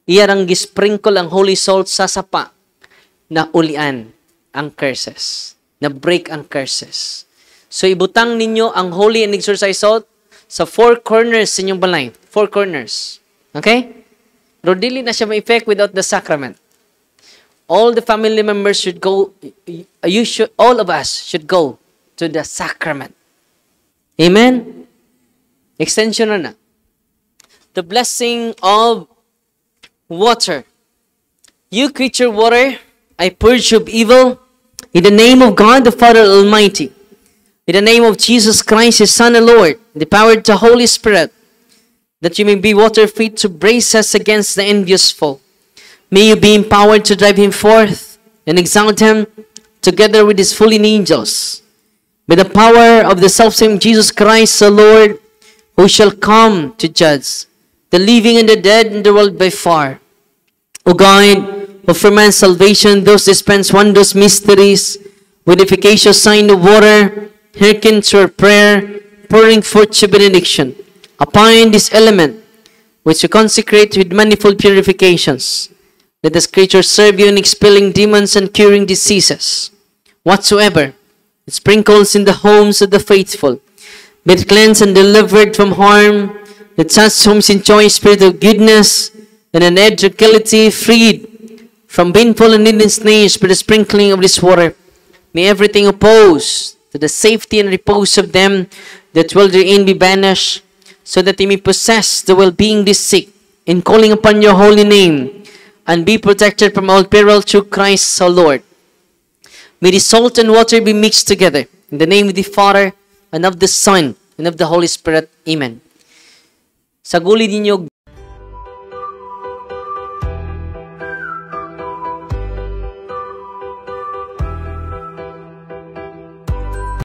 Iya rang gisprinkle ang holy salt sa sapa na ulian ang curses. Na-break ang curses. So, ibutang ninyo ang holy and exorcised salt sa 4 corners sa inyong balay. 4 corners. Okay? Pero dili na siya ma-effect without the sacrament. All the family members should go, all of us should go to the sacrament. Amen? Extension na. The blessing of water. You creature water, I purge you of evil in the name of God the Father Almighty, in the name of Jesus Christ, His Son and Lord, the power of the Holy Spirit, that you may be water fit to brace us against the envious foe. May you be empowered to drive him forth and exalt him together with his fallen angels. By the power of the selfsame Jesus Christ, the Lord, who shall come to judge the living and the dead in the world by far. O God, of man's salvation, those dispense wondrous mysteries, with efficacious sign of water, hearken to our prayer, pouring forth your benediction upon this element, which you consecrate with manifold purifications. Let this creature serve you in expelling demons and curing diseases. Whatsoever it sprinkles in the homes of the faithful, be it cleansed and delivered from harm. Let such homes enjoy a spirit of goodness and an air tranquility, freed from painful and hidden snares by the sprinkling of this water. May everything opposed to the safety and repose of them that dwell therein be banished, so that they may possess the well-being of the sick in calling upon your holy name, and be protected from all peril through Christ our Lord. May the salt and water be mixed together. In the name of the Father, and of the Son, and of the Holy Spirit. Amen. Sa guli ninyo